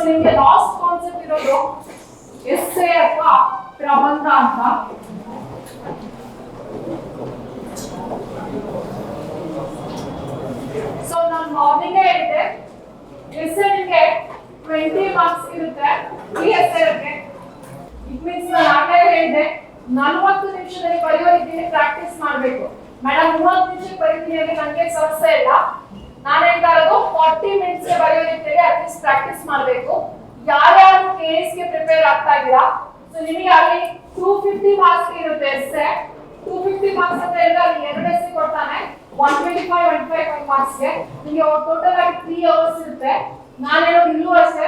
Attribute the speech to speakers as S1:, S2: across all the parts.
S1: ನಿಮಗೆ last concept ಇರೋದು essay ಅಥವಾ ಪ್ರಬಂಧ ಅಂತ. ಸೊ ನಾನು ಮಾರ್ನಿಂಗ್ ಹೇಳಿದೆ ಎಸ್ಸೆ ನಿಮಗೆ 20 ಮಾರ್ಕ್ಸ್ ಇರುತ್ತೆ, ಈ ಎಸ್ಸೆ ಇರುತ್ತೆ. ಇಟ್ ಮೀನ್ಸ್ ನಾನು ಆಗಲೇ ಹೇಳಿದೆ 40 ನಿಮಿಷದಲ್ಲಿ ಬರೆಯೋ ರೀತಿಯಲ್ಲಿ ಪ್ರಾಕ್ಟೀಸ್ ಮಾಡಬೇಕು. ಮೇಡಮ್ 30 ನಿಮಿಷಕ್ಕೆ ಬರೀತೀನಿ ಅಂದ್ರೆ ನನಗೆ ಸಮಸ್ಯೆ ಇಲ್ಲ. ನಾನು ಹೇಳ್ತಾ ಇರೋದು 40 ಮಿನಿಟ್ಸ್ಗೆ ಬರೆಯೋ ರೀತಿಯಲ್ಲಿ ಅಟ್ಲೀಸ್ಟ್ ಪ್ರಾಕ್ಟೀಸ್ ಮಾಡಬೇಕು. ಯಾರ್ಯಾರು ಕೆಎಸ್ ಗೆ ಪ್ರಿಪೇರ್ ಆಗ್ತಾ ಇದ್ದೀರಾ, ಸೊ ನಿಮಗೆ ಅಲ್ಲಿ 250 ಮಾರ್ಕ್ಸ್ ಇರುತ್ತೆ ಎಸ್ಸೆ. 250 ಮಾರ್ಕ್ಸ್ ಅಂತ ಹೇಳಿದ್ರೆ ಅಲ್ಲಿ 2 ಎಸ್ಸೆ ಕೊಡ್ತಾನೆ, 125 ಮಾರ್ಕ್ಸ್ ಗೆ. ನಿಮಗೆ ಟೋಟಲ್ ಆಗಿ 3 ಅವರ್ಸ್ ಇರುತ್ತೆ. ನಾನು ಹೇಳೋದು ಇಲ್ಲೂ ಅಷ್ಟೇ,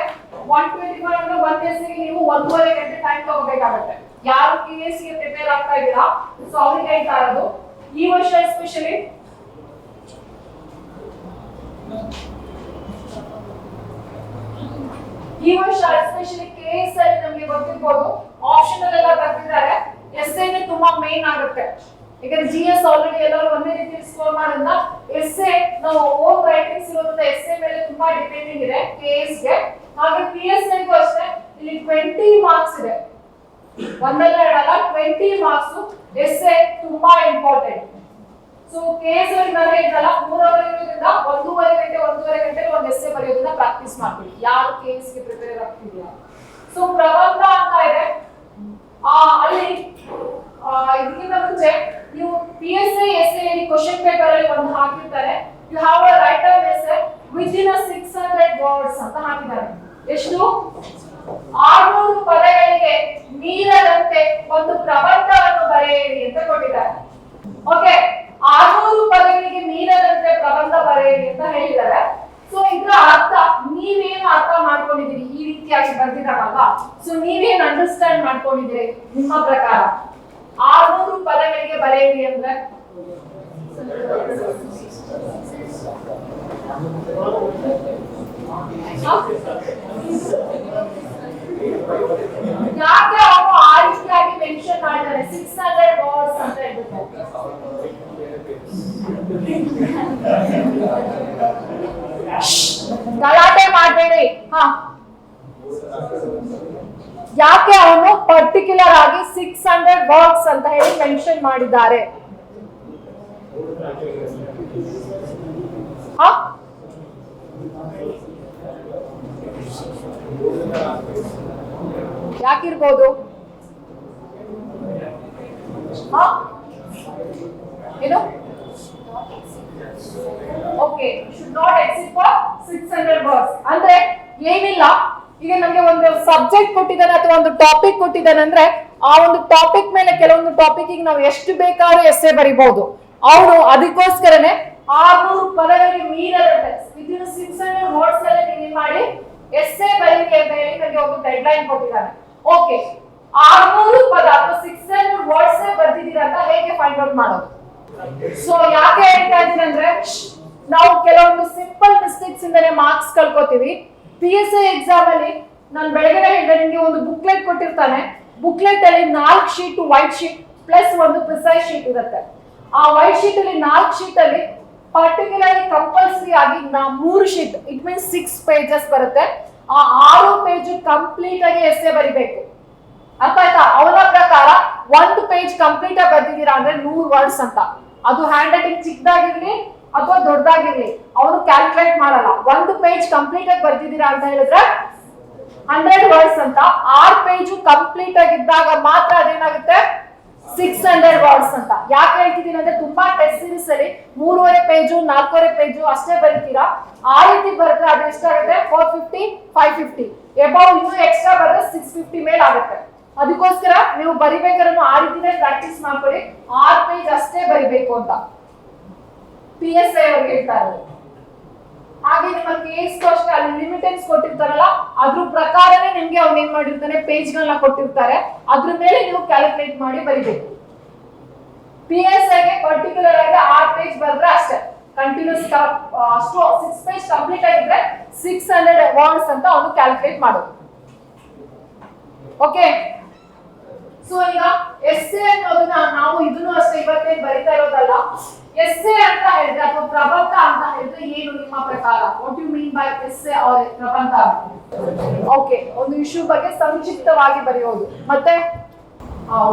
S1: 125 ಅಂದ್ರೆ 1 ಎಸ್ಸೆಗೆ ನೀವು 1.5 ಗಂಟೆ ಟೈಮ್ ತಗೋಬೇಕಾಗುತ್ತೆ. ಯಾರು ಕೆಎಸ್ ಗೆ ಪ್ರಿಪೇರ್ ಆಗ್ತಾ ಇದ್ದೀರಾ ಸೊ ಅವ್ರಿಗೆ ಹೇಳ್ತಾ ಇರೋದು. ಈ ವರ್ಷ ಎಸ್ಪೆಷಲಿ ಕೆಎಸ್ ಅಲ್ಲಿ ನಮಗೆ ಗೊತ್ತಿರ್ಬೋದು ಆಪ್ಷನಲ್ ಎಲ್ಲ ಬರ್ತಿದ್ದಾರೆ. ಎಸ್ಸೆ ತುಂಬಾ ಮೇನ್ ಆಗುತ್ತೆ, ಯಾಕಂದ್ರೆ ಜಿಎಸ್ ಆಲ್ರೆಡಿ ಎಲ್ಲರೂ ಒಂದೇ ರೀತಿ ಸ್ಕೋರ್ ಮಾಡೋದ್ರಿಂದ ಎಸ್ಸೆ ನಾವು ಓನ್ ರೈಟಿಂಗ್ಸ್ ಇರೋದ್ರಿಂದ ಎಸ್ಸೆ ಮೇಲೆ ತುಂಬಾ ಡಿಪೆಂಡಿಂಗ್ ಇದೆ ಕೆಎಸ್ ಗೆ. ಹಾಗೆ ಪಿಎಸ್ಐ ಗೂ ಅಷ್ಟೇ ಇಲ್ಲಿ 20 ಮಾರ್ಕ್ಸ್ ಇದೆ, ಒಂದಲ್ಲ ಎರಡಲ್ಲ 20 ಮಾರ್ಕ್ಸ್. ಎಸ್ಸೆ ತುಂಬಾ ಇಂಪಾರ್ಟೆಂಟ್. ಸೊ ಕೆಎಸ್ ಅಲ್ಲಿ ನಾನು ಹೇಳಿದಲ್ಲ 3 ಅವರ್ ಇರೋದ್ರಿಂದ 1.5 ಗಂಟೆ ಒಂದು ಎಸ್ಸೆ ಬರೆಯೋದನ್ನ ಪ್ರಾಕ್ಟೀಸ್ ಮಾಡ್ತೀವಿ ಯಾರು ಕೆಎಸ್ ಗೆ ಪ್ರಿಪೇರ್ ಆಗ್ತಿದ್ಯಾ. ಸೊ ಪ್ರಬಂಧ ಅಂತ ಇದೆ, ಅಲ್ಲಿ ಇದಕ್ಕಿಂತ ಮುಂಚೆ ನೀವು PSI SI ಕ್ವಶನ್ ಪೇಪರ್ ಅಲ್ಲಿ ಒಂದು ಹಾಕಿರ್ತಾರೆ, you have a write an essay within 600 words ಅಂತ ಹಾಕಿದ್ದಾರೆ. ಎಷ್ಟು? 600 ಪದಗಳಿಗೆ ಮೀರದಂತೆ ಒಂದು ಪ್ರಬಂಧವನ್ನು ಬರೆಯಿರಿ ಅಂತ ಕೊಟ್ಟಿದ್ದಾರೆ. ಓಕೆ, 600 ಪದಗಳಿಗೆ ಮೀರದಂತೆ ಪ್ರಬಂಧ ಬರೆಯಿರಿ ಅಂತ ಹೇಳಿದ್ದಾರೆ. ಸೊ ಇದರ ಅರ್ಥ ನೀವೇನು ಅರ್ಥ ಮಾಡ್ಕೊಂಡಿದ್ದೀರಿ ಈ ರೀತಿಯಾಗಿ ಬರ್ದಿದ್ದಾರಲ್ಲ, ಸೊ ನೀವೇನು ಅಂಡರ್ಸ್ಟ್ಯಾಂಡ್ ಮಾಡ್ಕೊಂಡಿದ್ದೀರಿ ನಿಮ್ಮ ಪ್ರಕಾರ? 600 ಪದಗಳಿಗೆ ಬರೆಯಿರಿ ಅಂದ್ರೆ ಯಾಕೆ ಅವನು ಆ ರೀತಿಯಾಗಿ ಮೆನ್ಷನ್ ಮಾಡಿದ್ದಾರೆ 600 ವರ್ಡ್ಸ್ ಅಂತ ಹೇಳ್ಬಿಟ್ಟು? ಗಲಾಟೆ ಮಾಡಬೇಡಿ. ಯಾಕೆ ಅವನು ಪರ್ಟಿಕ್ಯುಲರ್ ಆಗಿ 600 ವರ್ಡ್ಸ್ ಅಂತ ಹೇಳಿ ಮೆನ್ಷನ್ ಮಾಡಿದ್ದಾರೆ? ಯಾಕಿರ್ಬೋದು? ಏನು? Okay, should not exceed for 600 words ಅಂದ್ರೆ ಏನಿಲ್ಲ. ಈಗ ನಮಗೆ ಒಂದು ಸಬ್ಜೆಕ್ಟ್ ಕೊಟ್ಟಿದ್ದಾನೆ ಅಥವಾ ಒಂದು ಟಾಪಿಕ್ ಕೊಟ್ಟಿದ್ದಾನೆ ಅಂದ್ರೆ ಆ ಒಂದು ಟಾಪಿಕ್ ಮೇಲೆ ಕೆಲವೊಂದು ಟಾಪಿಕ್ ನಾವು ಎಷ್ಟು ಬೇಕಾದ್ರೂ ಎಸ್ಸೆ ಬರಿಬಹುದು. ಅವನು ಅದಕ್ಕೋಸ್ಕರನೇ 600 ಪದಗಳಿಗೆ ಮೀರದಂತೆ ವಿದಿನ್ 600 ವರ್ಡ್ಸ್ ಅಲ್ಲಿ ನೀವು ಮಾಡಿ ಎಸ್ಸೆ ಬರೀರಿ ಅಂತ ಹೇಳಿ ನನಗೆ ಒಂದು ಡೆಡ್ ಲೈನ್ ಕೊಟ್ಟಿದ್ದಾನೆ. ಓಕೆ, 600 ಪದ ಅಥವಾ 600 ವರ್ಡ್ಸ್ ಬರ್ದಿದ್ದೀರಾ ಅಂತ ಹೇಗೆ ಫೈಂಡ್ ಔಟ್ ಮಾಡೋದು? ಸೊ ಯಾಕೆ ಹೇಳ್ತಾ ಇದ್ದೀನಿ ಅಂದ್ರೆ ನಾವು ಕೆಲವೊಂದು ಸಿಂಪಲ್ ಮಿಸ್ಟೇಕ್ಸ್ ಇಂದನೇ ಮಾರ್ಕ್ಸ್ ಕಳ್ಕೊತೀವಿ. PSI ಎಕ್ಸಾಮ್ ಅಲ್ಲಿ ನಾನು ಬೆಳಗ್ಗೆ ಹೇಳಿದೆ ನಿಮಗೆ ಒಂದು ಬುಕ್ಲೆಟ್ ಕೊಟ್ಟಿರ್ತಾನೆ, ಬುಕ್ಲೆಟ್ ಅಲ್ಲಿ 4 ಶೀಟ್ ವೈಟ್ ಶೀಟ್ ಪ್ಲಸ್ ಒಂದು ಪ್ರಿಸೈಸ್ ಶೀಟ್ ಇರುತ್ತೆ. ಆ ವೈಟ್ ಶೀಟ್ ಅಲ್ಲಿ 4 ಶೀಟ್ ಅಲ್ಲಿ ಪರ್ಟಿಕ್ಯುಲರ್ಲಿ ಕಂಪಲ್ಸರಿ ಆಗಿ 3 ಶೀಟ್ ಇಟ್ ಮೀನ್ಸ್ 6 ಪೇಜಸ್ ಬರುತ್ತೆ. ಆ 6 ಪೇಜ್ ಕಂಪ್ಲೀಟ್ ಆಗಿ ಎಸ್ಸೆ ಬರಿಬೇಕು. ಅರ್ಥ ಆಯ್ತಾ? ಅವನ ಪ್ರಕಾರ 1 ಪೇಜ್ ಕಂಪ್ಲೀಟ್ ಆಗಿ ಬರ್ದಿದ್ದೀರಾ ಅಂದ್ರೆ 100 ವರ್ಡ್ಸ್ ಅಂತ. ಅದು ಹ್ಯಾಂಡ್ ರೈಟಿಂಗ್ ಚಿಕ್ಕದಾಗಿರ್ಲಿ ಅಥವಾ ದೊಡ್ಡದಾಗಿರ್ಲಿ ಅವನು ಕ್ಯಾಲ್ಕುಲೇಟ್ ಮಾಡಲ್ಲ. 1 ಪೇಜ್ ಕಂಪ್ಲೀಟ್ ಆಗಿ ಬರ್ದಿದ್ದೀರಾ ಅಂತ ಹೇಳಿದ್ರೆ 100 ವರ್ಡ್ಸ್ ಅಂತ. 6 ಪೇಜ್ ಕಂಪ್ಲೀಟ್ ಆಗಿದ್ದಾಗ ಮಾತ್ರ ಅದೇನಾಗುತ್ತೆ 600 ವರ್ಡ್ಸ್ ಅಂತ. ಯಾಕೆ ಹೇಳ್ತಿದ್ದೀನಿ ಅಂದ್ರೆ ತುಂಬಾ ಟೆಸ್ಟ್ ಸೀರೀಸ್ ಅಲ್ಲಿ 3.5 ಪೇಜು 4.5 ಪೇಜು ಅಷ್ಟೇ ಬರೀತೀರಾ. ಆ ರೀತಿ ಬರೆದ್ರೆ ಅದು ಎಷ್ಟಾಗುತ್ತೆ 450 550 ಎಬೌವ್ ಇನ್ನೂ ಎಕ್ಸ್ಟ್ರಾ ಬರೆದ್ರೆ 650 ಮೇಲೆ ಆಗುತ್ತೆ. ಅದಕ್ಕೋಸ್ಕರ ನೀವು ಬರಿಬೇಕಾದ್ರೆ ಆ ರೀತಿನೇ ಪ್ರಾಕ್ಟೀಸ್ ಮಾಡ್ಕೊಳ್ಳಿ. 6 ಪೇಜ್ ಅಷ್ಟೇ ಬರಿಬೇಕು ಅಂತ PSI ಅವ್ರಿಗೆ ಹೇಳ್ತಾರೆ. ಹಾಗೆ ನಿಮ್ಮ ಕೇಸ್ ಅಷ್ಟೇ ಅಲ್ಲಿ ಲಿಮಿಟೆನ್ಸ್ ಕೊಟ್ಟಿರ್ತಾರಲ್ಲ ಅದ್ರ ಪ್ರಕಾರನೇ ನಿಮ್ಗೆ ಅವ್ನು ಏನ್ ಮಾಡಿರ್ತಾನೆ ಪೇಜ್ ಗಳನ್ನ ಕೊಟ್ಟಿರ್ತಾರೆ, ಅದ್ರ ಮೇಲೆ ನೀವು ಕ್ಯಾಲ್ಕುಲೇಟ್ ಮಾಡಿ ಬರಿಬೇಕು. PSI ಗೆ ಪರ್ಟಿಕ್ಯುಲರ್ ಆಗಿ 6 ಪೇಜ್ ಬರೆದ್ರೆ ಅಷ್ಟೇ ಕಂಟಿನ್ಯೂಸ್ ಅಷ್ಟು 6 ಪೇಜ್ ಕಂಪ್ಲೀಟ್ ಆಗಿದ್ರೆ 600 ವರ್ಡ್ಸ್ ಅಂತ ಅವನು ಕ್ಯಾಲ್ಕುಲೇಟ್ ಮಾಡೋದು. ಓಕೆ, ಸೊ ಈಗ ಎಸ್ಸೆ ಅನ್ನೋದನ್ನ ನಾವು ಇದನ್ನು ಅಷ್ಟೇ ಇವತ್ತೇನು ಬರಿತಾ ಇರೋದಲ್ಲ, ಎಸ್ಸೆ ಅಂತ ಹೇಳಿದ್ರೆ ಅಥವಾ ಪ್ರಬಂಧ ಅಂತ ಹೇಳಿದ್ರೆ ಏನು ನಿಮ್ಮ ಪ್ರಕಾರ? What you mean by essay or ಪ್ರಬಂಧ? ಓಕೆ, ಒಂದು ಇಶ್ಯೂ ಬಗ್ಗೆ ಸಂಕ್ಷಿಪ್ತವಾಗಿ ಬರೆಯೋದು. ಮತ್ತೆ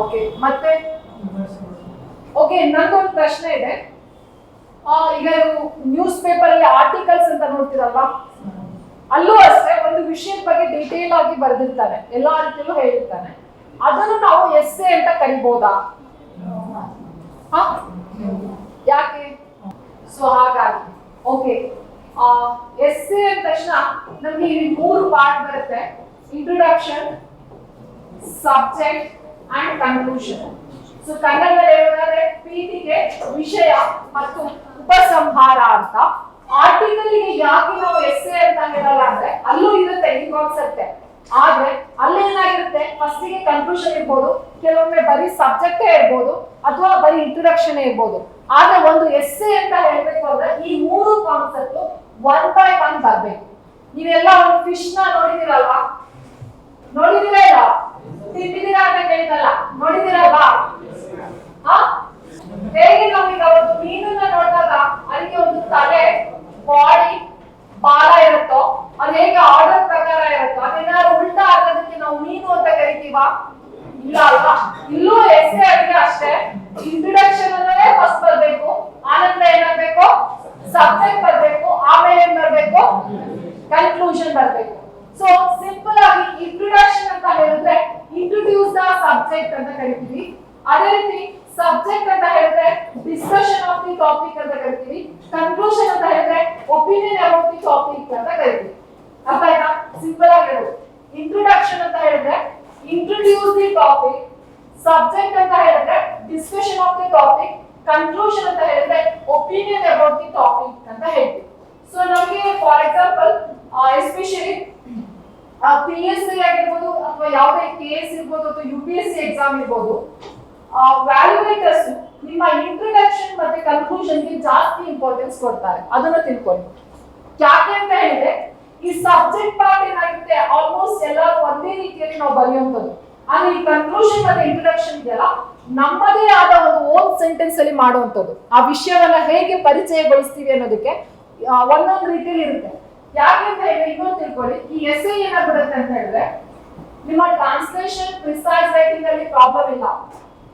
S1: ಓಕೆ, ಮತ್ತೆ ಓಕೆ, ನಂದೊಂದು ಪ್ರಶ್ನೆ ಇದೆ. ಈಗ ನ್ಯೂಸ್ ಪೇಪರ್ ಅಲ್ಲಿ ಆರ್ಟಿಕಲ್ಸ್ ಅಂತ ನೋಡ್ತಿರಲ್ವಾ, ಅಲ್ಲೂ ಅಷ್ಟೇ ಒಂದು ವಿಷಯದ ಬಗ್ಗೆ ಡೀಟೇಲ್ ಆಗಿ ಬರೆದಿರ್ತಾನೆ, ಎಲ್ಲಾ ರೀತಿಯಲ್ಲೂ ಹೇಳಿರ್ತಾನೆ. ಅದನ್ನು ನಾವು ಎಸ್ಸೆ ಅಂತ ಕರಿಬಹುದಾ? ಯಾಕೆ? ಸೊ ಹಾಗಾಗಿ ಓಕೆ, ಎಸ್ಸೆ ಅಂದ ತಕ್ಷಣ ನಮ್ಗೆ ಇಲ್ಲಿ 3 ಪಾರ್ಟ್ ಬರುತ್ತೆ: introduction, subject and conclusion. So ಕನ್ನಡದಲ್ಲಿ ಹೇಳೋದಾದ್ರೆ ಪೀಠಿಕೆ, ವಿಷಯ ಮತ್ತು ಉಪಸಂಹಾರ ಅಂತ. ಆರ್ಟಿಕಲ್ ಗೆ ಯಾಕೆ ನಾವು ಎಸ್ಸೆ ಅಂತ ಹೇಳಲ್ಲ ಅಂದ್ರೆ ಅಲ್ಲೂ ಇರುತ್ತೆ ಈ ಕಾನ್ಸೆಪ್ಟ್, ಆದ್ರೆ ಅಲ್ಲೇನಾಗಿರುತ್ತೆ, ಫಸ್ಟ್ ಗೆ ಕನ್ಕ್ಲೂಷನ್ ಇರ್ಬೋದು, ಕೆಲವೊಮ್ಮೆ ಬರೀ ಸಬ್ಜೆಕ್ಟೇ ಇರ್ಬೋದು, ಅಥವಾ ಬರೀ ಇಂಟ್ರೊಡಕ್ಷನ್ ಇರ್ಬೋದು. ಆದ್ರೆ ಒಂದು ಎಸ್ಸೆ ಅಂತ ಹೇಳ್ಬೇಕು ಅಂದ್ರೆ ಈ 3 ಕಾನ್ಸೆಪ್ಟ್ 1 by 1 ಬರ್ಬೇಕು. ನೀವೆಲ್ಲ ಒಂದು ಫಿಶ್ ನ ನೋಡಿದಿರಲ್ವಾ? ನೋಡಿದಿರಾ ಇಲ್ಲ? ತಿಂದಿದ್ದೀರಾ ಅಂತ ಕೇಳಿದಲ್ಲ, ನೋಡಿದಿರಲ್ವಾ? ಹೇಗೆ ನಾವೀಗ ಒಂದು ಮೀನನ್ನ ನೋಡಿದಾಗ ಅದಕ್ಕೆ ಒಂದು ತಲೆ, ಬಾಡಿ, ಬಾಲ ಇರುತ್ತೋ, ಅದು ಹೇಗೆ ಆರ್ಡರ್ ಪ್ರಕಾರ ಇರುತ್ತೋ, ಅದೇನಾದ್ರು ಉಲ್ಟಾ ಆಗೋದಕ್ಕೆ ನಾವು ಮೀನು ಅಂತ ಕರಿತೀವಾ? ಇಲ್ಲ ಅಲ್ವಾ? ಇಲ್ಲೂ ಎಸ್ಸೆ ಆಗಿದೆ ಅಷ್ಟೇ. ಇಂಟ್ರೊಡಕ್ಷನ್ ಅಂದ್ರೆ ಫಸ್ಟ್ ಬರ್ಬೇಕು, ಆನಂತರ ಏನಾಗಬೇಕು, ಸಬ್ಜೆಕ್ಟ್ ಬರ್ಬೇಕು, ಆಮೇಲೆ ಏನ್ ಬರ್ಬೇಕು, ಕನ್ಕ್ಲೂಷನ್ ಬರ್ಬೇಕು. ಸೊ ಸಿಂಪಲ್ ಆಗಿ ಇಂಟ್ರೊಡಕ್ಷನ್ ಅಂತ ಹೇಳಿದ್ರೆ ಇಂಟ್ರೊಡ್ಯೂಸ್ ದ ಸಬ್ಜೆಕ್ಟ್ ಅಂತ ಕರಿತೀವಿ. ಅದೇ ರೀತಿ ಸಬ್ಜೆಕ್ಟ್ ಅಂತ ಹೇಳಿದ್ರೆ ಡಿಸ್ಕಷನ್ ಆಫ್ ದಿ ಟಾಪಿಕ್ ಅಂತ ಕರಿತೀವಿ. ಕನ್ಕ್ಲೂಷನ್ ಅಂತ ಹೇಳಿದ್ರೆ ಒಪಿನಿಯನ್ ಅಬೌಟ್ ದಿ ಟಾಪಿಕ್ ಅಂತ ಕರಿತೀವಿ. ಅರ್ಥ ಆಯ್ತಾ? ಸಿಂಪಲ್ ಆಗಿ ಹೇಳೋದು. ಇಂಟ್ರೊಡಕ್ಷನ್ ಅಂತ ಹೇಳಿದ್ರೆ ಇಂಟ್ರೊಡ್ಯೂಸ್ ದಿ ಟಾಪಿಕ್, ಸಬ್ಜೆಕ್ಟ್ ಅಂತ ಹೇಳಿದ್ರೆ discussion of the topic, conclusion ಅಂತ ಹೇಳಿದ್ರೆ ಒಪಿನಿಯನ್ ಅಬೌಟ್ ದಿ ಟಾಪಿಕ್ ಅಂತ ಹೇಳ್ತೀವಿ. ಸೊ ನಮಗೆ ಫಾರ್ ಎಕ್ಸಾಂಪಲ್ ಎಸ್ಪೆಷಲಿ PSC ಆಗಿರ್ಬೋದು ಅಥವಾ ಯಾವುದೇ KS ಇರ್ಬೋದು ಅಥವಾ UPSC ಎಕ್ಸಾಮ್ ಇರ್ಬೋದು, ವ್ಯಾಲ್ಯೂಯೇಟರ್ಸ್ ನಿಮ್ಮ ಇಂಟ್ರೊಡಕ್ಷನ್ ಮತ್ತೆ ಕನ್ಕ್ಲೂಷನ್ ಗೆ ಜಾಸ್ತಿ ಇಂಪಾರ್ಟೆನ್ಸ್ ಕೊಡ್ತಾರೆ. ಅದನ್ನ ತಿಳ್ಕೊಳ್ಳಿ. ಯಾಕೆ ಅಂತ ಹೇಳಿದ್ರೆ ಈ ಸಬ್ಜೆಕ್ಟ್ ಪಾರ್ಟ್ ಏನಾಗುತ್ತೆ, ಆಲ್ಮೋಸ್ಟ್ ಎಲ್ಲರೂ ಒಂದೇ ರೀತಿಯಲ್ಲಿ ನಾವು ಬರೆಯುವಂಥದ್ದು. ಆದ್ರೆ ಈ ಕನ್ಕ್ಲೂಷನ್ ಮತ್ತೆ ಇಂಟ್ರೊಡಕ್ಷನ್ ಇದೆಯಲ್ಲ, ನಮ್ಮದೇ ಆದ ಒಂದು ಓನ್ ಸೆಂಟೆನ್ಸ್ ಅಲ್ಲಿ ಮಾಡುವಂಥದ್ದು. ಆ ವಿಷಯವನ್ನ ಹೇಗೆ ಪರಿಚಯಗೊಳಿಸ್ತೀವಿ ಅನ್ನೋದಕ್ಕೆ ಒಂದೊಂದು ರೀತಿಯಲ್ಲಿ ಇರುತ್ತೆ. ಯಾಕೆ ಅಂತ ಹೇಳಿದ್ರೆ ಇನ್ನೊಂದು ತಿಳ್ಕೊಳ್ಳಿ, ಈ ಎಸ್ಸೆ ಏನಾಗ್ಬಿಡುತ್ತೆ ಅಂತ ಹೇಳಿದ್ರೆ ನಿಮ್ಮ ಟ್ರಾನ್ಸ್ಲೇಷನ್ ಪ್ರಿಸೈಸ್ ರೈಟಿಂಗ್ ಅಲ್ಲಿ ಪ್ರಾಬ್ಲಮ್ ಇಲ್ಲ.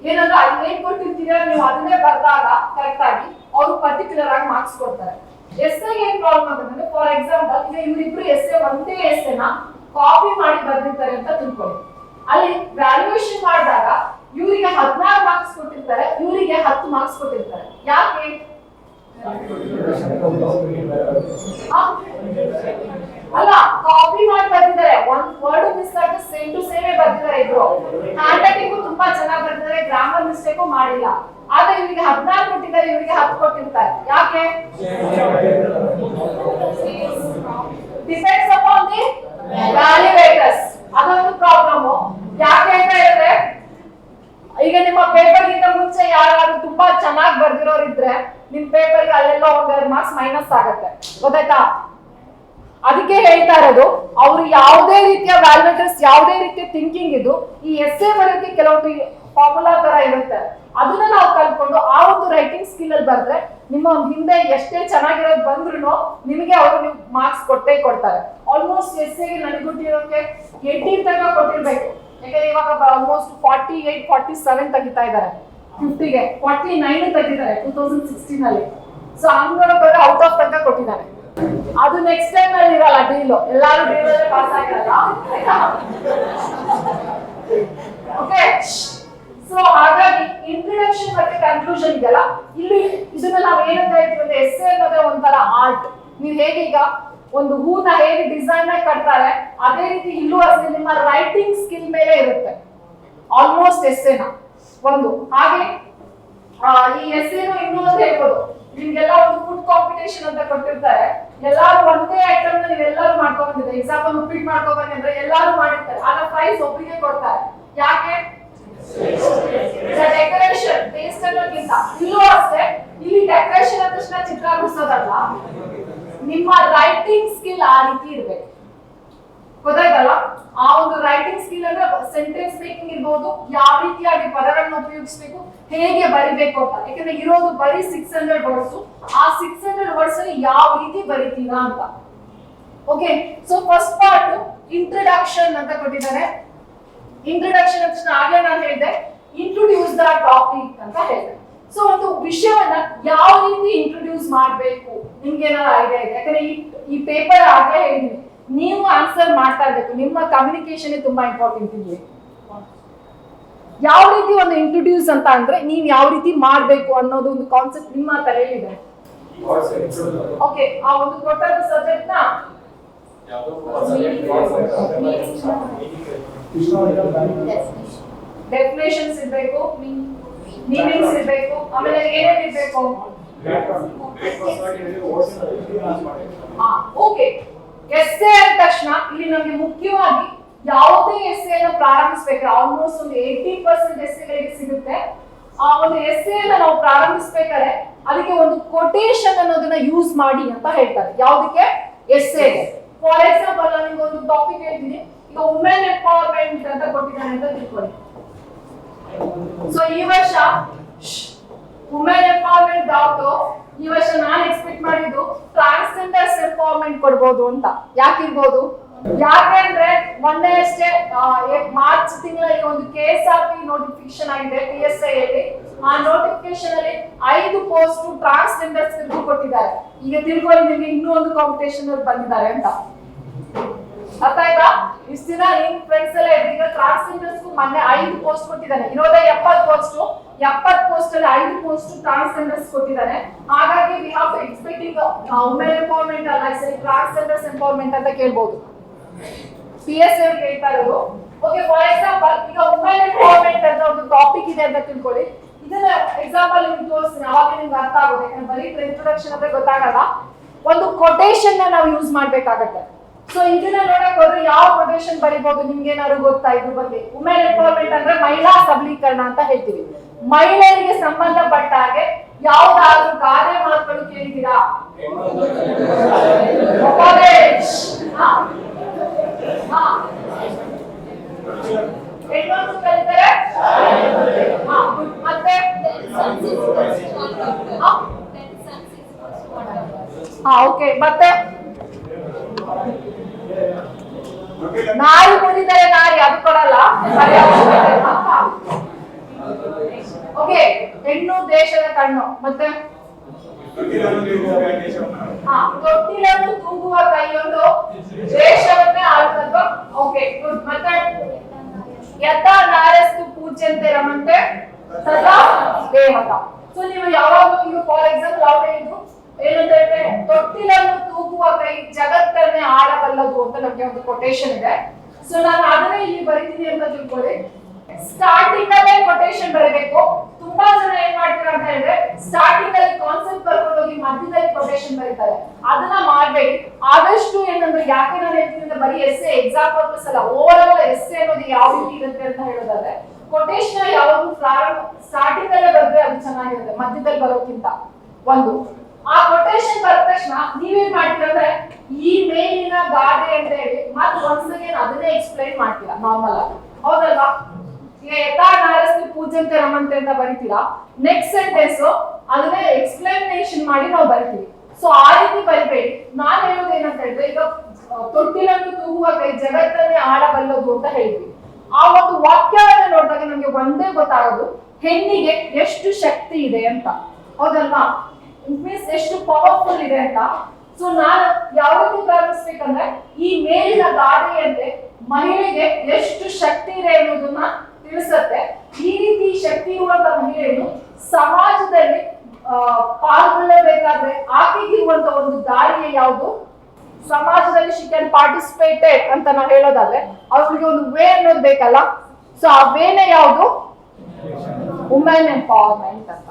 S1: ಏನಂದ್ರೆ ಅಲ್ಲಿ ಏನ್ ಕೊಟ್ಟಿರ್ತೀರ ನೀವು ಅದನ್ನೇ ಬರ್ದಾಗ ಕರೆಕ್ಟ್ ಆಗಿ ಅವರು ಪರ್ಟಿಕ್ಯುಲರ್ ಆಗಿ ಮಾರ್ಕ್ಸ್ ಕೊಡ್ತಾರೆ. ಎಸ್ಸೆ ಏನ್ ಪ್ರಾಬ್ಲಮ್ ಆಗುತ್ತೆ, ಫಾರ್ ಎಕ್ಸಾಂಪಲ್ ಈಗ ಇವರಿಬ್ರು ಎಸ್ಸೆ ಒಂದೇ ಎಸ್ಸೆನ ಕಾಪಿ ಮಾಡಿ ಬರ್ದಿರ್ತಾರೆ ಅಂತ ತಿಳ್ಕೊಳ್ಳಿ. ಅಲ್ಲಿ ವ್ಯಾಲ್ಯೂಯೇಷನ್ ಮಾಡಿದಾಗ ಇವರಿಗೆ 16 ಮಾರ್ಕ್ಸ್ ಕೊಟ್ಟಿರ್ತಾರೆ, ಇವರಿಗೆ 10 ಮಾರ್ಕ್ಸ್ ಕೊಟ್ಟಿರ್ತಾರೆ. ಯಾಕೆ? ಅಲ್ಲ, ಕಾಪಿ ಮಾಡಿ ಬರ್ತಿದ್ದಾರೆ, ಒಂದ್ ವರ್ಡ್ ಮಿಸ್ ಆಗಿ ಸೇಮ್ ಟು ಸೇಮ್ ಬರ್ತಿದ್ದಾರೆ. ಇಬ್ರು ಹ್ಯಾಂಡ್ ರೈಟಿಂಗ್ ತುಂಬಾ ಚೆನ್ನಾಗಿ ಬರ್ತಿದ್ದಾರೆ, ಗ್ರಾಮರ್ ಮಿಸ್ಟೇಕ್ ಮಾಡಿಲ್ಲ. ಆದ್ರೆ ಇವರಿಗೆ 16 ಕೊಟ್ಟಿದ್ದಾರೆ, ಇವರಿಗೆ 10 ಕೊಟ್ಟಿರ್ತಾರೆ. ಯಾಕೆ? Depends upon the ವ್ಯಾಲ್ಯೂಯೇಟರ್ಸ್. ಅದೊಂದು ಪ್ರಾಬ್ಲಮ್. ಯಾಕೆ ಅಂತ ಹೇಳಿದ್ರೆ ಈಗ ನಿಮ್ಮ ಪೇಪರ್ ಗಿಂತ ಮುಂಚೆ ಯಾರು ತುಂಬಾ ಚೆನ್ನಾಗಿ ಬರ್ದಿರೋರು ಇದ್ರೆ ನಿಮ್ ಪೇಪರ್ಗೆ ಅಲ್ಲೆಲ್ಲ 1 ಮಾರ್ಕ್ಸ್ ಮೈನಸ್ ಆಗುತ್ತೆ. ಗೊತ್ತಾಯ್ತಾ? ಅದಕ್ಕೆ ಹೇಳ್ತಾ ಇರೋದು, ಅವರು ಯಾವುದೇ ರೀತಿಯ ವ್ಯಾಲ್ಯೂಯೇಟರ್ಸ್, ಯಾವುದೇ ರೀತಿಯ ಥಿಂಕಿಂಗ್ ಇದು ಈ ಎಸ್ಸೆ ಬರೆಯೋಕೆ ಕೆಲವೊಂದು ಫಾರ್ಮುಲಾ ತರ ಇರುತ್ತೆ. ಅದನ್ನ ನಾವು ಕಲ್ತ್ಕೊಂಡು ಆ ಒಂದು ರೈಟಿಂಗ್ ಸ್ಕಿಲ್ ಅಲ್ಲಿ ಬರೆದ್ರೆ ನಿಮ್ಮ ಹಿಂದೆ ಎಷ್ಟೇ ಚೆನ್ನಾಗಿರೋದು ಬಂದ್ರು ನಿಮಗೆ ಅವರು ನೀವು ಮಾರ್ಕ್ಸ್ ಕೊಟ್ಟೇ ಕೊಡ್ತಾರೆ. ಆಲ್ಮೋಸ್ಟ್ ಎಸ್ಸೆಗೆ ನನಗೆ ಗೊತ್ತಿರೋಕೆ 18 ತನಕ ಕೊಟ್ಟಿರ್ಬೇಕು. ಯಾಕಂದ್ರೆ ಇವಾಗ ಆಲ್ಮೋಸ್ಟ್ 48, 47 ತೆಗಿತಾ ಇದ್ದಾರೆ. 50ಗೆ 49 ತೆಗಿದ್ದಾರೆ 2016 ಅಲ್ಲಿ. ಸೊ ಹಂಗೆ ಔಟ್ ಆಫ್ ತನಕ ಕೊಟ್ಟಿದ್ದಾರೆ. ಅದು ನೆಕ್ಸ್ಟ್ ಟೈಮ್ ಅಲ್ಲಿ ಇರಲ್ಲ ಡೀಲು, ಎಲ್ಲಾರು ಡೀಲ್ ಅಲ್ಲೇ ಪಾಸ್ ಆಗಿರಲ್ಲ. ಓಕೆ, ಸೊ ಹಾಗಾಗಿ ಇಂಟ್ರೊಡಕ್ಷನ್ ಮತ್ತೆ ಕನ್ಕ್ಲೂಷನ್ ಇದೆಯಲ್ಲ, ಇಲ್ಲಿ ಇದನ್ನ ನಾವು ಏನಂತ ಹೇಳ್ತೀವಿ ಅಂದ್ರೆ ಎಸ್ಸೆ ಅನ್ನೋದೇ ಒಂಥರ ಆರ್ಟ್. ನೀವು ಹೇಗೆ ಈಗ ಒಂದು ಹೂನ ಹೇಗೆ ಡಿಸೈನ್ ಆಗಿ ಕಟ್ತಾರೆ, ಅದೇ ರೀತಿ ಇಲ್ಲೂ ಅಷ್ಟೇ ನಿಮ್ಮ ರೈಟಿಂಗ್ ಸ್ಕಿಲ್ ಮೇಲೆ ಇರುತ್ತೆ ಆಲ್ಮೋಸ್ಟ್ ಎಸ್ಸೆನ ಒಂದು. ಹಾಗೆ ಈ ಎಸ್ಸೆನು ಇನ್ನೊಂದು ಹೇಳ್ಬೋದು, ನಿಮ್ಗೆಲ್ಲ ಒಂದು ಫುಡ್ ಕಾಂಪಿಟೇಷನ್ ಅಂತ ಕೊಟ್ಟಿರ್ತಾರೆ. ಎಲ್ಲಾರು ಒಂದೇ ಐಟಮ್ ನ ನೀವೆಲ್ಲರೂ ಮಾಡ್ಕೊಂಡ್ ಬಂದಿದ್ದಾರೆ. ಎಕ್ಸಾಂಪಲ್ ಉಪ್ಪಿಟ್ಟು ಮಾಡ್ಕೊಂಡ್ ಬನ್ನಿ ಅಂದ್ರೆ ಎಲ್ಲಾರು ಮಾಡಿರ್ತಾರೆ, ಆಗ ಪ್ರೈಸ್ ಒಬ್ಬರಿಗೆ ಕೊಡ್ತಾರೆ. ಯಾಕೆ? ಡೆಕೋರೇಷನ್ ಟೇಸ್ಟ್ ಅನ್ನೋಕ್ಕಿಂತ ಇಲ್ಲೂ ಅಷ್ಟೇ, ಇಲ್ಲಿ ಡೆಕೋರೇಷನ್ ಅಂದ ತಕ್ಷಣ ಚಿತ್ರ ಬಿಡಿಸೋದಲ್ಲ, ನಿಮ್ಮ ರೈಟಿಂಗ್ ಸ್ಕಿಲ್ ಆ ರೀತಿ ಇರ್ಬೇಕು. ಗೊತ್ತಾಯ್ತಲ್ಲ? ಆ ಒಂದು ರೈಟಿಂಗ್ ಸ್ಕಿಲ್ ಅಂದ್ರೆ ಸೆಂಟೆನ್ಸ್ ಮೇಕಿಂಗ್ ಇರ್ಬೋದು, ಯಾವ ರೀತಿಯಾಗಿ ಪದಗಳನ್ನು ಉಪಯೋಗಿಸಬೇಕು, ಹೇಗೆ ಬರಿಬೇಕು ಅಂತ. ಯಾಕಂದ್ರೆ ಇರೋದು ಬರೀ 600 ವರ್ಡ್ಸ್. ಆ 600 ವರ್ಡ್ಸ್ ಅಲ್ಲಿ ಯಾವ ರೀತಿ ಬರೀತೀರಾ ಅಂತ. Okay, so first part introduction ಅಂತ ಕೊಟ್ಟಿದ್ದಾರೆ. ಇಂಟ್ರೊಡಕ್ಷನ್ ತಕ್ಷಣ ಆಗಲೇ ನಾನು ಹೇಳಿದೆ ಇಂಟ್ರೊಡ್ಯೂಸ್ ದ ಟಾಪಿಕ್ ಅಂತ ಹೇಳಿದೆ. ಸೊ ಒಂದು ವಿಷಯವನ್ನ ಯಾವ ರೀತಿ ಇಂಟ್ರೊಡ್ಯೂಸ್ ಮಾಡಬೇಕು ನಿಮ್ಗೆ ಏನಾದ್ರು ಐಡಿಯಾ ಇದೆ? ಯಾಕಂದ್ರೆ ಈ ಪೇಪರ್ ಆಗಲೇ ಹೇಳಿದೀನಿ, ನೀವು ಆನ್ಸರ್ ಮಾಡ್ತಾ ಇರ್ಬೇಕು. ನಿಮ್ಮ ಕಮ್ಯುನಿಕೇಶನ್ ತುಂಬಾ ಇಂಪಾರ್ಟೆಂಟ್ ಇಲ್ಲಿ. ಯಾವ ರೀತಿ ಒಂದು ಇಂಟ್ರೊಡ್ಯೂಸ್ ಅಂತ ಅಂದ್ರೆ ನೀವು ಯಾವ ರೀತಿ ಮಾಡಬೇಕು ಅನ್ನೋದು ಒಂದು ಕಾನ್ಸೆಪ್ಟ್ ನಿಮ್ಮ ತಲೆಯಲ್ಲಿದೆ. ಓಕೆ, ಆ ಒಂದು ಕೊಟ್ಟಂತ ಸಬ್ಜೆಕ್ಟ್ ನ ಡೆಫಿನೇಷನ್ಸ್ ಇರಬೇಕು, ಮೀನಿಂಗ್ಸ್ ಇರಬೇಕು, ಆಮೇಲೆ ಏನೇನು ಇರಬೇಕು. ಓಕೆ, ಎಸ್ಸೆ ಅಂದ ತಕ್ಷಣ ಇಲ್ಲಿ ನಮಗೆ ಮುಖ್ಯವಾಗಿ ಯಾವುದೇ ಎಸ್ಸೆಯನ್ನು ಪ್ರಾರಂಭಿಸಬೇಕು. ಆಲ್ಮೋಸ್ಟ್ ಒಂದು 80% ಎಸ್ಸೆಗಳಿಗೆ ಸಿಗುತ್ತೆ. ಆ ಒಂದು ಎಸ್ಸೆಯನ್ನ ನಾವು ಪ್ರಾರಂಭಿಸಬೇಕಾದ್ರೆ ಅದಕ್ಕೆ ಒಂದು ಕೊಟೇಶನ್ ಅನ್ನೋದನ್ನ ಯೂಸ್ ಮಾಡಿ ಅಂತ ಹೇಳ್ತಾರೆ. ಯಾವುದಕ್ಕೆ? ಎಸ್ಸೆಗೆ. ಫಾರ್ ಎಕ್ಸಾಂಪಲ್ ನಾನು ನಿಮ್ಗೆ ಒಂದು ಟಾಪಿಕ್ ಹೇಳ್ತೀನಿ. ಈಗ ವುಮೆನ್ ಎಂಪವರ್ಮೆಂಟ್ ಅಂತ ಕೊಟ್ಟಿದ್ದಾನೆ ಅಂತ ತಿಳ್ಕೊಳ್ಳಿ. ಸೊ ಈ ವರ್ಷ ವುಮೆನ್ ಎಂಪವರ್ಮೆಂಟ್ ಡಾಕ್ಟರ್, ಈ ವರ್ಷ ನಾನು ಎಕ್ಸ್ಪೆಕ್ಟ್ ಮಾಡಿದ್ದು ಟ್ರಾನ್ಸ್ಜೆಂಡರ್ಸ್ ಎಂಪವರ್ಮೆಂಟ್ ಕೊಡ್ಬೋದು ಅಂತ. ಯಾಕಿರ್ಬೋದು? ಯಾಕೆಂದ್ರೆ ಮೊನ್ನೆ ಅಷ್ಟೇ ಮಾರ್ಚ್ ತಿಂಗಳಲ್ಲಿ ಒಂದು KSRP ನೋಟಿಫಿಕೇಶನ್ ಆಗಿದೆ PSI ಅಲ್ಲಿ. ಆ ನೋಟಿಫಿಕೇಶನ್ ಅಲ್ಲಿ 5 ಪೋಸ್ಟ್ ಟ್ರಾನ್ಸ್ಜೆಂಡರ್ಸ್ ಕೊಟ್ಟಿದ್ದಾರೆ. ಈಗ ತಿಳ್ಕೊಳ್ಳಿ, ನಿಮ್ಗೆ ಇನ್ನೂ ಒಂದು ಕಾಂಪಿಟೇಷನ್ ಅಲ್ಲಿ ಬಂದಿದ್ದಾರೆ ಅಂತ. ಅರ್ಥ ಆಯ್ತಾ? ಇಷ್ಟು ದಿನ ನಿಮ್ ಫ್ರೆಂಡ್ಸ್ ಎಲ್ಲ ಈಗ ಟ್ರಾನ್ಸ್ಜೆಂಡರ್ಸ್ ಮೊನ್ನೆ 5 ಪೋಸ್ಟ್ ಕೊಟ್ಟಿದ್ದಾನೆ. ಇರೋದೇ 70 ಪೋಸ್ಟ್. 70 ಪೋಸ್ಟ್ ಅಲ್ಲಿ 5 ಪೋಸ್ಟ್ ಟ್ರಾನ್ಸ್ಜೆಂಡರ್ಸ್ ಕೊಟ್ಟಿದ್ದಾನೆ. ಹಾಗಾಗಿ we have to expecting women empowerment ಅಲ್ಲ, ಸರಿ ಟ್ರಾನ್ಸ್ಜೆಂಡರ್ಸ್ ಎಂಪವರ್ಮೆಂಟ್ ಅಂತ ಕೇಳ್ಬೋದು. PSI ಅವ್ರು ಹೇಳ್ತಾ ಇರೋದು. ಓಕೆ, ಫಾರ್ ಎಕ್ಸಾಂಪಲ್ ಈಗ ವುಮೆನ್ ಎಂಪವರ್ಮೆಂಟ್ ಅಂತ ಒಂದು ಟಾಪಿಕ್ ಇದೆ ಅಂತ ತಿಳ್ಕೊಳ್ಳಿ. ಇದನ್ನ ಎಕ್ಸಾಂಪಲ್ ನಿಮ್ಗೆ ತೋರಿಸ್ತೀನಿ, ಅವಾಗ ನಿಮ್ಗೆ ಅರ್ಥ ಆಗುತ್ತೆ. ಯಾಕಂದ್ರೆ ಬರೀ ಇಂಟ್ರೊಡಕ್ಷನ್ ಅಂದ್ರೆ ಗೊತ್ತಾಗಲ್ಲ. ಒಂದು ಕೊಟೇಶನ್ ನಾವು ಯೂಸ್ ಮಾಡ್ಬೇಕಾಗತ್ತೆ. ಸೊ ಇದನ್ನ ನೋಡಕ್ ಹೋದ್ರೆ ಯಾವ ಕೊಟೇಶನ್ ಬರೀಬಹುದು ನಿಮ್ಗೆ ಏನಾದ್ರು ಗೊತ್ತಾ? ಇದ್ರ ಬಗ್ಗೆ ವುಮೆನ್ ಎಂಪವರ್ಮೆಂಟ್ ಅಂದ್ರೆ ಮಹಿಳಾ ಸಬಲೀಕರಣ ಅಂತ ಹೇಳ್ತೀವಿ. ಮಹಿಳೆಯರಿಗೆ ಸಂಬಂಧಪಟ್ಟ ಹಾಗೆ ಯಾವ್ದಾದ್ರು ಗಾದೆ ಮಾತುಗಳು ಕೇಳಿದ್ದೀರಾ? ಹೆಣ್ಣೊಂದು ಕಲಿತಾರೆ, ಮತ್ತೆ ಓಕೆ, ಮತ್ತೆ ನಾಯಿ ಮುರಿದರೆ ನಾರಿ, ಅದು ಕೊಡಲ್ಲ. ಓಕೆ, ಹೆಣ್ಣು ದೇಶದ ಕಣ್ಣು, ಮತ್ತೆ ತೊಟ್ಟಿಲನ್ನು ತೂಗುವ ಕೈಯೊಂದು ದೇಶವನ್ನೇ ಆಳುತ್ತಲ್ವ. Okay, good. ಮತ್ತೆ ಯಥಾ ನಾರಸ್ತು ಪೂಜ್ಯಂತೆ ರಮಂತೆ ಸದಾ ದೇಹದ. ಸೊ ನೀವು ಯಾವಾಗಲೂ ಈಗ ಫಾರ್ ಎಕ್ಸಾಂಪಲ್ ಯಾವ ಇದು ಏನಂತ ಹೇಳಿದ್ರೆ ತೊಟ್ಟಿಲನ್ನು ತೂಗುವ ಕೈ ಜಗತ್ತನ್ನೇ ಆಳಬಲ್ಲದು ಅಂತ ನಮ್ಗೆ ಒಂದು ಕೊಟೇಶನ್ ಇದೆ. ಸೊ ನಾನು ಅದನ್ನೇ ಇಲ್ಲಿ ಬರೀತೀನಿ ಅಂತ ತಿಳ್ಕೊಳ್ಳಿ. ಸ್ಟಾರ್ಟಿಂಗ್ ಅಲ್ಲೇ ಕೊಟೇಶನ್ ಬರಬೇಕು. ತುಂಬಾ ಜನ ಏನ್ ಮಾಡ್ತೀರಾ ಅಂತ ಹೇಳಿದ್ರೆ ಸ್ಟಾರ್ಟಿಂಗ್ ಅಲ್ಲಿ ಕಾನ್ಸೆಪ್ಟ್ ಬರ್ಕೊಂಡು ಹೋಗಿ ಮಧ್ಯದಲ್ಲಿ ಕೊಟೇಶನ್ ಬರೀತಾರೆ. ಅದನ್ನ ಮಾಡ್ಬೇಡಿ. ಆದಷ್ಟು ಏನಂದ್ರೆ ಯಾಕೆ ನಾನು ಹೇಳ್ತೀನಿ ಅಂದ್ರೆ ಬರೀ ಎಸ್ಸೆ ಎಕ್ಸಾಮ್ ಪರ್ಪಸ್ ಅಲ್ಲ, ಓವರ್ ಆಲ್ ಎಸ್ಸೆ ಅನ್ನೋದು ಯಾವ ರೀತಿ ಇರುತ್ತೆ ಅಂತ ಹೇಳೋದಾದ್ರೆ ಕೊಟೇಶನ್ ಯಾವಾಗೂ ಸ್ಟಾರ್ಟಿಂಗ್ ಅಲ್ಲೇ ಬಂದ್ರೆ ಅದು ಚೆನ್ನಾಗಿರುತ್ತೆ, ಮಧ್ಯದಲ್ಲಿ ಬರೋಕ್ಕಿಂತ. ಒಂದು ಆ ಕೊಟೇಶನ್ ಬರದ ತಕ್ಷಣ ನೀವೇನ್ ಮಾಡ್ತೀರಾ ಅಂದ್ರೆ ಈ ಮೇಲಿನ ಗಾದೆ ಅಂತ ಹೇಳಿ ಮತ್ತೆ ಒನ್ಸ್ ಅಗೇನ್ ಅದನ್ನೇ ಎಕ್ಸ್ಪ್ಲೈನ್ ಮಾಡ್ತೀರಾ ನಾರ್ಮಲ್ ಆಗಿ, ಹೌದಲ್ವಾ? ಈಗ ಯಥಾ ನಾರಸ್ತು ಪೂಜ್ಯಂತೆ ರಮಂತೆ ಅಂತ ಬರೀತೀರಾ, ನೆಕ್ಸ್ಟ್ ಸೆಂಟೆನ್ಸ್ ಅದನ್ನೇ ಎಕ್ಸ್ಪ್ಲನೇಷನ್ ಮಾಡಿ ನಾವು ಬರಿತೀವಿ. ಸೊ ಆ ರೀತಿ ಬರಿಬೇಡಿ. ನಾನು ಹೇಳೋದು ಏನಂತ ಹೇಳಿದ್ರೆ ಈಗ ತೊಟ್ಟಿಲನ್ನು ತೂಗುವ ಕೈ ಜಗತ್ತನ್ನೇ ಆಳಬಲ್ಲದು ಅಂತ ಹೇಳಿದ್ವಿ. ಆ ಒಂದು ವಾಕ್ಯವನ್ನ ನೋಡಿದಾಗ ನಮ್ಗೆ ಒಂದೇ ಗೊತ್ತಾಗೋದು ಹೆಣ್ಣಿಗೆ ಎಷ್ಟು ಶಕ್ತಿ ಇದೆ ಅಂತ, ಹೌದಲ್ವಾ? ಮೀನ್ಸ್ ಎಷ್ಟು ಪವರ್ಫುಲ್ ಇದೆ ಅಂತ. ಸೊ ನಾನು ಯಾವ ರೀತಿ ಪ್ರಾರಂಭಿಸ್ಬೇಕಂದ್ರೆ ಈ ಮೇಲಿನ ಗಾದೆಯಂತೆ ಮಹಿಳೆಗೆ ಎಷ್ಟು ಶಕ್ತಿ ಇದೆ ಅನ್ನೋದನ್ನ ತಿಳಿಸುತ್ತೆ. ಈ ರೀತಿ ಶಕ್ತಿ ಇರುವಂತ ಮಹಿಳೆಯನ್ನು ಸಮಾಜದಲ್ಲಿ ಪಾಲ್ಗೊಳ್ಳಬೇಕಾದ್ರೆ ಆಕೆಗಿರುವಂತ ಒಂದು ದಾರಿಯೇ ಯಾವುದು? ಸಮಾಜದಲ್ಲಿ ಶಿ ಕ್ಯಾನ್ ಪಾರ್ಟಿಸಿಪೇಟೆಡ್ ಅಂತ ನಾವು ಹೇಳೋದಾದ್ರೆ ಅವ್ರಿಗೆ ಒಂದು ವೇ ಅನ್ನೋದು ಬೇಕಲ್ಲ. ಸೊ ಆ ವೇನೇ ಯಾವುದು? ವುಮೆನ್ ಎಂಪವರ್ಮೆಂಟ್ ಅಂತ.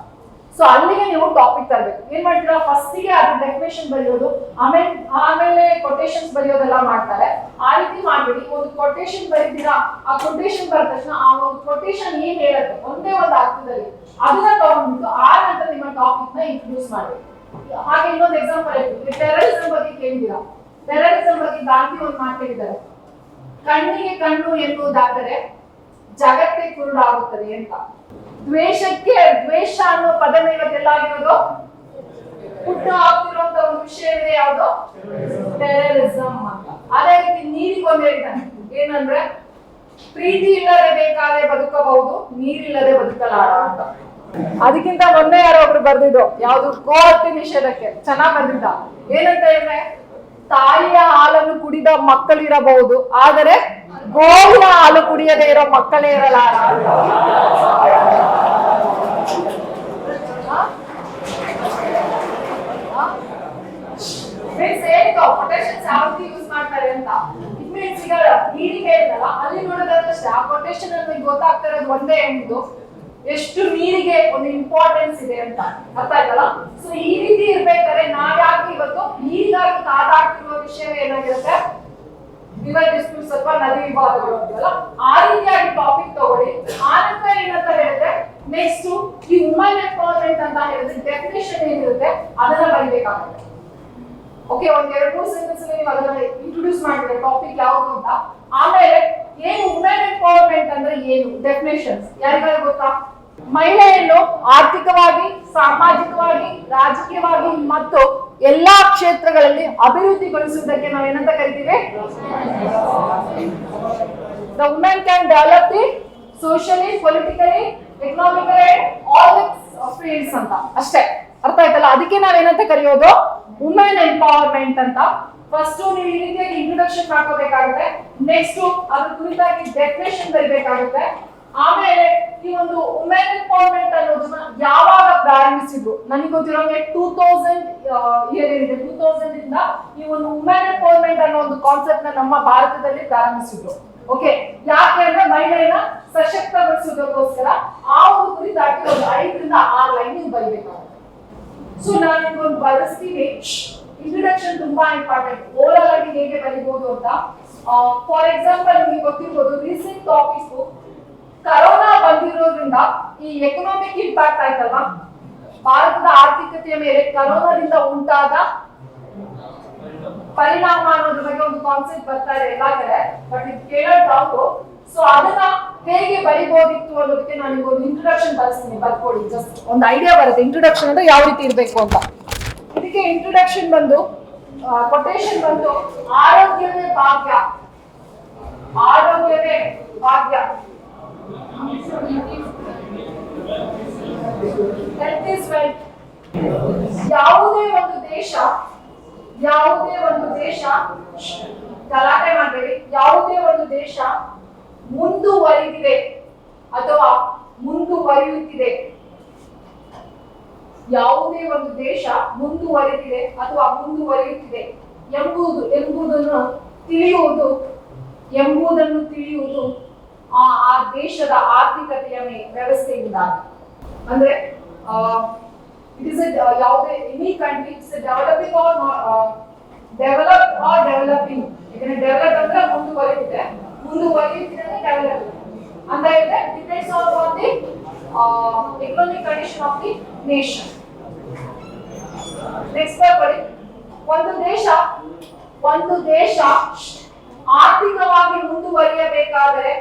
S1: ಸೊ ಅಲ್ಲಿಗೆ ನೀವು ಟಾಪಿಕ್ ತರಬೇಕು. ಏನ್ ಮಾಡ್ತೀರಾ? ಫಸ್ಟಿಗೆ ಅದ್ರ ಡೆಫಿನೇಷನ್ ಬರೆಯೋದು, ಆಮೇಲೆ ಕೊಟೇಶನ್ಸ್ ಬರೆಯೋದೆಲ್ಲ ಮಾಡ್ತಾರೆ. ಆ ರೀತಿ ಮಾಡ್ಬೇಡಿ. ಒಂದು ಕೊಟೇಶನ್ ಬರೀತೀರಾ, ಆ ಕೊಟೇಶನ್ ಬರೆದ ತಕ್ಷಣ ಆ ಒಂದು ಕೊಟೇಶನ್ ಏನ್ ಹೇಳುತ್ತೆ ಒಂದೇ ಒಂದು ಅರ್ಥದಲ್ಲಿ ಅದನ್ನ ತಗೊಂಡ್ಬಿಟ್ಟು ಆ ನಂತರ ನಿಮ್ಮ ಟಾಪಿಕ್ ನ ಇಂಟ್ರೊಡ್ಯೂಸ್ ಮಾಡಬೇಕು. ಹಾಗೆ ಇನ್ನೊಂದು ಎಕ್ಸಾಂಪಲ್ ಹೇಳ್ತೀವಿ. ಟೆರರಿಸಂ ಬಗ್ಗೆ ಕೇಳಿದ್ದೀರಾ? ಟೆರರಿಸಂ ಬಗ್ಗೆ ಗಾಂಧಿ ಒಂದು ಮಾತು ಹೇಳಿದ್ದಾರೆ, ಕಣ್ಣಿಗೆ ಕಣ್ಣು ಎನ್ನುವುದಾದರೆ ಜಗತ್ತೇ ಕುರುಡಾಗುತ್ತದೆ ಅಂತ. ದ್ವೇಷಕ್ಕೆ ದ್ವೇಷ ಅನ್ನೋ ಪದನೇ ಇವತ್ತೆಲ್ಲ ಆಗಿರೋದು ಹುಟ್ಟು ಹಾಕ್ತಿರುವಂತ ಒಂದು ವಿಷಯ ಯಾವುದು ಟೆರರಿಸಂ ಅಂತ. ಅದೇ ರೀತಿ ನೀರಿಗೆ ಒಂದು ಹೇಳಿದ್ದಾನೆ ಏನಂದ್ರೆ ಪ್ರೀತಿ ಇಲ್ಲದೆ ಬೇಕಾದ್ರೆ ಬದುಕಬಹುದು, ನೀರಿಲ್ಲದೆ ಬದುಕಲಾರ ಅಂತ. ಅದಕ್ಕಿಂತ ಮೊನ್ನೆ ಯಾರೋ ಒಬ್ರು ಬರ್ದಿದ್ದು ಯಾವ್ದು ಗೋಹತ್ಯೆ ನಿಷೇಧಕ್ಕೆ ಚೆನ್ನಾಗ್ ಬರ್ದಿದ್ದ ಏನಂತ ಹೇಳಿದ್ರೆ ತಾಯಿಯ ಹಾಲನ್ನು ಕುಡಿದ ಮಕ್ಕಳಿರಬಹುದು ಆದರೆ ಗೋವಿನ ಹಾಲು ಕುಡಿಯದೇ ಇರೋ ಮಕ್ಕಳೇ ಇರಲಾರ ಅಂತ. ಕೊಟೇಶನ್ಸ್ ಯಾವ ರೀತಿ ಯೂಸ್ ಮಾಡ್ತಾರೆ ಅಂತ ಇಟ್ ಮೀನ್ಸ್ ಈಗ ನೀರಿಗೆ ಹೇಳಿದಲ್ಲ ಅಲ್ಲಿ ನೋಡೋದಾದ್ರೆ ಆ ಕೊಟೇಶನ್ ಅಲ್ಲಿ ಗೊತ್ತಾಗ್ತಾ ಇರೋದು ಒಂದೇ ಎಂಬುದು ಎಷ್ಟು ನೀರಿಗೆ ಒಂದು ಇಂಪಾರ್ಟೆನ್ಸ್ ಇದೆ ಅಂತ ಅರ್ಥ ಆಯ್ತಲ್ಲ. ಸೊ ಈ ರೀತಿ ಇರ್ಬೇಕಾದ್ರೆ ನಾವ್ಯಾಕೆ ಇವತ್ತು ನೀರಿಗಾಗಿ ಕಾದಾಡ್ತಿರುವ ವಿಷಯ ಏನಾಗಿರುತ್ತೆ ರಿವರ್ ಡಿಸ್ಪ್ಯೂಟ್ಸ್ ಅಥವಾ ನದಿ ವಿವಾದಗಳು ಅಂತೀವಲ್ಲ ಆ ರೀತಿಯಾಗಿ ಟಾಪಿಕ್ ತಗೊಳ್ಳಿ. ಆನಂತರ ಏನಂತ ಹೇಳಿದ್ರೆ ನೆಕ್ಸ್ಟ್ ಈ ವುಮನ್ ಎಂಪವರ್ಮೆಂಟ್ ಅಂತ ಹೇಳಿದ್ರೆ ಡೆಫಿನೇಷನ್ ಏನಿರುತ್ತೆ ಅದನ್ನ ಬರೀಬೇಕಾಗುತ್ತೆ. ಓಕೆ, ಒಂದ್ 2-3 ಸೆಂಟೆನ್ಸ್ ನೀವು ಅದನ್ನ ಇಂಟ್ರೊಡ್ಯೂಸ್ ಮಾಡಿದ್ರೆ ಟಾಪಿಕ್ ಯಾವುದು ಅಂತ. ಆಮೇಲೆ ಏನು ವುಮೆನ್ ಎಂಪವರ್ಮೆಂಟ್ ಅಂದ್ರೆ ಏನು ಡೆಫಿನೇಷನ್ಸ್ ಯಾರಿಗಾದ್ರೂ ಗೊತ್ತಾ? ಮಹಿಳೆಯನ್ನು ಆರ್ಥಿಕವಾಗಿ, ಸಾಮಾಜಿಕವಾಗಿ, ರಾಜಕೀಯವಾಗಿ ಮತ್ತು ಎಲ್ಲಾ ಕ್ಷೇತ್ರಗಳಲ್ಲಿ ಅಭಿವೃದ್ಧಿಗೊಳಿಸುವುದಕ್ಕೆ ನಾವು ಏನಂತ ಕರಿತೀವಿ? The woman can develop it socially, politically, economically, all the fields ಅಂತ ಅಷ್ಟೇ. ಅರ್ಥ ಆಯ್ತಲ್ಲ? ಅದಕ್ಕೆ ನಾವೇನಂತ ಕರೆಯೋದು ವುಮೆನ್ ಎಂಪವರ್ಮೆಂಟ್ ಅಂತ. ಫಸ್ಟ್ ನೀವು ಈ ರೀತಿಯಾಗಿ ಇಂಟ್ರೊಡಕ್ಷನ್ ಮಾಡ್ಕೋಬೇಕಾಗುತ್ತೆ. ನೆಕ್ಸ್ಟ್ ಅದ್ರ ಕುರಿತಾಗಿ ಡೆಫಿನೇಷನ್ ಬರೀಬೇಕಾಗುತ್ತೆ. ಆಮೇಲೆ ಈ ಒಂದು ವುಮೆನ್ ಎಂಪವರ್ಮೆಂಟ್ ಅನ್ನೋದನ್ನ ಯಾವಾಗ ಪ್ರಾರಂಭಿಸಿದ್ರು ನನಗೆ ಗೊತ್ತಿರೋಂಗೆ 2000 ಇಯರ್ ಏನಿದೆ 2000 ಇಂದ ಈ ಒಂದು ವುಮೆನ್ ಎಂಪವರ್ಮೆಂಟ್ ಅನ್ನೋ ಒಂದು ಕಾನ್ಸೆಪ್ಟ್ ನ ನಮ್ಮ ಭಾರತದಲ್ಲಿ ಪ್ರಾರಂಭಿಸಿದ್ರು. ಓಕೆ, ಯಾಕೆ ಅಂದ್ರೆ ಮಹಿಳೆಯನ್ನ ಸಶಕ್ತಗೊಳಿಸೋದಕ್ಕೋಸ್ಕರ ಆ ಒಂದು ಕುರಿತಾಗಿ ಒಂದು 5 ರಿಂದ 6 ಲೈನ್ ನೀವು ಬರೀಬೇಕಾಗುತ್ತೆ. ಸೊ ನಾನು ಇದೊಂದು ಬಳಸ್ತೀನಿ. ಇಂಟ್ರೊಡಕ್ಷನ್ ತುಂಬಾ ಇಂಪಾರ್ಟೆಂಟ್. ಓವರಾಲ್ ಆಗಿ ಹೇಗೆ ಬರೀಬಹುದು ಅಂತ. ಫಾರ್ ಎಕ್ಸಾಂಪಲ್ ನಿಮಗೆ ಗೊತ್ತಿರ್ಬೋದು ರೀಸೆಂಟ್ ಟಾಪಿಕ್ ಕರೋನಾ ಬಂದಿರೋದ್ರಿಂದ ಈ ಎಕನಾಮಿಕ್ ಇಂಪ್ಯಾಕ್ಟ್ ಆಯ್ತಲ್ವಾ ಭಾರತದ ಆರ್ಥಿಕತೆಯ ಮೇಲೆ ಕರೋನಾದಿಂದ ಉಂಟಾದ ಪರಿಣಾಮ ಅನ್ನೋದ್ರ ಬಗ್ಗೆ ಒಂದು ಕಾನ್ಸೆಪ್ಟ್ ಬರ್ತಾ ಇದೆ ಎಲ್ಲಾ ಕಡೆ. ಬಟ್ ಇದು ಕೇಳೋ ಡೌಟ್. ಸೊ ಅದನ್ನ ಹೇಗೆ ಬರಿಬೋದಿತ್ತು ಅನ್ನೋದಕ್ಕೆ ನಾನು ಒಂದು ಇಂಟ್ರೊಡಕ್ಷನ್ ಬಳಸ್ತೀನಿ. ಬರ್ಕೊಳ್ಳಿ, ಜಸ್ಟ್ ಒಂದು ಐಡಿಯಾ ಬರುತ್ತೆ ಇಂಟ್ರೊಡಕ್ಷನ್ ಅಂದ್ರೆ ಯಾವ ರೀತಿ ಇರಬೇಕು ಅಂತ. ಇದಕ್ಕೆ ಇಂಟ್ರೊಡಕ್ಷನ್ ಬಂದು ಕೊಟೇಶನ್ ಬಂದು ಆರೋಗ್ಯವೇ ಭಾಗ್ಯ, ಆರೋಗ್ಯವೇ ಭಾಗ್ಯ, ಹೆಲ್ತ್ ಇಸ್ ವೆಲ್ತ್. ಯಾವುದೇ ಒಂದು ದೇಶ ಗಲಾಟೆ ಮಾಡಬೇಡಿ, ಯಾವುದೇ ಒಂದು ದೇಶ ಮುಂದುವರಿದಿದೆ ಅಥವಾ ಮುಂದುವರಿಯುತ್ತಿದೆ, ಯಾವುದೇ ಒಂದು ದೇಶ ಮುಂದುವರಿದಿದೆ ಅಥವಾ ಮುಂದುವರಿಯುತ್ತಿದೆ ಎಂಬುದನ್ನು ತಿಳಿಯುವುದು ಆ ದೇಶದ ಆರ್ಥಿಕತೆಯ ವ್ಯವಸ್ಥೆಯಿಂದಾಗಿ. ಅಂದ್ರೆ ಇಟ್ ಇಸ್ ಯಾವುದೇ any country it's developing or developing. ಯಾಕಂದ್ರೆ ಡೆವಲಪ್ ಅಂದ್ರೆ ಮುಂದುವರಿಯುತ್ತಿದೆ ಡೆವಲಪ್ ಅಂತ ಹೇಳಿದ್ರೆ depends on the economic condition of the nation. Next ಬರೀ ಒಂದು ದೇಶ ಆರ್ಥಿಕವಾಗಿ ಮುಂದುವರಿಯಬೇಕಾದರೆ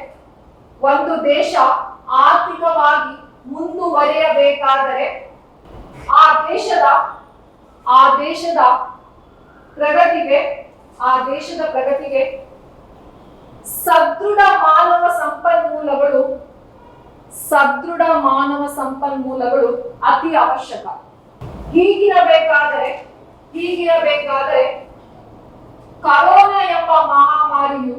S1: ಆ ದೇಶದ ಪ್ರಗತಿಗೆ ಸದೃಢ ಮಾನವ ಸಂಪನ್ಮೂಲಗಳು ಅತಿ ಅವಶ್ಯಕ. ಹೀಗಿರಬೇಕಾದರೆ ಕರೋನಾ ಎಂಬ ಮಹಾಮಾರಿಯು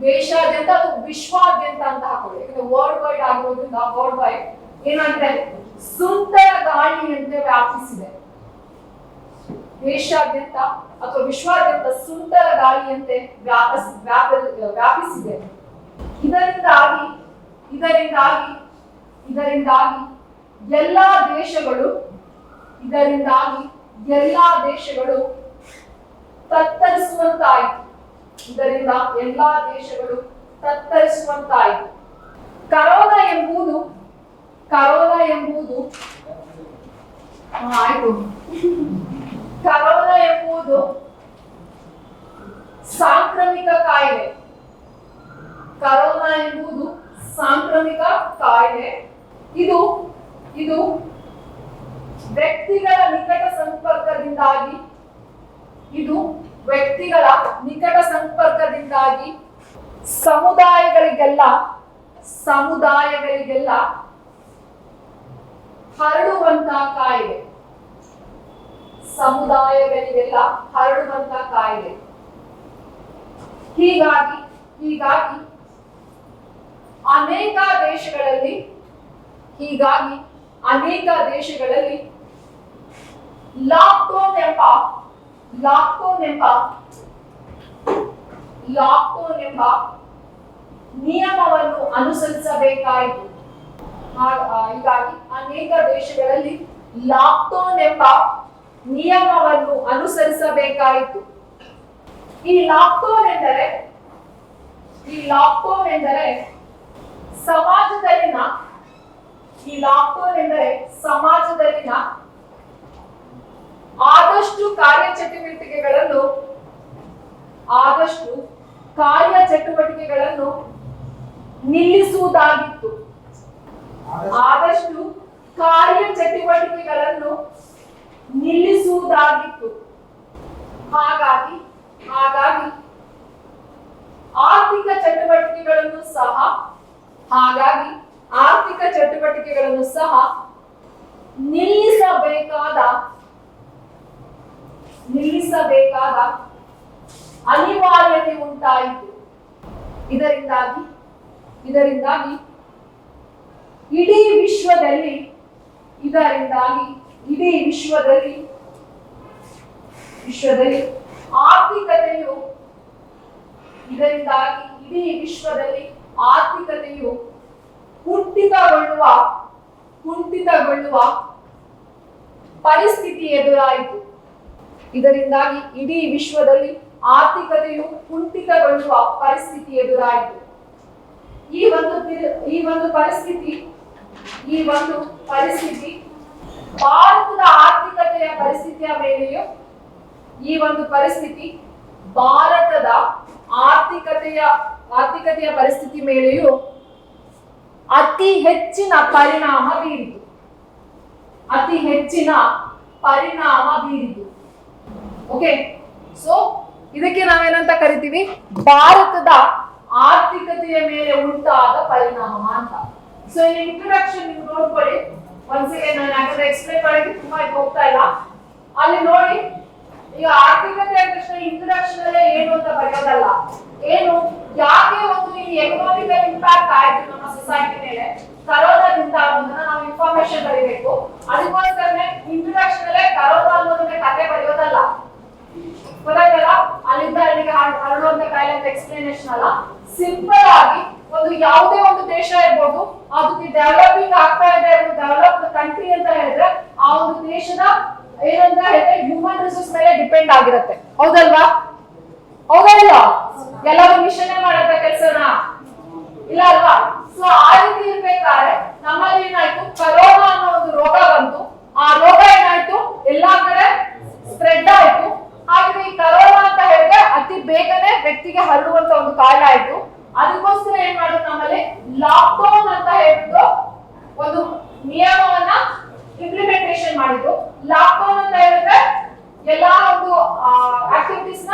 S1: ದೇಶಾದ್ಯಂತ ಅದು ವಿಶ್ವಾದ್ಯಂತ ಅಂತ ಹಾಕೊಳ್ಳಿ. ಯಾಕಂದ್ರೆ ವರ್ಲ್ಡ್ ವೈಡ್ ಆಗಿರೋದ್ರಿಂದ ವರ್ಲ್ಡ್ ವೈಡ್ ಏನಂದ್ರೆ ಸುಂಟರ ಗಾಳಿಯಂತೆ ವ್ಯಾಪಿಸಿದೆ. ದೇಶಾದ್ಯಂತ ಅಥವಾ ವಿಶ್ವಾದ್ಯಂತ ಸುಂಟರ ಗಾಳಿಯಂತೆ ವ್ಯಾಪಿಸಿದೆ. ಇದರಿಂದಾಗಿ ಎಲ್ಲಾ ದೇಶಗಳು ತತ್ತರಿಸುವಂತಾಯಿತು. ಕರೋನಾ ಎಂಬುದು ಸಾಂಕ್ರಾಮಿಕ ಕಾಯಿಲೆ. ಸಾಂಕ್ರಾಮಿಕ ಕಾಯಿಲೆ. ಇದು ಇದು ವ್ಯಕ್ತಿಗಳ ನಿಕಟ ಸಂಪರ್ಕದಿಂದಾಗಿ ಇದು ವ್ಯಕ್ತಿಗಳ ನಿಕಟ ಸಂಪರ್ಕದಿಂದಾಗಿ ಸಮುದಾಯಗಳಿಗೆಲ್ಲ ಹರಡುವಂತ ಕಾಯಿಲೆ. ಸಮುದಾಯಗಳಿಗೆಲ್ಲ ಹರಡುವಂತ ಕಾಯಿಲೆ. ಹೀಗಾಗಿ ಅನೇಕ ದೇಶಗಳಲ್ಲಿ ಲಾಕ್ಡೌನ್ ಎಂಬ ನಿಯಮವನ್ನು ಅನುಸರಿಸಬೇಕಾಯಿತು. ಹೀಗಾಗಿ ಅನೇಕ ದೇಶಗಳಲ್ಲಿ ಲಾಕ್ಡೌನ್ ಎಂಬ ನಿಯಮವನ್ನು ಅನುಸರಿಸಬೇಕಾಯಿತು. ಈ ಲಾಕ್ಡೌನ್ ಎಂದರೆ ಸಮಾಜದಲ್ಲಿನ ಆದಷ್ಟು ಕಾರ್ಯಚಟುವಟಿಕೆಗಳನ್ನು ನಿಲ್ಲಿಸುವುದಾಗಿತ್ತು. ಹಾಗಾಗಿ ಆರ್ಥಿಕ ಚಟುವಟಿಕೆಗಳನ್ನು ಸಹ ನಿಲ್ಲಿಸಬೇಕಾದ ಅನಿವಾರ್ಯತೆ ಉಂಟಾಯಿತು. ಇದರಿಂದಾಗಿ ಇಡೀ ವಿಶ್ವದಲ್ಲಿ ಆರ್ಥಿಕತೆಯು ಕುಂಠಿತಗೊಳ್ಳುವ ಪರಿಸ್ಥಿತಿ ಎದುರಾಯಿತು. ಈ ಒಂದು ಪರಿಸ್ಥಿತಿ ಭಾರತದ ಆರ್ಥಿಕತೆಯ ಪರಿಸ್ಥಿತಿ ಮೇಲೆಯೂ ಅತಿ ಹೆಚ್ಚಿನ ಪರಿಣಾಮ ಬೀರಿತು. ಓಕೆ, ಸೊ ಇದಕ್ಕೆ ನಾವೇನಂತ ಕರಿತೀವಿ? ಭಾರತದ ಆರ್ಥಿಕತೆಯ ಮೇಲೆ ಉಂಟಾದ ಪರಿಣಾಮ ಅಂತ. ಸೊ ಈ ಇಂಟ್ರೊಡಕ್ಷನ್ ನೀವು ನೋಡ್ಕೊಳ್ಳಿ. ಒಂದ್ಸಲ ನಾನು ಯಾಕಂದ್ರೆ ಎಕ್ಸ್ಪ್ಲೈನ್ ಮಾಡೋಕೆ ತುಂಬಾ ಹೋಗ್ತಾ ಇಲ್ಲ, ಅಲ್ಲಿ ನೋಡಿ. ಈಗ ಆರ್ಥಿಕತೆ ಅಂದ ತಕ್ಷಣ ಇಂಟ್ರೊಡಕ್ಷನ್ ಅಲ್ಲೇ ಏನು ಅಂತ ಬರೆಯೋದಲ್ಲ, ಯಾಕೆ ಒಂದು ಈ ಎಕನಾಮಿಕಲ್ ಇಂಪ್ಯಾಕ್ಟ್ ಆಯ್ತು ನಮ್ಮ ಸೊಸೈಟಿ ಮೇಲೆ ಕರೋನಾದಿಂದ ಅನ್ನೋದನ್ನ ನಾವು ಇನ್ಫಾರ್ಮೇಶನ್ ಬರೀಬೇಕು. ಅದಕ್ಕೋಸ್ಕರನೇ ಇಂಟ್ರೊಡಕ್ಷನ್ ಅಲ್ಲೇ ಕರೋನಾ ಅನ್ನೋದನ್ನ ಕತೆ ಬರೆಯೋದಲ್ಲ, ಗೊತ್ತಾಯ್ತಲ್ಲ? ಅಲ್ಲಿಂದ ಅಲ್ಲಿಗೆ ಹರಡುವಂತ ಕಾಯಿಲೆ ಅಂತ ಎಕ್ಸ್ಪ್ಲನೇಷನ್ ಅಲ್ಲ. ಸಿಂಪಲ್ ಆಗಿ ಒಂದು ಯಾವುದೇ ಒಂದು ದೇಶ ಇರ್ಬೋದು, ಅದಕ್ಕೆ ಡೆವಲಪಿಂಗ್ ಆಗ್ತಾ ಇದೆ, ಡೆವಲಪ್ಡ್ ಕಂಟ್ರಿ ಅಂತ ಹೇಳಿದ್ರೆ ಆ ಒಂದು ದೇಶದ ಏನಂತ ಹೇಳಿದ್ರೆ ಹ್ಯೂಮನ್ ರಿಸೋರ್ಸ್ ಮೇಲೆ ಡಿಪೆಂಡ್ ಆಗಿರುತ್ತೆ. ಹೌದಲ್ವಾ? ಎಲ್ಲರೂ ಮಿಷನ್ ಮಾಡುತ್ತೆ ಕೆಲಸನ, ಇಲ್ಲ ಅಲ್ವಾ? ಸೊ ಆ ರೀತಿ ಇರ್ಬೇಕಾದ್ರೆ ನಮ್ಮಲ್ಲಿ ಏನಾಯ್ತು, ಕರೋನಾ ಅನ್ನೋ ಒಂದು ರೋಗ ಬಂತು. ಆ ರೋಗ ಏನಾಯ್ತು, ಎಲ್ಲಾ ಕಡೆ ಸ್ಪ್ರೆಡ್ ಆಯ್ತು. ಹಾಗೆ ಈ ಕರೋನಾ ಅಂತ ಹೇಳಿದ್ರೆ ಅತಿ ಬೇಗನೆ ವ್ಯಕ್ತಿಗೆ ಹರಡುವಂತ ಒಂದು ಕಾಯಿಲೆ ಆಯ್ತು. ಅದಕ್ಕೋಸ್ಕರ ಏನ್ ಮಾಡೋದು, ನಮ್ಮಲ್ಲಿ ಲಾಕ್ಡೌನ್ ಅಂತ ಹೇಳ್ಬಿಟ್ಟು ಒಂದು ನಿಯಮವನ್ನ ಇಂಪ್ಲಿಮೆಂಟೇಷನ್ ಮಾಡಿದ್ರು. ಲಾಕ್ಡೌನ್ ಅಂತ ಹೇಳಿದ್ರೆ ಎಲ್ಲಾ ಒಂದು ಆಕ್ಟಿವಿಟೀಸ್ ನ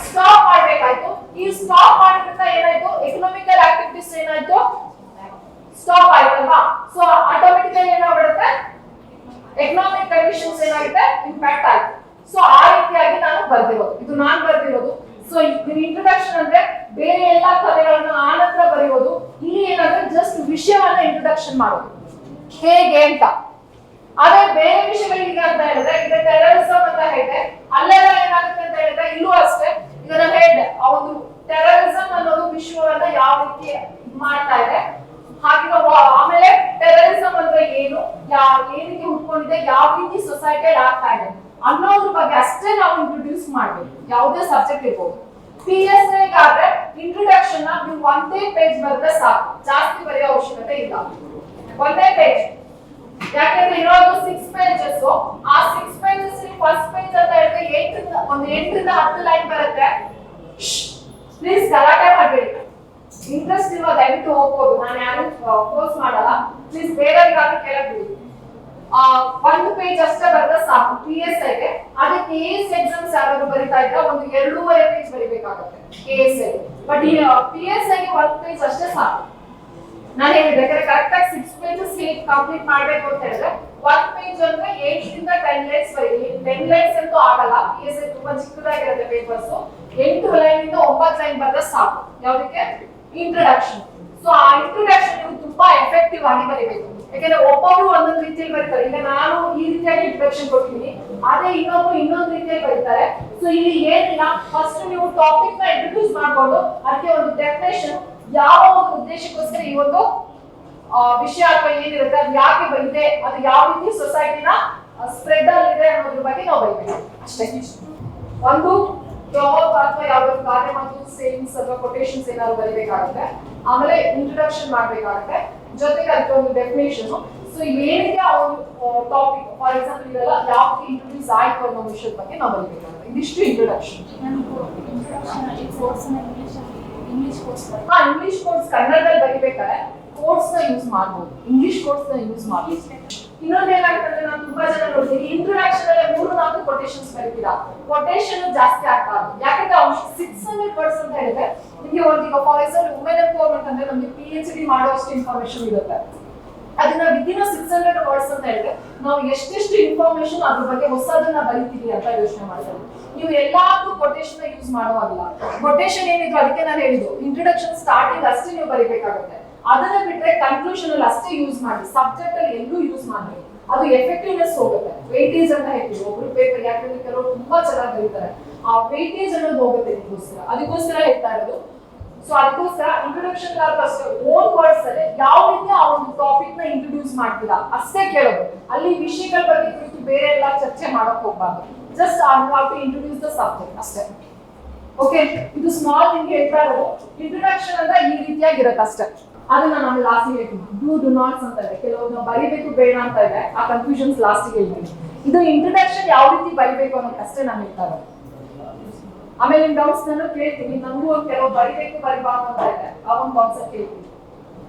S1: ಸ್ಟಾಪ್ ಮಾಡ್ಬೇಕಾಯ್ತು. ಈ ಸ್ಟಾಪ್ ಮಾಡಿದ್ರಿಂದ ಏನಾಯ್ತು, ಎಕನಾಮಿಕಲ್ ಆಕ್ಟಿವಿಟೀಸ್ ಏನಾಯ್ತು, ಸ್ಟಾಪ್ ಆಯ್ತಲ್ವಾ? ಸೊ ಆಟೋಮೆಟಿಕಲಿ ಏನಾಗ್ಬಿಡುತ್ತೆ, ಎಕನಾಮಿಕ್ ಕಂಡೀಷನ್ಸ್ ಏನಾಗುತ್ತೆ, ಇಂಪ್ಯಾಕ್ಟ್ ಆಯ್ತು. ಸೊ ಆ ರೀತಿಯಾಗಿ ನಾನು ಬರ್ದಿರೋದು. ಸೊ ಇಂಟ್ರೊಡಕ್ಷನ್ ಅಂದ್ರೆ ಬೇರೆ ಎಲ್ಲಾ ಕಥೆಗಳನ್ನ ಆನಂತರ ಬರೆಯೋದು. ಇಲ್ಲಿ ಏನಂದ್ರೆ ಜಸ್ಟ್ ವಿಷಯವನ್ನ ಇಂಟ್ರೊಡಕ್ಷನ್ ಮಾಡೋದು ಹೇಗೆ ಅಂತ. ಅದೇ ಬೇರೆ ವಿಷಯಗಳಿಗೆ ಅಂತ ಹೇಳಿದ್ರೆ, ಈಗ ಟೆರರಿಸಂ ಅಂತ ಹೇಳಿದ್ರೆ ಅಲ್ಲೆಲ್ಲ ಏನಾಗುತ್ತೆ ಅಂತ ಹೇಳಿದ್ರೆ ಇಲ್ಲೂ ಅಷ್ಟೇ. ಈಗ ನಾನು ಹೇಳಿದೆ, ಆ ಒಂದು ಟೆರರಿಸಂ ಅನ್ನೋದು ವಿಶ್ವವನ್ನ ಯಾವ ರೀತಿ ಮಾಡ್ತಾ ಇದೆ, ಹಾಗೆ ಆಮೇಲೆ ಟೆರರಿಸಂ ಅಂದ್ರೆ ಏನು, ಏನಕ್ಕೆ ಹುಟ್ಕೊಂಡಿದೆ, ಯಾವ ರೀತಿ ಸೊಸೈಟಿ ಆಗ್ತಾ ಇದೆ ಅನ್ನೋದ್ರ ಬಗ್ಗೆ ಅಷ್ಟೇ ನಾವು ಇಂಟ್ರೊಡ್ಯೂಸ್ ಮಾಡ್ಬೇಕು. ಯಾವುದೇ ಸಬ್ಜೆಕ್ಟ್ ಇರ್ಬೋದು. PSA ಗಾದ್ರೆ ಇಂಟ್ರೊಡಕ್ಷನ್ ನೀವು ಒಂದೇ ಪೇಜ್ ಬರೆದ್ರೆ ಸಾಕು, ಜಾಸ್ತಿ ಬರೆಯೋ ಅವಶ್ಯಕತೆ ಇಲ್ಲ. ಒಂದೇ ಪೇಜ್, ಯಾಕಂದ್ರೆ ಇರೋದು 6 pages. ಆ 6 pages ಫಸ್ಟ್ ಪೇಜ್ ಅಂತ ಹೇಳಿದ್ರೆ 8 ರಿಂದ 10 ಲೈನ್ ಬರುತ್ತೆ. ಪ್ಲೀಸ್ ಗಲಾಟೆ ಮಾಡಬೇಡಿ. ಇಂಟ್ರೆಸ್ಟ್ ಇರುವ ದಯವಿಟ್ಟು ಹೋಗ್ಬೋದು, ನಾನು ಯಾರು ಫೋರ್ಸ್ ಮಾಡಲ್ಲ. ಪ್ಲೀಸ್ ಬೇರೆಯವ್ರಿಗಾದ್ರೂ ಕೇಳಕ್ ಬಿಡಿ. ಒಂದು ಪೇಜ್ ಅಷ್ಟೇ ಬರೆದ್ರೆ ಸಾಕು. PSI ಗೆ ಅದೇ KS ಎಕ್ಸಾಮ್ಸ್ ಯಾರಾದ್ರೂ ಬರೀತಾ ಇದ್ರೆ ಒಂದು 2.5 ಪೇಜ್ ಬರೀಬೇಕಾಗುತ್ತೆ KSI. ಬಟ್ ಈ PSI ಗೆ 1 ಪೇಜ್ ಅಷ್ಟೇ ಸಾಕು. ನಾನು ಹೇಳಿದ್ರೆ ಕರೆಕ್ಟ್ ಆಗಿ 6 ಪೇಜಸ್ ಕಂಪ್ಲೀಟ್ ಮಾಡ್ಬೇಕು ಅಂತ ಹೇಳಿದ್ರೆ 1 ಪೇಜ್ ಅಂದ್ರೆ 8 ಇಂದ 10 ಲೈನ್ಸ್ ಬರೀರಿ. 10 ಲೈನ್ಸ್ ಅಂತೂ ಆಗಲ್ಲ, PSI ತುಂಬಾ ಚಿಕ್ಕದಾಗಿರುತ್ತೆ ಪೇಪರ್ಸ್. 8 ಲೈನ್ ಇಂದ 9 ಲೈನ್ ಬರೆದ್ರೆ ಸಾಕು. ಯಾವ್ದಕ್ಕೆ? ಇಂಟ್ರೊಡಕ್ಷನ್. ಸೊ ಆ ಇಂಟ್ರೊಡಕ್ಷನ್ ನೀವು ತುಂಬಾ ಎಫೆಕ್ಟಿವ್ ಆಗಿ ಬರೀಬೇಕು. ಯಾಕಂದ್ರೆ ಒಬ್ಬೊಬ್ರು ಒಂದೊಂದು ರೀತಿಯಲ್ಲಿ ಬರೀತಾರೆ. ಈಗ ನಾನು ಈ ರೀತಿಯಾಗಿ ಇಂಟ್ರೊಡಕ್ಷನ್ ಕೊಟ್ಟಿದ್ದೀನಿ, ಅದೇ ಇನ್ನೊಬ್ರು ಇನ್ನೊಂದು ರೀತಿಯಲ್ಲಿ ಬರೀತಾರೆ. ಸೊ ಇಲ್ಲಿ ಏನಿಲ್ಲ, ಫಸ್ಟ್ ನೀವು ಟಾಪಿಕ್ ನ ಇಂಟ್ರೊಡ್ಯೂಸ್ ಮಾಡ್ಕೊಂಡು ಅದಕ್ಕೆ ಒಂದು ಡೆಫಿನೇಷನ್, ಯಾವ ಒಂದು ಉದ್ದೇಶಕ್ಕೋಸ್ಕರ ಈ ಒಂದು ವಿಷಯ ಅಥವಾ ಏನಿರುತ್ತೆ ಅದು ಯಾಕೆ ಬಂದಿದೆ, ಅದು ಯಾವ ರೀತಿ ಸೊಸೈಟಿನ ಸ್ಪ್ರೆಡ್ ಆಗಿದೆ ಅನ್ನೋದ್ರ ಬಗ್ಗೆ ನಾವು ಬರೀಬೇಕು ಅಷ್ಟೇ. ಒಂದು ಜಾಬ್ ಅಥವಾ ಯಾವ್ದಾದ್ರು ಕಾರ್ಯ ಮತ್ತು ಸೇವಿಂಗ್ಸ್ ಅಥವಾ ಕೊಟೇಶನ್ಸ್ ಏನಾದ್ರು ಬರೀಬೇಕಾಗುತ್ತೆ. ಆಮೇಲೆ ಇಂಟ್ರೊಡಕ್ಷನ್ ಮಾಡ್ಬೇಕಾಗುತ್ತೆ, ಜೊತೆಗೆ ಅದಕ್ಕೆ ಒಂದು ಡೆಫಿನೇಷನ್. ಸೊ ಏನಿದೆ ಆ ಒಂದು ಟಾಪಿಕ್, ಫಾರ್ ಎಕ್ಸಾಂಪಲ್ ಇದೆಲ್ಲ ಯಾವ ಇಂಟ್ರೊಡ್ಯೂಸ್ ಆಯ್ತು ಅನ್ನೋ ವಿಷಯದ ಬಗ್ಗೆ ನಾವು ಬರೀಬೇಕಾಗುತ್ತೆ. ಇದಿಷ್ಟು ಇಂಟ್ರೊಡಕ್ಷನ್. ಇಂಗ್ಲಿಷ್ ಕೋರ್ಸ್ ಕನ್ನಡದಲ್ಲಿ ಬರೀಬೇಕಾದ್ರೆ ಕೋರ್ಸ್ ನ ಯೂಸ್ ಮಾಡ್ಬೋದು, ಇಂಗ್ಲಿಷ್ ಕೋರ್ಸ್ ನ ಯೂಸ್ ಮಾಡ್ಬೋದು. ಇನ್ನೊಂದು ಏನಾಗುತ್ತೆ, ನಾನು ತುಂಬಾ ಜನ ನೋಡ್ತೀನಿ ಇಂಟ್ರೊಡಕ್ಷನ್ ಅಲ್ಲಿ 3-4 ಕೊಟೇಶನ್ಸ್ ಬರೀತೀರಾ, ಕೊಟೇಶನ್ ಜಾಸ್ತಿ ಆಗ್ಬಾರ್ದು. ಯಾಕಂದ್ರೆ ಅವ್ರು 600 ವರ್ಡ್ಸ್ ಅಂತ ಹೇಳಿದ್ರೆ ನಿಮಗೆ ಒಂದು, ಈಗ ಫಾರ್ ಎಕ್ಸಾಂಪಲ್ ವುಮೆನ್ ಎಂಪವರ್ಮೆಂಟ್ ಅಂದ್ರೆ ನಮಗೆ PhD ಮಾಡುವಷ್ಟು ಇನ್ಫಾರ್ಮೇಶನ್ ಇರುತ್ತೆ. ಅದನ್ನ ವಿದಿನ್ 600 ವರ್ಡ್ಸ್ ಅಂತ ಹೇಳಿದ್ರೆ ನಾವು ಎಷ್ಟೆಷ್ಟು ಇನ್ಫಾರ್ಮೇಶನ್ ಅದ್ರ ಬಗ್ಗೆ ಹೊಸದನ್ನ ಬರೀತೀವಿ ಅಂತ ಯೋಚನೆ ಮಾಡ್ತಾರೆ. ನೀವು ಎಲ್ಲಾದ್ರೂ ಕೊಟೇಶನ್ ಯೂಸ್ ಮಾಡುವಾಗಿಲ್ಲ. ಕೊಟೇಶನ್ ಏನಿದ್ರು ಅದಕ್ಕೆ ನಾನು ಹೇಳಿದ್ದು, ಇಂಟ್ರೊಡಕ್ಷನ್ ಸ್ಟಾರ್ಟಿಂಗ್ ಅಷ್ಟೇ ನೀವು ಬರೀಬೇಕಾಗುತ್ತೆ. ಅದನ್ನ ಬಿಟ್ರೆ ಕನ್ಕ್ಲೂಷನ್ ಅಲ್ಲಿ ಅಷ್ಟೇ ಯೂಸ್ ಮಾಡಿ, ಸಬ್ಜೆಕ್ಟ್ ಅಲ್ಲಿ ಎಲ್ಲೂ ಯೂಸ್ ಮಾಡಿ. ಅದು ಎಫೆಕ್ಟಿವ್ನೆಸ್ ಹೋಗುತ್ತೆ. ವೇಟೇಜ್ ಅಂತ ಹೇಳ್ತೀವಿ ಒಬ್ರು ಪೇಪರ್, ಯಾಕಂದ್ರೆ ಕೆಲವರು ತುಂಬಾ ಚೆನ್ನಾಗಿ ಬರೀತಾರೆ, ಆ ವೇಟೇಜ್ ಅನ್ನೋದು ಹೋಗುತ್ತೆ ನಿಮಗೋಸ್ಕರ. ಅದಕ್ಕೋಸ್ಕರ ಹೇಳ್ತಾ ಇರೋದು. ಸೊ ಅದಕ್ಕೋಸ್ಕರ ಇಂಟ್ರೊಡಕ್ಷನ್ ಅಷ್ಟೇ ಓನ್ ವರ್ಡ್ಸ್ ಅಲ್ಲಿ ಯಾವ ರೀತಿ ಆ ಒಂದು ಟಾಪಿಕ್ ನ ಇಂಟ್ರೊಡ್ಯೂಸ್ ಮಾಡ್ತೀರಾ ಅಷ್ಟೇ ಕೇಳೋದು. ಅಲ್ಲಿ ವಿಷಯಗಳ ಬಗ್ಗೆ ಕುರಿತು ಬೇರೆ ಎಲ್ಲ ಚರ್ಚೆ ಮಾಡಕ್ ಹೋಗ್ಬಾರ್ದು. Just how to introduce the subject ಅಷ್ಟೇ. ಓಕೆ, ಇದು ಸ್ಮಾಲ್ ಥಿಂಗ್ ಹೇಳ್ತಾ ಇರೋದು. ಇಂಟ್ರೊಡಕ್ಷನ್ ಅಂದ್ರೆ ಈ ರೀತಿಯಾಗಿರುತ್ತೆ ಅಷ್ಟೇ. ಅದನ್ನ ನಾನು ಲಾಸ್ಟಿಗೆ ಹೇಳ್ತೀನಿ. ಡು ನಾಟ್ಸ್ ಅಂತ ಇದೆ, ಕೆಲವೊಂದು ಬರಿಬೇಕು ಬೇಡ ಅಂತ ಇದೆ, ಆ ಕನ್ಫ್ಯೂಷನ್ಸ್ ಲಾಸ್ಟಿಗೆ ಹೇಳ್ತೀನಿ. ಇದು ಇಂಟ್ರೊಡಕ್ಷನ್ ಯಾವ ರೀತಿ ಬರಿಬೇಕು ಅನ್ನೋದಷ್ಟೇ ನಾನು ಹೇಳ್ತಾ ಇರೋದು. ಆಮೇಲೆ ನಿಮ್ ಡೌಟ್ಸ್ ನಾನು ಕೇಳ್ತೀನಿ. ನಮಗೂ ಕೆಲವು ಬರಿಬೇಕು ಬರಿಬಾರ್ದು ಅಂತ ಇದೆ, ಆ ಒಂದು ಕಾನ್ಸೆಪ್ಟ್ ಕೇಳ್ತೀನಿ.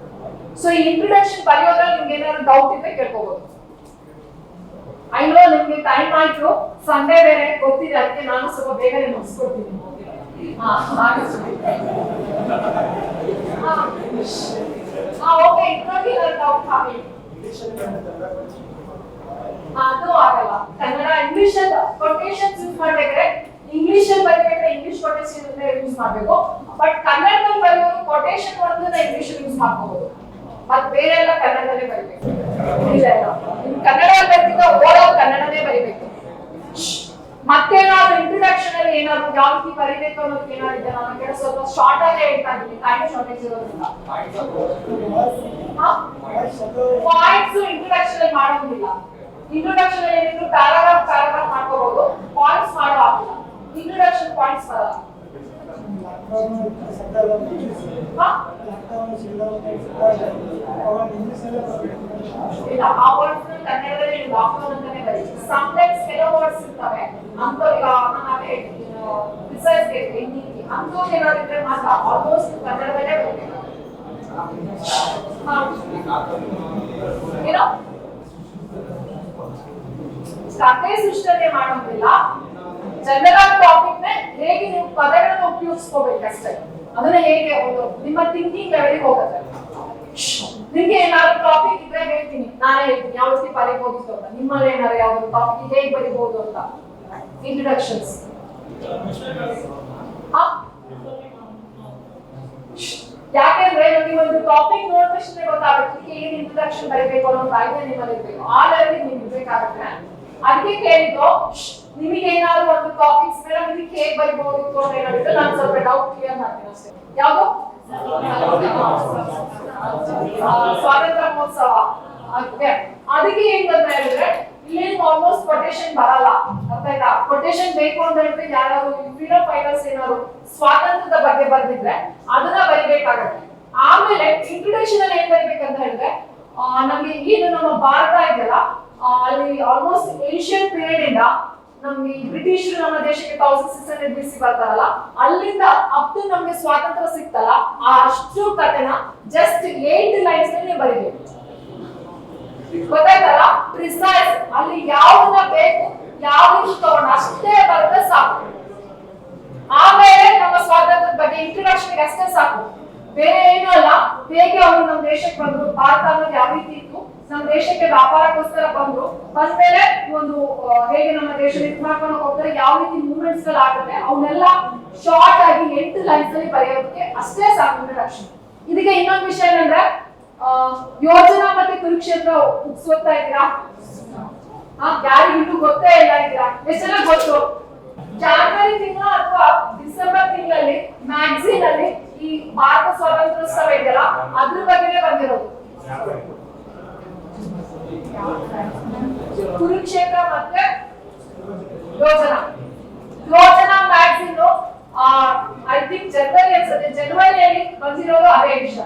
S1: ಸೊ ಈ ಇಂಟ್ರೊಡಕ್ಷನ್ ಬರೆಯೋದ್ರಲ್ಲಿ ನಿಮ್ಗೆ ಏನಾದ್ರು ಡೌಟ್ ಇದ್ರೆ ಕೇಳ್ಕೋಬಹುದು. ಐ ನೋ ನಿಮ್ಗೆ ಟೈಮ್ ಆಯ್ತು, ಸಂಡೇ ಬೇರೆ ಗೊತ್ತಿದೆ, ಅದಕ್ಕೆ ನಾನು ಸ್ವಲ್ಪ ಬೇಗನೆ ಮುಗಿಸ್ಕೊಡ್ತೀನಿ. ಓಕೆ, ಇದ್ರಲ್ಲಿ ಡೌಟ್ ಹಾಕಿ. ಅದು ಆಗಲ್ಲ. ಕನ್ನಡ ಇಂಗ್ಲಿಷ್ ಕೊಟೇಶನ್ಸ್ ಯೂಸ್ ಮಾಡ್ಬೇಕಾದ್ರೆ ಇಂಗ್ಲಿಷ್ ಅಲ್ಲಿ ಬರೀಬೇಕಾದ್ರೆ ಇಂಗ್ಲಿಷ್ ಕೊಟೇಶನ್ ಯೂಸ್ ಮಾಡಬೇಕು. ಬಟ್ ಕನ್ನಡದಲ್ಲಿ ಬರೆಯೋರು ಕೊಟೇಶನ್ ಒಂದು ಇಂಗ್ಲಿಷ್ ಯೂಸ್ ಮಾಡ್ಕೋಬಹುದು, ಮತ್ ಬೇರೆ ಎಲ್ಲ ಕನ್ನಡದಲ್ಲೇ ಬರೀಬೇಕು. ಕನ್ನಡದಲ್ಲಿ ಬರ್ತಿದ್ದ ಓಡೋದು ಕನ್ನಡನೇ ಬರೀಬೇಕು. ಮತ್ತೇನಾದ್ರು ಇಂಟ್ರೊಡಕ್ಷನ್ ಅಲ್ಲಿ ಏನಾದ್ರು ಯಾವ ರೀತಿ ಬರೀಬೇಕು ಅನ್ನೋದಕ್ಕೆ ಏನಾದ್ರು ನಾನು ಕೇಳ ಸ್ವಲ್ಪ ಶಾರ್ಟ್ ಆಗಿ ಹೇಳ್ತಾ ಇದ್ದೀನಿ, ಟೈಮ್ ಶಾರ್ಟೇಜ್ ಇರೋದ್ರಿಂದ. ಪಾಯಿಂಟ್ಸ್ ಇಂಟ್ರೊಡಕ್ಷನ್ ಅಲ್ಲಿ ಮಾಡೋದಿಲ್ಲ. ಇಂಟ್ರೊಡಕ್ಷನ್ ಅಲ್ಲಿ ಏನಿದ್ರು ಪ್ಯಾರಾಗ್ರಾಫ್ ಮಾಡ್ಕೋಬಹುದು, ಪಾಯಿಂಟ್ಸ್ ಮಾಡೋ ಆಗಿಲ್ಲ. ಇಂಟ್ರೊಡಕ್ಷನ್ ಪಾಯಿಂಟ್ಸ್ ಬರಲ್ಲ. ಇಲ್ಲ, ಆ ವರ್ಡ್ಸ್ ಕನ್ನಡದಲ್ಲಿ ಲಾಕ್ಡೌನ್ ಅಂತಾನೆ ಬರೀತೀವಿ. ಸಮ್ಟೈಮ್ಸ್ ಕೆಲವು ವರ್ಡ್ಸ್ ಇರ್ತವೆ ಅಂತವ್ರಿಗೆ ನಾನು ಹೇಳ್ತೀನಿ, ರಿಸರ್ಚ್ ನೀತಿ ಅಂತವ್ರು ಏನಾದ್ರು ಇದ್ರೆ ಮಾತ್ರ ಆಲ್ಮೋಸ್ಟ್ ಕನ್ನಡದಲ್ಲೇ ಬರೀಬೇಕು. ಏನೋ ಕಥೆ ಸೃಷ್ಟನೆ ಮಾಡೋದಿಲ್ಲ, ಜನರಲ್ ಟಾಪಿಕ್ ನೇ ಹೇಗೆ ನೀವು ಪದಗಳನ್ನು ಉಪಯೋಗಿಸ್ಕೋಬೇಕಷ್ಟೇ. ಅದನ್ನ ಹೇಗೆ ಒಂದು ನಿಮ್ಮ ಥಿಂಕಿಂಗ್ ಲೆವೆಲ್ಗೆ ಹೋಗುತ್ತೆ. ನಿಮ್ಗೆ ಏನಾದ್ರು ಟಾಪಿಕ್ ಇದ್ರೆ ಹೇಳ್ತೀನಿ, ನಾನೇ ಹೇಳ್ತೀನಿ ಯಾವ ರೀತಿ ಬರೀಬಹುದು ಅಂತ. ನಿಮ್ಮಲ್ಲಿ ಏನಾದ್ರು ಯಾವ್ದು ಟಾಪಿಕ್ ಹೇಗೆ ಬರೀಬಹುದು ಅಂತ. ಇಂಟ್ರೊಡಕ್ಷನ್ಸ್ ಯಾಕೆಂದ್ರೆ ನಿಮಗೆ ಒಂದು ಟಾಪಿಕ್ ನೋಡಿದ ತಕ್ಷಣ ಗೊತ್ತಾಗುತ್ತೆ ಏನ್ ಇಂಟ್ರೊಡಕ್ಷನ್ ಬರೀಬೇಕು ಅನ್ನೋ ಐಡಿಯಾ ನಿಮ್ಮಲ್ಲಿ ಇರ್ಬೇಕು. ಆ ಲೆವೆಲ್ಗೆ ನೀವು ಇರ್ಬೇಕಾಗುತ್ತೆ. ಅದಕ್ಕೆ ಕೇಳಿದ್ದು, ನಿಮಗೆ ಏನಾದ್ರು ಒಂದು ಟಾಪಿಕ್ಸ್ ಮೇಲೆ ನಿಮಗೆ ಹೇಗೆ ಬರೀಬಹುದು ಅಂತ ಏನಾದ್ರು ನಾನು ಸ್ವಲ್ಪ ಡೌಟ್ ಕ್ಲಿಯರ್ ಮಾಡ್ತೀನಿ ಅಷ್ಟೇ. ಯಾವುದು ಸ್ವಾತಂತ್ರ್ಯ ಮಹೋತ್ಸವ, ಅದಕ್ಕೆ ಏನ್ ಅಂತ ಹೇಳಿದ್ರೆ ಇಲ್ಲಿ ಆಲ್ಮೋಸ್ಟ್ ಕೊಟೇಶನ್ ಬರಲ್ಲ. ಅರ್ಥ ಆಯ್ತಾ? ಕೊಟೇಶನ್ ಬೇಕು ಅಂತ ಹೇಳಿದ್ರೆ ಯಾರಾದ್ರು ಫ್ರೀಡಮ್ ಫೈಟರ್ಸ್ ಏನಾದ್ರು ಸ್ವಾತಂತ್ರ್ಯದ ಬಗ್ಗೆ ಬರ್ದಿದ್ರೆ ಅದನ್ನ ಬರಿಬೇಕಾಗತ್ತೆ. ಆಮೇಲೆ ಇಂಟ್ರೊಡಕ್ಷನ್ ಅಲ್ಲಿ ಏನ್ ಬರಿಬೇಕಂತ ಹೇಳಿದ್ರೆ ನಮ್ಗೆ ಏನು ನಮ್ಮ ಭಾರತ ಇದೆಯಲ್ಲ, ಅಲ್ಲಿ ಆಲ್ಮೋಸ್ಟ್ ಏನ್ಷಿಯಂಟ್ ಪೀರಿಯಡ್ ಇಂದ ನಮ್ಗೆ ಬ್ರಿಟಿಷರು ನಮ್ಮ ದೇಶಕ್ಕೆ 1600 BC ಬರ್ತಾರಲ್ಲ, ಅಲ್ಲಿಂದ ಅಪ್ ಟು ನಮ್ಗೆ ಸ್ವಾತಂತ್ರ್ಯ ಸಿಕ್ತಲ್ಲ, ಆ ಅಷ್ಟು ಕಥೆನ ಜಸ್ಟ್ 8 ಲೈನ್ಸ್ ನಲ್ಲಿ ಬರೀಬೇಕು. ಗೊತ್ತಾಯ್ತಲ್ಲ? ಪ್ರಿಸೈಸ್ ಅಲ್ಲಿ ಯಾವ್ದನ್ನ ಬೇಕು, ಯಾವ್ದು ತಗೊಂಡು ಅಷ್ಟೇ ಬರುತ್ತೆ ಸಾಕು. ಆಮೇಲೆ ನಮ್ಮ ಸ್ವಾತಂತ್ರ್ಯದ ಬಗ್ಗೆ ಇಂಟ್ರೊಡಕ್ಷನ್ ಅಷ್ಟೇ ಸಾಕು, ಬೇರೆ ಏನೂ ಅಲ್ಲ. ಹೇಗೆ ಅವರು ನಮ್ಮ ದೇಶಕ್ಕೆ ಬಂದ್ರು, ಭಾರತ ಅನ್ನೋದು ಯಾವ ರೀತಿ ಇತ್ತು, ನಮ್ಮ ದೇಶಕ್ಕೆ ವ್ಯಾಪಾರಕ್ಕೋಸ್ಕರ ಬಂದ್ರು, ಬಂದ್ಮೇಲೆ ಒಂದು ಹೇಗೆ ನಮ್ಮ ದೇಶ ಮಾಡ್ಕೊಂಡು ಹೋಗ್ತಾರೆ, ಯಾವ ರೀತಿ ಮೂವ್ಮೆಂಟ್ಸ್ ಗಳು ಆಗುತ್ತೆ, ಅವನ್ನೆಲ್ಲ ಶಾರ್ಟ್ ಆಗಿ 8 ಲೈನ್ಸ್ ಅಲ್ಲಿ ಬರೆಯೋದಕ್ಕೆ ಅಷ್ಟೇ ಸಾಕು ಇಂಟ್ರೊಡಕ್ಷನ್. ಇದಕ್ಕೆ ಇನ್ನೊಂದು ವಿಷಯ ಏನಂದ್ರೆ, ಯೋಜನಾ ಮತ್ತೆ ಕುರುಕ್ಷೇತ್ರ ಬುಕ್ಸ್ ಓದ್ತಾ ಇದ್ದೀರಾ? ಯಾರಿಗೆ ಇನ್ನೂ ಗೊತ್ತೇ ಇಲ್ಲ ಇದ್ದೀರಾ? ಎಷ್ಟು ಜನ ಗೊತ್ತು? ಜಾನ್ವರಿ ತಿಂಗಳ ಅಥವಾ ಡಿಸೆಂಬರ್ ತಿಂಗಳಲ್ಲಿ ಮ್ಯಾಗಝೀನ್ ಅಲ್ಲಿ ಈ ಭಾರತ ಸ್ವಾತಂತ್ರ್ಯೋತ್ಸವ ಇದೆಯಲ್ಲ, ಅದ್ರ ಬಗ್ಗೆನೇ ಬಂದಿರೋದು. ಕುರುಕ್ಷೇತ್ರ ಮತ್ತೆ ಯೋಜನಾ ಮ್ಯಾಗಝೀನ್ ಐ ಥಿಂಕ್ ಜನವರಿ ಅನ್ಸುತ್ತೆ, ಜನವರಿಯಲ್ಲಿ ಬಂದಿರೋದು ಅದೇ ವಿಷಯ.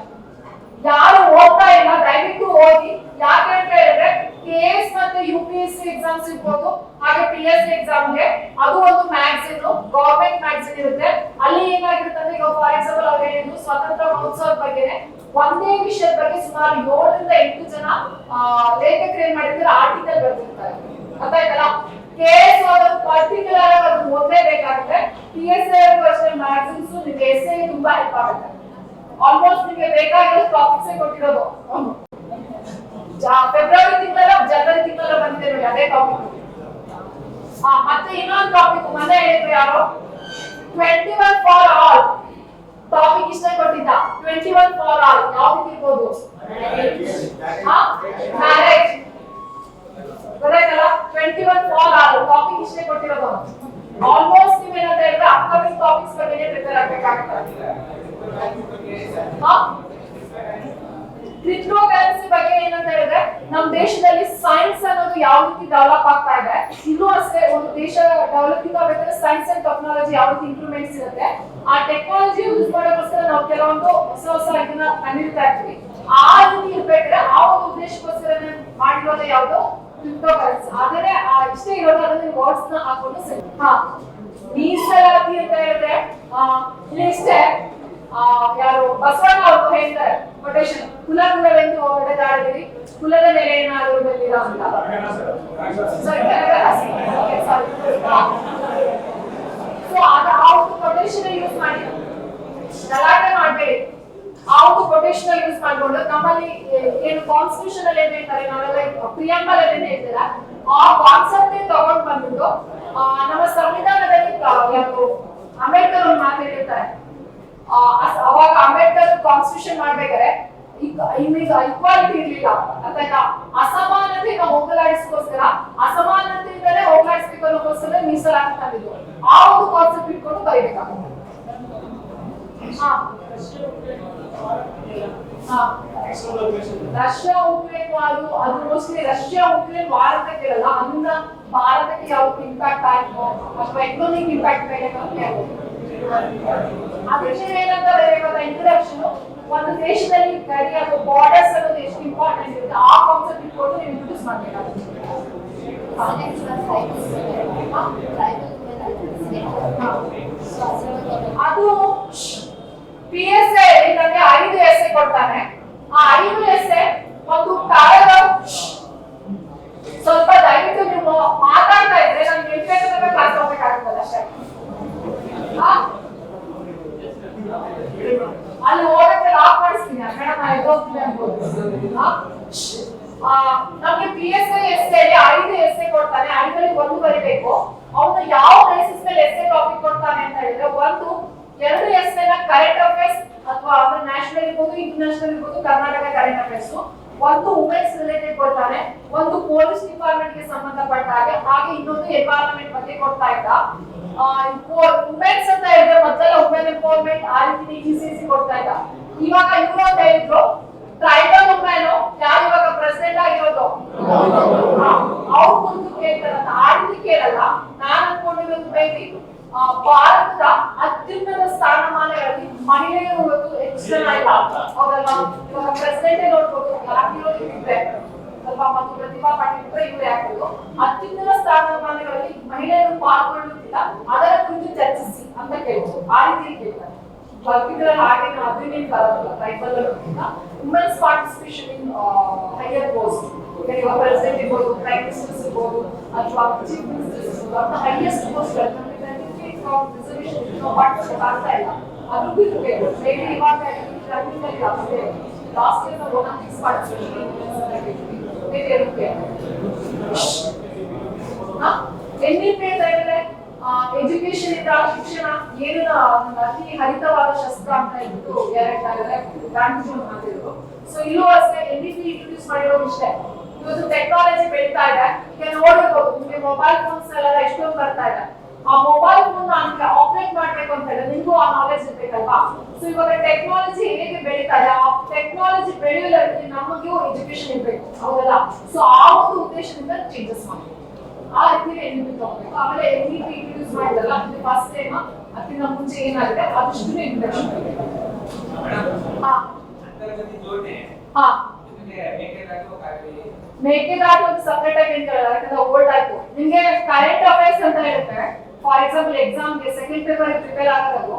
S1: ಯಾರು ಓದ್ತಾ ಇಲ್ಲ ದಯವಿಟ್ಟು ಓದಿ. ಯಾಕೆ ಅಂತ ಹೇಳಿದ್ರೆ KS ಮತ್ತೆ UPSC ಎಕ್ಸಾಮ್ಸ್ ಇರ್ಬೋದು, ಹಾಗೆ PSC ಎಕ್ಸಾಮ್ಗೆ ಅದು ಒಂದು ಮ್ಯಾಗಝೀನ್, ಗವರ್ಮೆಂಟ್ ಮ್ಯಾಗಝೀನ್ ಇರುತ್ತೆ. ಅಲ್ಲಿ ಏನಾಗಿರುತ್ತೆ ಅಂದ್ರೆ, ಈಗ ಫಾರ್ ಎಕ್ಸಾಂಪಲ್ ಅವ್ರು ಹೇಳಿದ್ರು ಸ್ವಾತಂತ್ರ್ಯ ಮಹೋತ್ಸವದ ಬಗ್ಗೆ ಒಂದೇ ವಿಷಯದ ಬಗ್ಗೆ ಸುಮಾರು 7 ರಿಂದ 8 ಜನ ಲೇಖಕರು ಏನ್ ಮಾಡಿರ್ತಾರೆ, ಆರ್ಟಿಕಲ್ ಬರ್ತಿರ್ತಾರೆ. ಗೊತ್ತಾಯ್ತಲ್ಲ? KS ಓದೋದು ಪರ್ಟಿಕ್ಯುಲರ್ ಆಗಿ ಅದು ಓದಲೇಬೇಕಾಗುತ್ತೆ. PSC ಅಷ್ಟೇ ಮ್ಯಾಗಝೀನ್ಸ್ ನಿಮಗೆ ಎಸ್ಸೆ ತುಂಬಾ ಹೆಲ್ಪ್ ಆಗುತ್ತೆ. ಆಲ್ಮೋಸ್ಟ್ ನಿಮಗೆ ಬೇಕಾಗಿರೋ ಟಾಪಿಕ್ಸ್ ಕೊಟ್ಟಿರೋದು ಫೆಬ್ರವರಿ ತಿಂಗಳ ಜನವರಿ ತಿಂಗಳ ಬಂದಿದೆ ನೋಡಿ, ಅದೇ ಟಾಪಿಕ್. ಮತ್ತೆ ಇನ್ನೊಂದು ಟಾಪಿಕ್ ಮೊನ್ನೆ ಹೇಳಿದ್ರು ಯಾರು, 21 ಫಾರ್ ಆಲ್ ಟಾಪಿಕ್ ಇಷ್ಟ ಕೊಟ್ಟಿದ್ದ. 21 ಫಾರ್ ಆಲ್ ಯಾವ್ದು ಇರ್ಬೋದು? ಮ್ಯಾರೇಜ್. ಗೊತ್ತಾಯ್ತಲ್ಲ? 21 ಫಾರ್ ಆಲ್ ಟಾಪಿಕ್ ಇಷ್ಟೇ ಕೊಟ್ಟಿರೋದು. ಆಲ್ಮೋಸ್ಟ್ ನೀವೇನಂತ ಹೇಳಿದ್ರೆ ಅಪ್ಕಮಿಂಗ್ ಟಾಪಿಕ್ಸ್ ಬಗ್ಗೆ ಪ್ರಿಪೇರ್ ಆಗ್ಬೇಕಾಗುತ್ತೆ. ಕ್ರಿಪ್ಟೋಕರೆನ್ಸಿ ಬಗ್ಗೆ ಏನಂತ ಹೇಳಿದ್ರೆ, ನಮ್ಮ ದೇಶದಲ್ಲಿ ಸೈನ್ಸ್ ಅನ್ನೋದು ಯಾವ ರೀತಿ ಡೆವಲಪ್ ಆಗ್ತಾ ಇದೆ, ಇನ್ನೂ ಅಷ್ಟೇ ಒಂದು ದೇಶ ಡೆವಲಪಿಂಗ್ ಆಗಬೇಕಾದ್ರೆ ಸೈನ್ಸ್ ಅಂಡ್ ಟೆಕ್ನಾಲಜಿ ಯಾವ ರೀತಿ ಇಂಪ್ರೂವ್ಮೆಂಟ್ಸ್ ಇರುತ್ತೆ, ಆ ಟೆಕ್ನಾಲಜಿ ಯೂಸ್ ಮಾಡೋಕ್ಕೋಸ್ಕರ ನಾವು ಕೆಲವೊಂದು ಹೊಸ ಇದನ್ನ ಕಂಡಿಡ್ತಾ ಇರ್ತೀವಿ. ಆ ರೀತಿ ಇರ್ಬೇಕಾದ್ರೆ ಆ ಒಂದು ಉದ್ದೇಶಕ್ಕೋಸ್ಕರ ಮಾಡಿರೋದು ಯಾವುದು? ಕ್ರಿಪ್ಟೋಕರೆನ್ಸಿ. ಆದರೆ ಇಷ್ಟೇ ಇರೋದು, ಅದನ್ನ ವರ್ಡ್ಸ್ ನ ಹಾಕೊಂಡು ಮೀಸಲಾತಿ ಅಂತ ಹೇಳಿದ್ರೆ ಇಷ್ಟೇ. ಯಾರು ಬಸವಣ್ಣ ಅವರು ಹೇಳ್ತಾರೆ ಕೊಟೇಶನ್, ಕುಲವೆಂದು ಹೊಡೆದಾಡಿರಿ, ಕುಲದ ಮೇಲೆ ಏನಾದರೂ ಬೆಲ್ಲಿರ ಅಂತ. ಸೊ ಆ ಒಂದು ಕೊಟೇಶನ್ ಯೂಸ್ ಮಾಡಿ ಗಲಾಟೆ ಮಾಡಬೇಡಿ. ಆ ಒಂದು ಕೊಟೇಶನ್ ಯೂಸ್ ಮಾಡ್ಕೊಂಡು ನಮ್ಮಲ್ಲಿ ಏನು ಕಾನ್ಸ್ಟಿಟ್ಯೂಷನ್ ಅಲ್ಲಿ ಏನ್ ಹೇಳ್ತಾರೆ, ನಾವೆಲ್ಲ ಪ್ರಿಯಾಂಬಲ್ ಏನ್ ಹೇಳ್ತೀರಾ, ಆ ಕಾನ್ಸೆಪ್ಟ್ ತಗೊಂಡ್ ಬಂದ್ಬಿಟ್ಟು ನಮ್ಮ ಸಂವಿಧಾನದಲ್ಲಿ ಯಾರು ಅಂಬೇಡ್ಕರ್ ಅವ್ರು ಮಾತಾಡಿರ್ತಾರೆ. ಅವಾಗ ಅಂಬೇಡ್ಕರ್ ಕಾನ್ಸ್ಟಿಟ್ಯೂಷನ್ ಮಾಡ್ಬೇಕಾದ್ರೆ ಇಕ್ವಾಲಿಟಿ ಇರ್ಲಿಲ್ಲ, ಅಥವಾ ಅಸಮಾನತೆನ ಹೋಗಲಾಡಿಸೋಸ್ಕರ ಅಸಮಾನತೆಯಿಂದಲೇ ಹೋಗಲಾಡಿಸ್ಬೇಕು ಅನ್ನೋಕ್ಕೋಸ್ಕರ ಮೀಸಲಾತಿ ತಂದಿದ್ದು. ಆ ಒಂದು ಕಾನ್ಸೆಪ್ಟ್ ಇಟ್ಕೊಂಡು ಬರೀಬೇಕಾಗುತ್ತೆ. ರಷ್ಯಾ ಉಕ್ರೇನ್ ವಾರು, ಅದು ಮೋಸ್ಟ್ಲಿ ರಷ್ಯಾ ಉಕ್ರೇನ್ ವಾರ ಅಂತ ಕೇಳಲ್ಲ, ಅದನ್ನ ಭಾರತಕ್ಕೆ ಯಾವ್ದು ಇಂಪ್ಯಾಕ್ಟ್ ಆಯ್ತು ಅಥವಾ ಎಕನಾಮಿಕ್ ಇಂಪ್ಯಾಕ್ಟ್ ಮೇಲೆ ಅದಕ್ಕೆ ಏನಂತ ಬರೀಬೇಕಾದ ಇಂಟ್ರೊಡಕ್ಷನ್, ಒಂದು ದೇಶದಲ್ಲಿ ಗಡಿ ಅಥವಾ ಬಾರ್ಡರ್ಸ್ ಅನ್ನೋದು ಎಷ್ಟು ಇಂಪಾರ್ಟೆಂಟ್ ಇರುತ್ತೆ ಆ ಕಾನ್ಸೆಪ್ಟ್ ಇಟ್ಕೊಂಡು ನೀವು ಇಂಟ್ರೊಡ್ಯೂಸ್ ಮಾಡಬೇಕಾಗುತ್ತೆ. ಅದು PSA ನನಗೆ 5 ಎಸ್ಸೆ ಕೊಡ್ತಾನೆ. ಆ 5 ಎಸ್ಸೆ ಒಂದು ಪ್ಯಾರಾಗ್ರಾಫ್. ಸ್ವಲ್ಪ ದಯವಿಟ್ಟು ನೀವು ಮಾತಾಡ್ತಾ ಇದ್ರೆ ನಾನು ಹೇಳ್ಬೇಕಾದ್ರೆ ಕ್ಲಾಸ್ ಹೋಗ್ಬೇಕಾಗ್ತದೆ ಅಷ್ಟೇ. ಅಲ್ಲಿ ಹೋಗಕ್ಕೆ ಲಾಕ್ ಮಾಡಿಸ್ತೀನಿ ಮೇಡಮ್, ಹೋಗ್ತೀನಿ ಅನ್ಬೋದು. ನಮ್ಗೆ PSI ಎಸ್ಸೆ 5 ಎಸ್ಸೆ ಕೊಡ್ತಾನೆ, 5ರಲ್ಲಿ 1 ಬರೀಬೇಕು. ಅವನು ಯಾವ ಬೇಸಿಸ್ ಮೇಲೆ ಎಸ್ಸೆ ಟಾಪಿಕ್ ಕೊಡ್ತಾನೆ ಅಂತ ಹೇಳಿದ್ರೆ, 2 ಎಸ್ಸೆನ ಕರೆಂಟ್ ಅಫೇರ್ಸ್ ಅಥವಾ ನ್ಯಾಷನಲ್ ಇರ್ಬೋದು, ಇಂಟರ್ನ್ಯಾಷನಲ್ ಇರ್ಬೋದು, Karnataka current affairs. 1 women's related ಕೊಡ್ತಾನೆ, 1 ಪೊಲೀಸ್ ಡಿಪಾರ್ಟ್ಮೆಂಟ್ ಗೆ ಸಂಬಂಧಪಟ್ಟ ಹಾಗೆ ಇನ್ನೊಂದು ಎನ್ವೈರನ್ಮೆಂಟ್ ಬಗ್ಗೆ ಕೊಡ್ತಾ ಇದ್ದ. ವುಮೆನ್ಸ್ ಅಂತ ಹೇಳಿದ್ರೆ ಮೊದಲ ವುಮೆನ್ ಎಂಪವರ್ಮೆಂಟ್ ಆ ರೀತಿ ECC ಕೊಡ್ತಾ ಇದ್ದ. ಇವಾಗ ಇವರು ಅಂತ ಹೇಳಿದ್ರು ಟ್ರೈಬಲ್ ವುಮೆನ್ ಯಾರು ಇವಾಗ ಪ್ರೆಸಿಡೆಂಟ್ ಆಗಿರೋದು ಅವ್ರ ಕುರಿತು ಕೇಳ್ತಾರಂತ. ಆ ರೀತಿ ಕೇಳಲ್ಲ. ನಾನು ಅನ್ಕೊಂಡಿರೋದು ಮೇಬಿ ಭಾರತದ ಅತ್ಯುನ್ನತ ಸ್ಥಾನಮಾನಗಳಲ್ಲಿ ಮಹಿಳೆಯರು ಇವತ್ತು ಹೆಚ್ಚಿನ ಇಲ್ಲ. ಹೌದಲ್ವಾ? ಇವಾಗ ಪ್ರೆಸಿಡೆಂಟ್ ನೋಡ್ಬೋದು, ಯಾರಿರೋದು ಇದ್ರೆ ಅಲ್ವಾ, ಮತ್ತು ಪ್ರತಿಭಾ ಪಾಟೀಲ್ ಇವರು ಯಾಕಂದ್ರು ಅತ್ಯುನ್ನತ ಸ್ಥಾನಮಾನಗಳಲ್ಲಿ ಮಹಿಳೆಯರು ಪಾಲ್ಗೊಳ್ಳುತ್ತಿಲ್ಲ, ಅದರ ಕುರಿತು ಚರ್ಚಿಸಿ ಅಂತ ಕೇಳ್ಬೋದು. ಆ ರೀತಿ ಕೇಳ್ತಾರೆ. ಪರ್ಟಿಕ್ಯುಲರ್ ಹಾಗೆ ಅಗ್ರಿಮೆಂಟ್ ಬರೋದಿಲ್ಲ tribal women's participation in higher post. ಇವಾಗ ಪ್ರೆಸಿಡೆಂಟ್ ಇರ್ಬೋದು, ಪ್ರೈಮ್ ಮಿನಿಸ್ಟರ್ಸ್ ಇರ್ಬೋದು, ಅಥವಾ ಚೀಫ್ ಮಿನಿಸ್ಟರ್ಸ್ ಇರ್ಬೋದು, ಹೈಯೆಸ್ಟ್ ಪೋಸ್ಟ್ ರಿಸರ್ವೇಶನ್ ಪಾರ್ಟಿಸಿಪೇಟ್ ಆಗ್ತಾ ಇಲ್ಲ. ಅದು ಬಿಟ್ಟು ಮೇಬಿ ಇವಾಗ ಲಾಸ್ಟ್ ಇಯರ್ ನಾವು ಒಲಿಂಪಿಕ್ಸ್ ಪಾರ್ಟಿಸಿಪೇಷನ್ ಮೇಬಿ ಇರುತ್ತೆ. NEP ಅಂದ್ರೆ ಎಜುಕೇಶನ್ ಇಂದ ಶಿಕ್ಷಣ ಏನು ಅತಿ ಹರಿತವಾದ ಶಸ್ತ್ರ ಅಂತ ಹೇಳ್ಬಿಟ್ಟು ಗಾಂಧೀಜಿ ಮಾತಿದ್ರು. ಸೊ ಇಲ್ಲೂ ಅಷ್ಟೇ NEP ಇಂಟ್ರೊಡ್ಯೂಸ್ ಮಾಡಿರೋದು ಇಷ್ಟೇ. ಇವತ್ತು ಟೆಕ್ನಾಲಜಿ ಬೆಳೀತಾ ಇದೆ, ಈಗ ನೋಡಿರ್ಬೋದು ನಿಮಗೆ ಮೊಬೈಲ್ ಫೋನ್ಸ್ ಎಲ್ಲ ಎಷ್ಟೊಂದು ಬರ್ತಾ ಇದೆ. ಆ ಮೊಬೈಲ್ ಫೋನ್ ನಮ್ಗೆ ಆಪರೇಟ್ ಮಾಡ್ಬೇಕು ಅಂತ ಹೇಳಿದ್ರೆ ನಿಮಗೂ ಆ ನಾಲೆಜ್ ಇರ್ಬೇಕಲ್ವಾ. ಸೊ ಇವಾಗ ಟೆಕ್ನಾಲಜಿ ಹೇಗೆ ಬೆಳೀತಾ ಇದೆ, ಆ ಟೆಕ್ನಾಲಜಿ ಬೆಳೆಯೋದ್ರಲ್ಲಿ ನಮಗೂ ಎಜುಕೇಶನ್ ಇರ್ಬೇಕು, ಹೌದಲ್ಲ. ಸೊ ಆ ಒಂದು ಉದ್ದೇಶದಿಂದ ಚೇಂಜಸ್ ಮಾಡಬೇಕು. ಆ ರೀತಿಯಲ್ಲಿ NEP ತಗೋಬೇಕು. ಆಮೇಲೆ NEP ಇಂಟ್ರೊಡ್ಯೂಸ್ ಮಾಡಿದಲ್ಲ, ಇದು ಫಸ್ಟ್ ಟೈಮ್. ಅದಕ್ಕಿಂತ ಮುಂಚೆ ಏನಾಗಿದೆ ಅದಷ್ಟು ಇಂಟ್ರೊಡಕ್ಷನ್ ಮಾಡಬೇಕು. ಮೇಕೆದಾಟು ಒಂದು ಸಪರೇಟ್ ಆಗಿ ಹೇಳ್ತಾರೆ, ಯಾಕಂದ್ರೆ ಓಲ್ಡ್ ಆಯ್ತು. ನಿಮ್ಗೆ ಕರೆಂಟ್ ಅಫೇರ್ಸ್ ಅಂತ ಇರುತ್ತೆ. ಫಾರ್ ಎಕ್ಸಾಂಪಲ್ ಎಕ್ಸಾಮ್ಗೆ ಸೆಕೆಂಡ್ ಪೇಪರ್ ಪ್ರಿಪೇರ್ ಆಗೋದು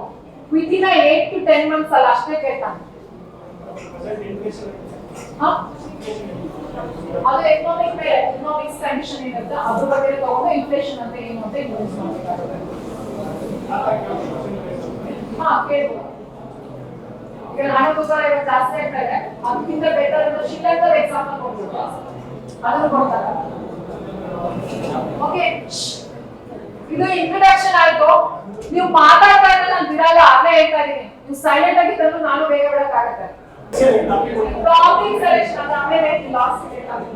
S1: ವಿತಿನ್ 8 to 10 ಮಂತ್ಸ್ ಅಲ್ಲ, ಅಷ್ಟೇ ಕೇಳ್ತಾನೆ. ಅದು ಎಕನಾಮಿಕ್ಸ್ ಕಂಡೀಷನ್ ಏನಿರುತ್ತೆ ಅದ್ರ ಬಗ್ಗೆ ತಗೊಂಡು ಇನ್ಫ್ಲೇಷನ್ ಅಂತ ಏನು ಅಂತ ಯೂಸ್ ಮಾಡಬೇಕಾಗುತ್ತೆ. ಕೇಳ್ಬೋದು. ಈಗ ಹಣದುಬ್ಬರ ಜಾಸ್ತಿ ಆಗ್ತಾ ಇದೆ, ಅದಕ್ಕಿಂತ ಬೆಟರ್ ಶ್ರೀಲಂಕಾದ ಎಕ್ಸಾಂಪಲ್ ಕೊಡ್ಬೋದು, ಅದನ್ನು ಕೊಡ್ತಾರೆ. ಓಕೆ, ಇದು ಇಂಟ್ರೊಡಕ್ಷನ್ ಆಯ್ತು. ನೀವು ಮಾತಾಡ್ತಾ ಇದ್ರೆ ನಾನು ಬಿಡಲ್ಲ, ಆಗಲೇ ಹೇಳ್ತಾ ಇದೀನಿ. ನೀವು ಸೈಲೆಂಟ್ ಆಗಿದ್ದರೂ ನಾನು ಬೇಗ ಬಿಡಕ್ಕಾಗತ್ತೆ. ಟಾಪಿಕ್ ಸೆಲೆಕ್ಷನ್ ಅದು ಆಮೇಲೆ ಲಾಸ್ಟ್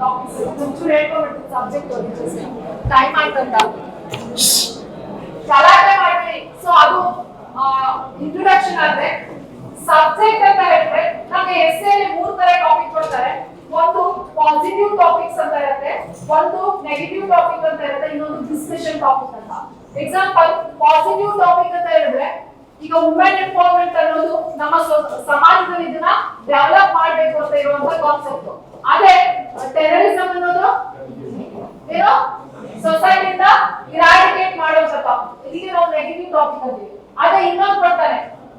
S1: ಟಾಪಿಕ್ಸ್ ಒಂಚೂರು ಹೇಳ್ಕೊಂಡ್ಬಿಟ್ಟು ಸಬ್ಜೆಕ್ಟ್ ಓದಿದ್ರೆ ಟೈಮ್ ಆಯ್ತಂತ ಗಲಾಟೆ ಮಾಡ್ತೀವಿ. ಸೊ ಅದು ಇಂಟ್ರೊಡಕ್ಷನ್ ಆದ್ರೆ ಸಬ್ಜೆಕ್ಟ್ ಅಂತ ಹೇಳಿದ್ರೆ ನಮಗೆ ಎಸ್ಸೆಯಲ್ಲಿ 3 ತರ ಟಾಪಿಕ್ ಕೊಡ್ತಾರೆ. ಒಂದು ಪಾಸಿಟಿವ್ ಟಾಪಿಕ್ಸ್ ಅಂತ ಇರುತ್ತೆ, ಒಂದು ನೆಗೆಟಿವ್ ಟಾಪಿಕ್ ಅಂತ ಇರುತ್ತೆ, ಇನ್ನೊಂದು ಡಿಸ್ಕಷನ್ ಟಾಪಿಕ್ ಅಂತ. ಎಕ್ಸಾಂಪಲ್ ಪಾಸಿಟಿವ್ ಟಾಪಿಕ್ ಅಂತ ಹೇಳಿದ್ರೆ ಈಗ ವುಮೆನ್ ಎಂಪವರ್ಮೆಂಟ್ ಅನ್ನೋದು ನಮ್ಮ ಸಮಾಜದಲ್ಲಿ ಇದನ್ನ ಡೆವಲಪ್ ಮಾಡಬೇಕು ಅಂತ ಇರುವಂತ ಕಾನ್ಸೆಪ್ಟ್. ಅದೇ ಟೆರರಿಸಂ ಅನ್ನೋದು ಏನೋ ಸೊಸೈಟಿಯಿಂದ ಇರಾಡಿಕೇಟ್ ಮಾಡೋದಪ್ಪ, ಇದಕ್ಕೆ ನಾವು ನೆಗೆಟಿವ್ ಟಾಪಿಕ್ ಅಂತೀವಿ. ಅದೇ ಇನ್ನೊಂದು ಕೊಡ್ತಾನೆ,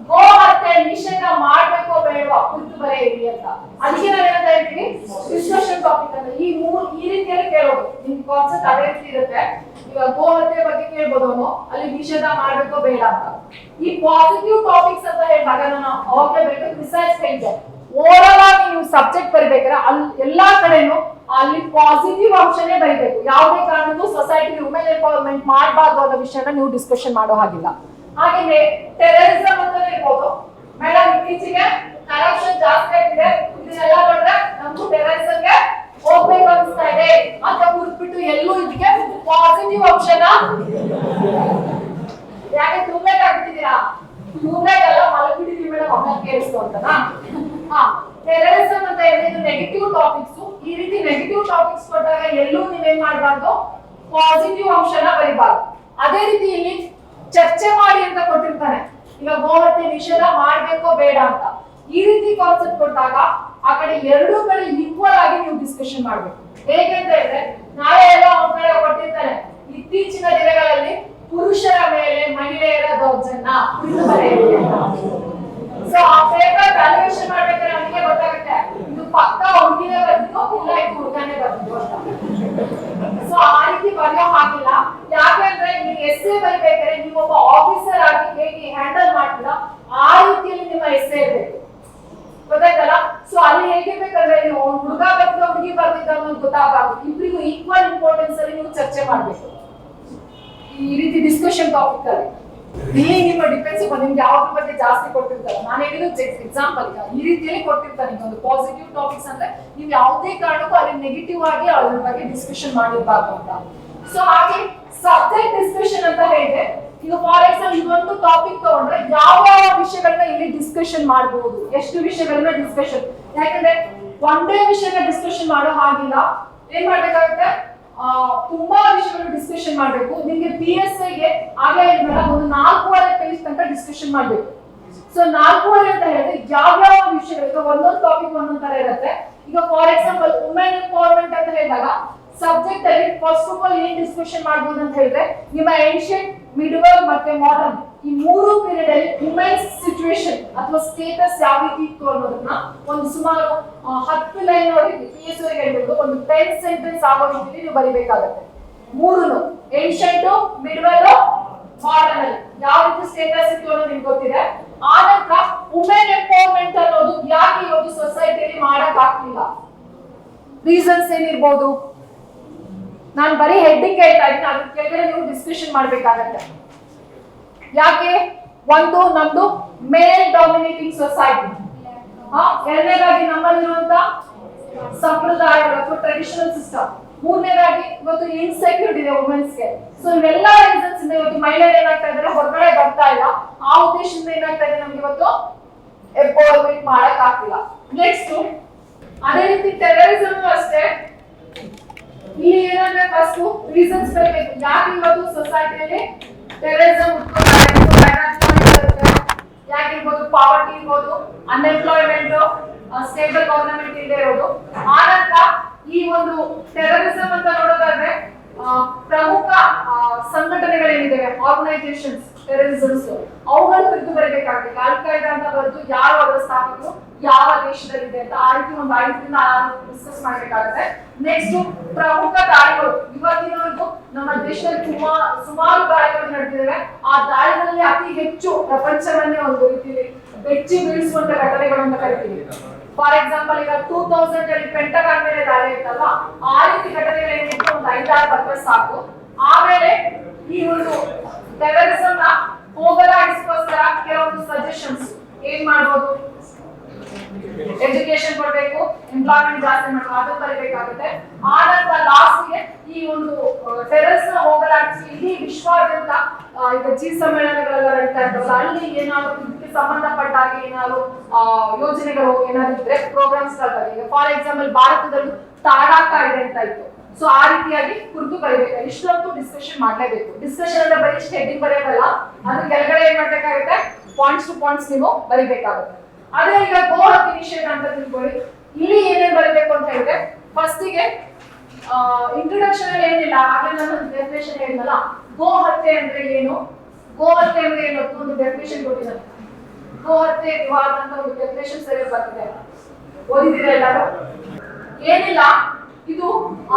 S1: ಗೋ ಹತ್ಯೆ ನಿಷೇಧ ಮಾಡ್ಬೇಕೋ ಬೇಡವಾ ಕುರಿತು ಬರೆಯಿರಿ ಅಂತ. ಅದಕ್ಕೆ ನಾವು ಏನಂತ ಹೇಳ್ತೀವಿ ಡಿಸ್ಕಷನ್ ಟಾಪಿಕ್ ಅಂತ. ಈ ರೀತಿಯಲ್ಲಿ ಕೇಳೋದು ನಿಮ್ ಕಾನ್ಸೆಪ್ಟ್ ಅದೇ ರೀತಿ ಇರುತ್ತೆ. ಈಗ ಗೋ ಹತ್ಯೆ ಬಗ್ಗೆ ಕೇಳ್ಬೋದು ಅವನು, ಅಲ್ಲಿ ನಿಷೇಧ ಮಾಡ್ಬೇಕೋ ಬೇಡ ಅಂತ. ಈ ಪಾಸಿಟಿವ್ ಟಾಪಿಕ್ಸ್ ಅಂತ ಹೇಳಿದಾಗ ನಾನು ಅವಾಗಲೇ ಬೇಕು ರಿಸರ್ಚ್ ಹೇಳಿದೆ. ಓವರ್ ಆಗಿ ನೀವು ಸಬ್ಜೆಕ್ಟ್ ಬರಿಬೇಕಾದ್ರೆ ಅಲ್ಲಿ ಎಲ್ಲಾ ಕಡೆನೂ ಅಲ್ಲಿ ಪಾಸಿಟಿವ್ ಅಂಶನೇ ಬರಿಬೇಕು. ಯಾವುದೇ ಕಾರಣಕ್ಕೂ ಸೊಸೈಟಿ ವುಮೆನ್ ಎಂಪವರ್ಮೆಂಟ್ ಮಾಡಬಾರ್ದು ಅನ್ನೋ ವಿಷಯನ ನೀವು ಡಿಸ್ಕಷನ್ ಮಾಡೋ ಹಾಗಿಲ್ಲ. ಹಾಗೆ ಟೆರರಿಸಂ ಅಂತ ಹೇಳ್ಬೋದು. ಮೇಡಮ್ ಇತ್ತೀಚೆಗೆ ಕರಪ್ಷನ್ ಜಾಸ್ತಿ ಆಗಿದೆ, ಇದನ್ನೆಲ್ಲ ನೋಡಿದ್ರೆ ನಮಗೂ ಟೆರರಿಸಂಗೆ ಹೋಗ್ಬೇಕು ಅನಿಸ್ತಾ ಇದೆ ಅಂತ ಹುಡುಕ್ಬಿಟ್ಟು ಎಲ್ಲೂ ಇದಕ್ಕೆ ಪಾಸಿಟಿವ್ ಅಂಶನ ಯಾಕೆ ಟ್ಯೂಬ್ಲೈಟ್ ಆಗ್ಬಿಟ್ಟಿದ್ದೀರಾ? ಟ್ಯೂಬ್ಲೈಟ್ ಎಲ್ಲ ಮಲಗಿಬಿಟ್ಟಿದ್ದೀವಿ ಮೇಡಮ್, ಅಮ್ಮಲ್ಲಿ ಕೇಳಿಸ್ತು ಅಂತನಾ? ಟೆರರಿಸಂ ಅಂತ ಹೇಳಿದ್ರೆ ಇದು ನೆಗೆಟಿವ್ ಟಾಪಿಕ್ಸ್. ಈ ರೀತಿ ನೆಗೆಟಿವ್ ಟಾಪಿಕ್ಸ್ ಕೊಟ್ಟಾಗ ಎಲ್ಲೂ ನೀವೇನ್ ಮಾಡಬಾರ್ದು, ಪಾಸಿಟಿವ್ ಅಂಶನ ಬರಿಬಾರ್ದು. ಅದೇ ರೀತಿ ಇಲ್ಲಿ ಚರ್ಚೆ ಮಾಡಿ ಅಂತ ಕೊಟ್ಟಿರ್ತಾನೆ. ಈಗ ಗೋಹತ್ಯೆ ನಿಷೇಧ ಮಾಡ್ಬೇಕೋ ಬೇಡ ಅಂತ ಈ ರೀತಿ ಕಾನ್ಸೆಪ್ಟ್ ಕೊಟ್ಟಾಗ ಆ ಕಡೆ ಎರಡೂ ಕಡೆ ಈಕ್ವಲ್ ಆಗಿ ನೀವು ಡಿಸ್ಕಷನ್ ಮಾಡ್ಬೇಕು. ಹೇಗೆ ಅಂತ ಹೇಳಿದ್ರೆ ನಾಳೆ ಎಲ್ಲ ಒಂದ್ ಕಡೆ ಕೊಟ್ಟಿರ್ತಾನೆ, ಇತ್ತೀಚಿನ ದಿನಗಳಲ್ಲಿ ಪುರುಷರ ಮೇಲೆ ಮಹಿಳೆಯರ ದೌರ್ಜನ್ಯ ಕುರಿತು ಬರೆಯಿರಿ ಅಂತ. ಸೊ ಆ ಪೇಪರ್ ವ್ಯಾಲ್ಯೂಯೇಷನ್ ಮಾಡ್ಬೇಕಾದ್ರೆ ನಮಗೆ ಗೊತ್ತಾಗುತ್ತೆ ಇದು ಪಕ್ಕ ಹುಡುಗಿನೇ ಬರ್ತಿದ್ದು ಇಲ್ಲ ಇದು ಹುಡುಗನೇ ಬರ್ತಿದ್ದು ಅಂತ. ಸೊ ಆ ರೀತಿ ಬರೆಯೋ ಹಾಗಿಲ್ಲ. ಯಾಕೆಂದ್ರೆ ನೀವು ಎಸ್ಸೆ ಬರಿಬೇಕಾದ್ರೆ ನೀವು ಒಬ್ಬ ಆಫೀಸರ್ ಆಗಿ ಹೇಗೆ ಹ್ಯಾಂಡಲ್ ಮಾಡ್ತೀರಾ ಆ ರೀತಿಯಲ್ಲಿ ನಿಮ್ಮ ಎಸ್ಸೆ ಇರಬೇಕು, ಗೊತ್ತಾಯ್ತಲ್ಲ. ಸೊ ಅಲ್ಲಿ ಹೇಗಿರ್ಬೇಕಂದ್ರೆ ನೀವು ಹುಡುಗ ಬರ್ತಿದ್ದ ಹುಡುಗಿ ಬರ್ತಿದ್ದ ಅನ್ನೋದು ಗೊತ್ತಾಗಬಾರ್ದು. ಇಬ್ಬರಿಗೂ ಈಕ್ವಲ್ ಇಂಪಾರ್ಟೆನ್ಸ್ ಅಲ್ಲಿ ನೀವು ಚರ್ಚೆ ಮಾಡ್ಬೇಕು ಈ ರೀತಿ ಡಿಸ್ಕಷನ್ ಟಾಪಿಕ್ ಅಲ್ಲಿ. ಇಲ್ಲಿ ನಿಮ್ಮ ಡಿಫೆನ್ಸಿವ್ ನಿಮ್ಗೆ ಯಾವ್ದ್ರ ಬಗ್ಗೆ ಜಾಸ್ತಿ ಕೊಟ್ಟಿರ್ತಾರೆ. ನಾನು ಹೇಳಿದ್ದು ಎಕ್ಸಾಂಪಲ್ ಈ ರೀತಿಯಲ್ಲಿ ಕೊಟ್ಟಿರ್ತಾರೆ. ಈಗ ಒಂದು ಪಾಸಿಟಿವ್ ಟಾಪಿಕ್ಸ್ ಅಂದ್ರೆ ನೀವು ಯಾವುದೇ ಕಾರಣಕ್ಕೂ ಅಲ್ಲಿ ನೆಗೆಟಿವ್ ಆಗಿ ಅದ್ರ ಬಗ್ಗೆ ಡಿಸ್ಕಷನ್ ಮಾಡಿರ್ಬಾರ್ದು ಅಂತ. ಸೊ ಹಾಗೆ ಸಬ್ಜೆಕ್ಟ್ ಡಿಸ್ಕಷನ್ ಅಂತ ಹೇಳಿದ್ರೆ ಈಗ ಫಾರ್ ಎಕ್ಸಾಂಪಲ್ ಇದೊಂದು ಟಾಪಿಕ್ ತಗೊಂಡ್ರೆ ಯಾವ ಯಾವ ವಿಷಯಗಳನ್ನ ಇಲ್ಲಿ ಡಿಸ್ಕಷನ್ ಮಾಡಬಹುದು, ಎಷ್ಟು ವಿಷಯಗಳನ್ನ ಡಿಸ್ಕಷನ್. ಯಾಕಂದ್ರೆ ಒಂದೇ ವಿಷಯನ ಡಿಸ್ಕಷನ್ ಮಾಡೋ ಹಾಗಿಲ್ಲ. ಏನ್ ಮಾಡ್ಬೇಕಾಗುತ್ತೆ, ತುಂಬಾ ವಿಷಯಗಳು ಡಿಸ್ಕಷನ್ ಮಾಡ್ಬೇಕು. ನಿಮ್ಗೆ PSI ಗೆ ಆಗಲೇ ಹೇಳಿದ್ಮೇಲೆ ಒಂದು 4.5 ಪೇಜ್ ತನಕ ಡಿಸ್ಕಷನ್ ಮಾಡ್ಬೇಕು. ಸೊ 4 ಅಂತ ಹೇಳಿದ್ರೆ ಯಾವ್ಯಾವ ವಿಷಯಗಳು ಒಂದೊಂದು ಟಾಪಿಕ್ ಒಂದೊಂದ್ ತರ ಇರುತ್ತೆ. ಈಗ ಫಾರ್ ಎಕ್ಸಾಂಪಲ್ ವುಮೆನ್ ಎಂಪವರ್ಮೆಂಟ್ ಅಂತ ಹೇಳಿದಾಗ ಸಬ್ಜೆಕ್ಟ್ ಅಲ್ಲಿ ಫಸ್ಟ್ ಆಫ್ ಆಲ್ ಏನ್ ಡಿಸ್ಕಷನ್ ಮಾಡಬಹುದು ಅಂತ ಹೇಳಿದ್ರೆ ನಿಮ್ಮ ಏನ್ಷಿಯಂಟ್, ಮಿಡಿವಲ್ ಮತ್ತೆ ಮಾಡರ್ನ್ ಈ 3 ಪೀರಿಯಡ್ ಅಲ್ಲಿ ವುಮೆನ್ಸ್ ಸಿಚುವೇಶನ್ ಅಥವಾ ಸ್ಟೇಟಸ್ ಯಾವ ರೀತಿ ಇತ್ತು ಅನ್ನೋದನ್ನ ಒಂದು ಸುಮಾರು 10 ಲೈನ್ ಅವರಿಗೆ PS ಅವರಿಗೆ ಹೇಳ್ಬೇಕು, ಒಂದು 10 ಸೆಂಟೆನ್ಸ್ ಆಗೋ ರೀತಿಯಲ್ಲಿ ನೀವು ಬರಿಬೇಕಾಗುತ್ತೆ. 3 ಏನ್ಷಿಯಂಟ್, ಮಿಡಿವಲ್, ಮಾಡರ್ನ್ ಅಲ್ಲಿ ಯಾವ ರೀತಿ ಸ್ಟೇಟಸ್ ಇತ್ತು ಅನ್ನೋದು ನಿಮ್ಗೆ ಗೊತ್ತಿದೆ. ಆನಂತರ ವುಮೆನ್ ಎಂಪವರ್ಮೆಂಟ್ ಅನ್ನೋದು ಯಾಕೆ ಇವತ್ತು ಸೊಸೈಟಿಯಲ್ಲಿ ಮಾಡಕ್ ಆಗ್ತಿಲ್ಲ, ರೀಸನ್ಸ್ ಏನಿರ್ಬೋದು, ನಾನು ಬರೀ ಹೆಡ್ಡಿಂಗ್ ಹೇಳ್ತಾ ಇದ್ದೀನಿ, ಅದ್ರ ಕೆಳಗಡೆ ನೀವು ಡಿಸ್ಕಷನ್ ಮಾಡ್ಬೇಕಾಗತ್ತೆ. ಯಾಕೆ? ಒಂದು ನಮ್ದು ಮೇಲ್ ಡಾಮಿನೇಟಿಂಗ್ ಸೊಸೈಟಿ, ಎರಡನೇದಾಗಿ ನಮ್ಮಲ್ಲಿರುವಂತ ಸಂಪ್ರದಾಯಗಳು ಅಥವಾ ಟ್ರೆಡಿಷನಲ್ ಸಿಸ್ಟಮ್, ಮೂರನೇದಾಗಿ ಇವತ್ತು ಇನ್ಸೆಕ್ಯೂರಿಟಿ ಇದೆ ವುಮೆನ್ಸ್ಗೆ. ಸೊ ಇವೆಲ್ಲ ರೀಸನ್ಸ್ ಇಂದ ಇವತ್ತು ಮಹಿಳೆಯರು ಏನಾಗ್ತಾ ಇದ್ದಾರೆ, ಹೊರಗಡೆ ಬರ್ತಾ ಇಲ್ಲ. ಆ ಉದ್ದೇಶದಿಂದ ಏನಾಗ್ತಾ ಇದೆ, ನಮ್ಗೆ ಇವತ್ತು ಎಂಪವರ್ಮೆಂಟ್ ಮಾಡಕ್ ಆಗ್ತಿಲ್ಲ. ನೆಕ್ಸ್ಟ್ ಅದೇ ರೀತಿ ಟೆರರಿಸಮ್ ಅಷ್ಟೇ. ಇಲ್ಲಿ ಏನಂದ್ರೆ ಫಸ್ಟ್ ರೀಸನ್ಸ್ ಬರಬೇಕು, ಯಾಕೆ ಇವತ್ತು ಸೊಸೈಟಿಯಲ್ಲಿ ಟೆರರಿಸಮ್ ಯಾಕೆ ಇರ್ಬೋದು, ಪಾವರ್ಟಿ ಇರ್ಬೋದು, ಅನ್ಎಂಪ್ಲಾಯ್ಮೆಂಟ್, ಸ್ಟೇಬಲ್ ಗವರ್ನಮೆಂಟ್ ಇಲ್ಲದೆ ಇರೋದು. ಆನಂತರ ಈ ಒಂದು ಟೆರರಿಸಮ್ ಅಂತ ನೋಡೋದಾದ್ರೆ ಪ್ರಮುಖ ಸಂಘಟನೆಗಳೇನಿದೆ, ಆರ್ಗನೈಸೇಷನ್ಸ್ ಟೆರರಿಸಮ್ಸ್, ಅವುಗಳ ಕುರಿತು ಬರಬೇಕಾಗುತ್ತೆ. ಅಲ್ ಖೈದಾ ಅಂತ ಬರೆದು ಯಾರು ಅದರ ಸ್ಥಾಪಕರು, ಯಾವ ದೇಶದಲ್ಲಿದೆ ಅಂತ ಆ ರೀತಿ ಒಂದು 5ರಿಂದ 6 ಡಿಸ್ಕಸ್ ಮಾಡಬೇಕಾಗುತ್ತೆ. ನೆಕ್ಸ್ಟ್ ಪ್ರಮುಖ ದಾಳಿಗಳು, ಇವತ್ತಿನವರೆಗೂ ನಮ್ಮ ದೇಶದಲ್ಲಿ ಸುಮಾರು ದಾಳಿಗಳು ನಡೆದಿವೆ. ಆ ದಾಳಿಗಳಲ್ಲಿ ಅತಿ ಹೆಚ್ಚು ಪ್ರಪಂಚವನ್ನೇ ಒಂದು ರೀತಿಯಲ್ಲಿ ಬೆಚ್ಚಿ ಬೀಳಿಸುವಂತ ಘಟನೆಗಳು ಅಂತ ಕರಿತೀವಿ. ಫಾರ್ ಎಕ್ಸಾಂಪಲ್ ಈಗ 2000 ಅಲ್ಲಿ ಪೆಂಟಗಾನ್ ಮೇಲೆ ದಾಳಿ ಇತ್ತಲ್ವಾ, ಆ ರೀತಿ ಘಟನೆಗಳೇನಿತ್ತು ಒಂದು 5-6 ಬರ್ತಾರೆ ಸಾಕು. ಆಮೇಲೆ ಈ ಒಂದು ಟೆರರಿಸಮ್ ನ ಹೋಗಲಾಡಿಸೋಸ್ಕರ ಕೆಲವೊಂದು ಸಜೆಷನ್ಸ್ ಏನ್ ಮಾಡ್ಬೋದು, ಎಜುಕೇಶನ್ ಕೊಡ್ಬೇಕು, ಎಂಪ್ಲಾಯ್ಮೆಂಟ್ ಜಾಸ್ತಿ ಮಾಡಬೇಕು, ಅದನ್ನ ಬರಬೇಕಾಗುತ್ತೆ. ಆನಂತರ ಲಾಸ್ಟ್ಗೆ ಈ ಒಂದು ಟೆರರಿಸಂ ನ ಹೋಗಲಾಡಿಸಿ ಇಡೀ ವಿಶ್ವಾದ್ಯಂತ ಈಗ G ಸಮ್ಮೇಳನಗಳೆಲ್ಲ ನಡೀತಾ ಇರ್ತವಲ್ಲ, ಅಲ್ಲಿ ಏನಾದ್ರು ಇದಕ್ಕೆ ಸಂಬಂಧಪಟ್ಟ ಹಾಗೆ ಏನಾದ್ರು ಯೋಜನೆಗಳು ಏನಾದ್ರು ಇದ್ರೆ ಪ್ರೋಗ್ರಾಮ್ಸ್ ಗಳಾಗಿ, ಈಗ ಫಾರ್ ಎಕ್ಸಾಂಪಲ್ ಭಾರತದಲ್ಲಿ ತಾಡಾಕ ಇದೆ ಅಂತ ಇತ್ತು. ಸೊ ಆ ರೀತಿಯಾಗಿ ಕುರಿತು ಬರೀಬೇಕು. ಇಷ್ಟೊಂದು ಡಿಸ್ಕಷನ್ ಮಾಡ್ಲೇಬೇಕು. ಡಿಸ್ಕಷನ್ ಅಂದ್ರೆ ಬರೀ ಇಷ್ಟು ಹೆಡ್ಡಿಂಗ್ ಬರೆಯೋದಲ್ಲ, ಅದ್ರ ಕೆಳಗಡೆ ಏನ್ ಮಾಡ್ಬೇಕಾಗುತ್ತೆ, ಪಾಯಿಂಟ್ಸ್ ಟು ಪಾಯಿಂಟ್ಸ್ ನೀವು ಬರೀಬೇಕಾಗುತ್ತೆ. ಅದೇ ಈಗ ಗೋ ಹತ್ಯೆ ನಿಷೇಧ ಅಂತ ತಿಳ್ಕೊಳ್ಳಿ. ಇಲ್ಲಿ ಏನೇನ್ ಬರಬೇಕು ಅಂತ ಹೇಳಿದ್ರೆ ಫಸ್ಟಿಗೆ ಇಂಟ್ರೊಡಕ್ಷನ್ ಅಲ್ಲಿ ಏನಿಲ್ಲ, ಹಾಗೆ ನಾನು ಡೆಫಿನೇಷನ್ ಹೇಳಿದ್ನಲ್ಲ, ಗೋ ಹತ್ಯೆ ಅಂದ್ರೆ ಏನು, ಗೋ ಹತ್ಯೆ ಅಂದ್ರೆ ಏನು ಒಂದು ಡೆಫಿನೇಷನ್ ಕೊಟ್ಟಿದ್ದಾರೆ. ಗೋ ಹತ್ಯೆ ವಿವಾದ ಅಂತ ಒಂದು ಡೆಫಿನೇಷನ್ ಸರಿಯಾಗಿ ಬರ್ತಿದೆ, ಓದಿದಿರ ಎಲ್ಲರೂ? ಏನಿಲ್ಲ, ಇದು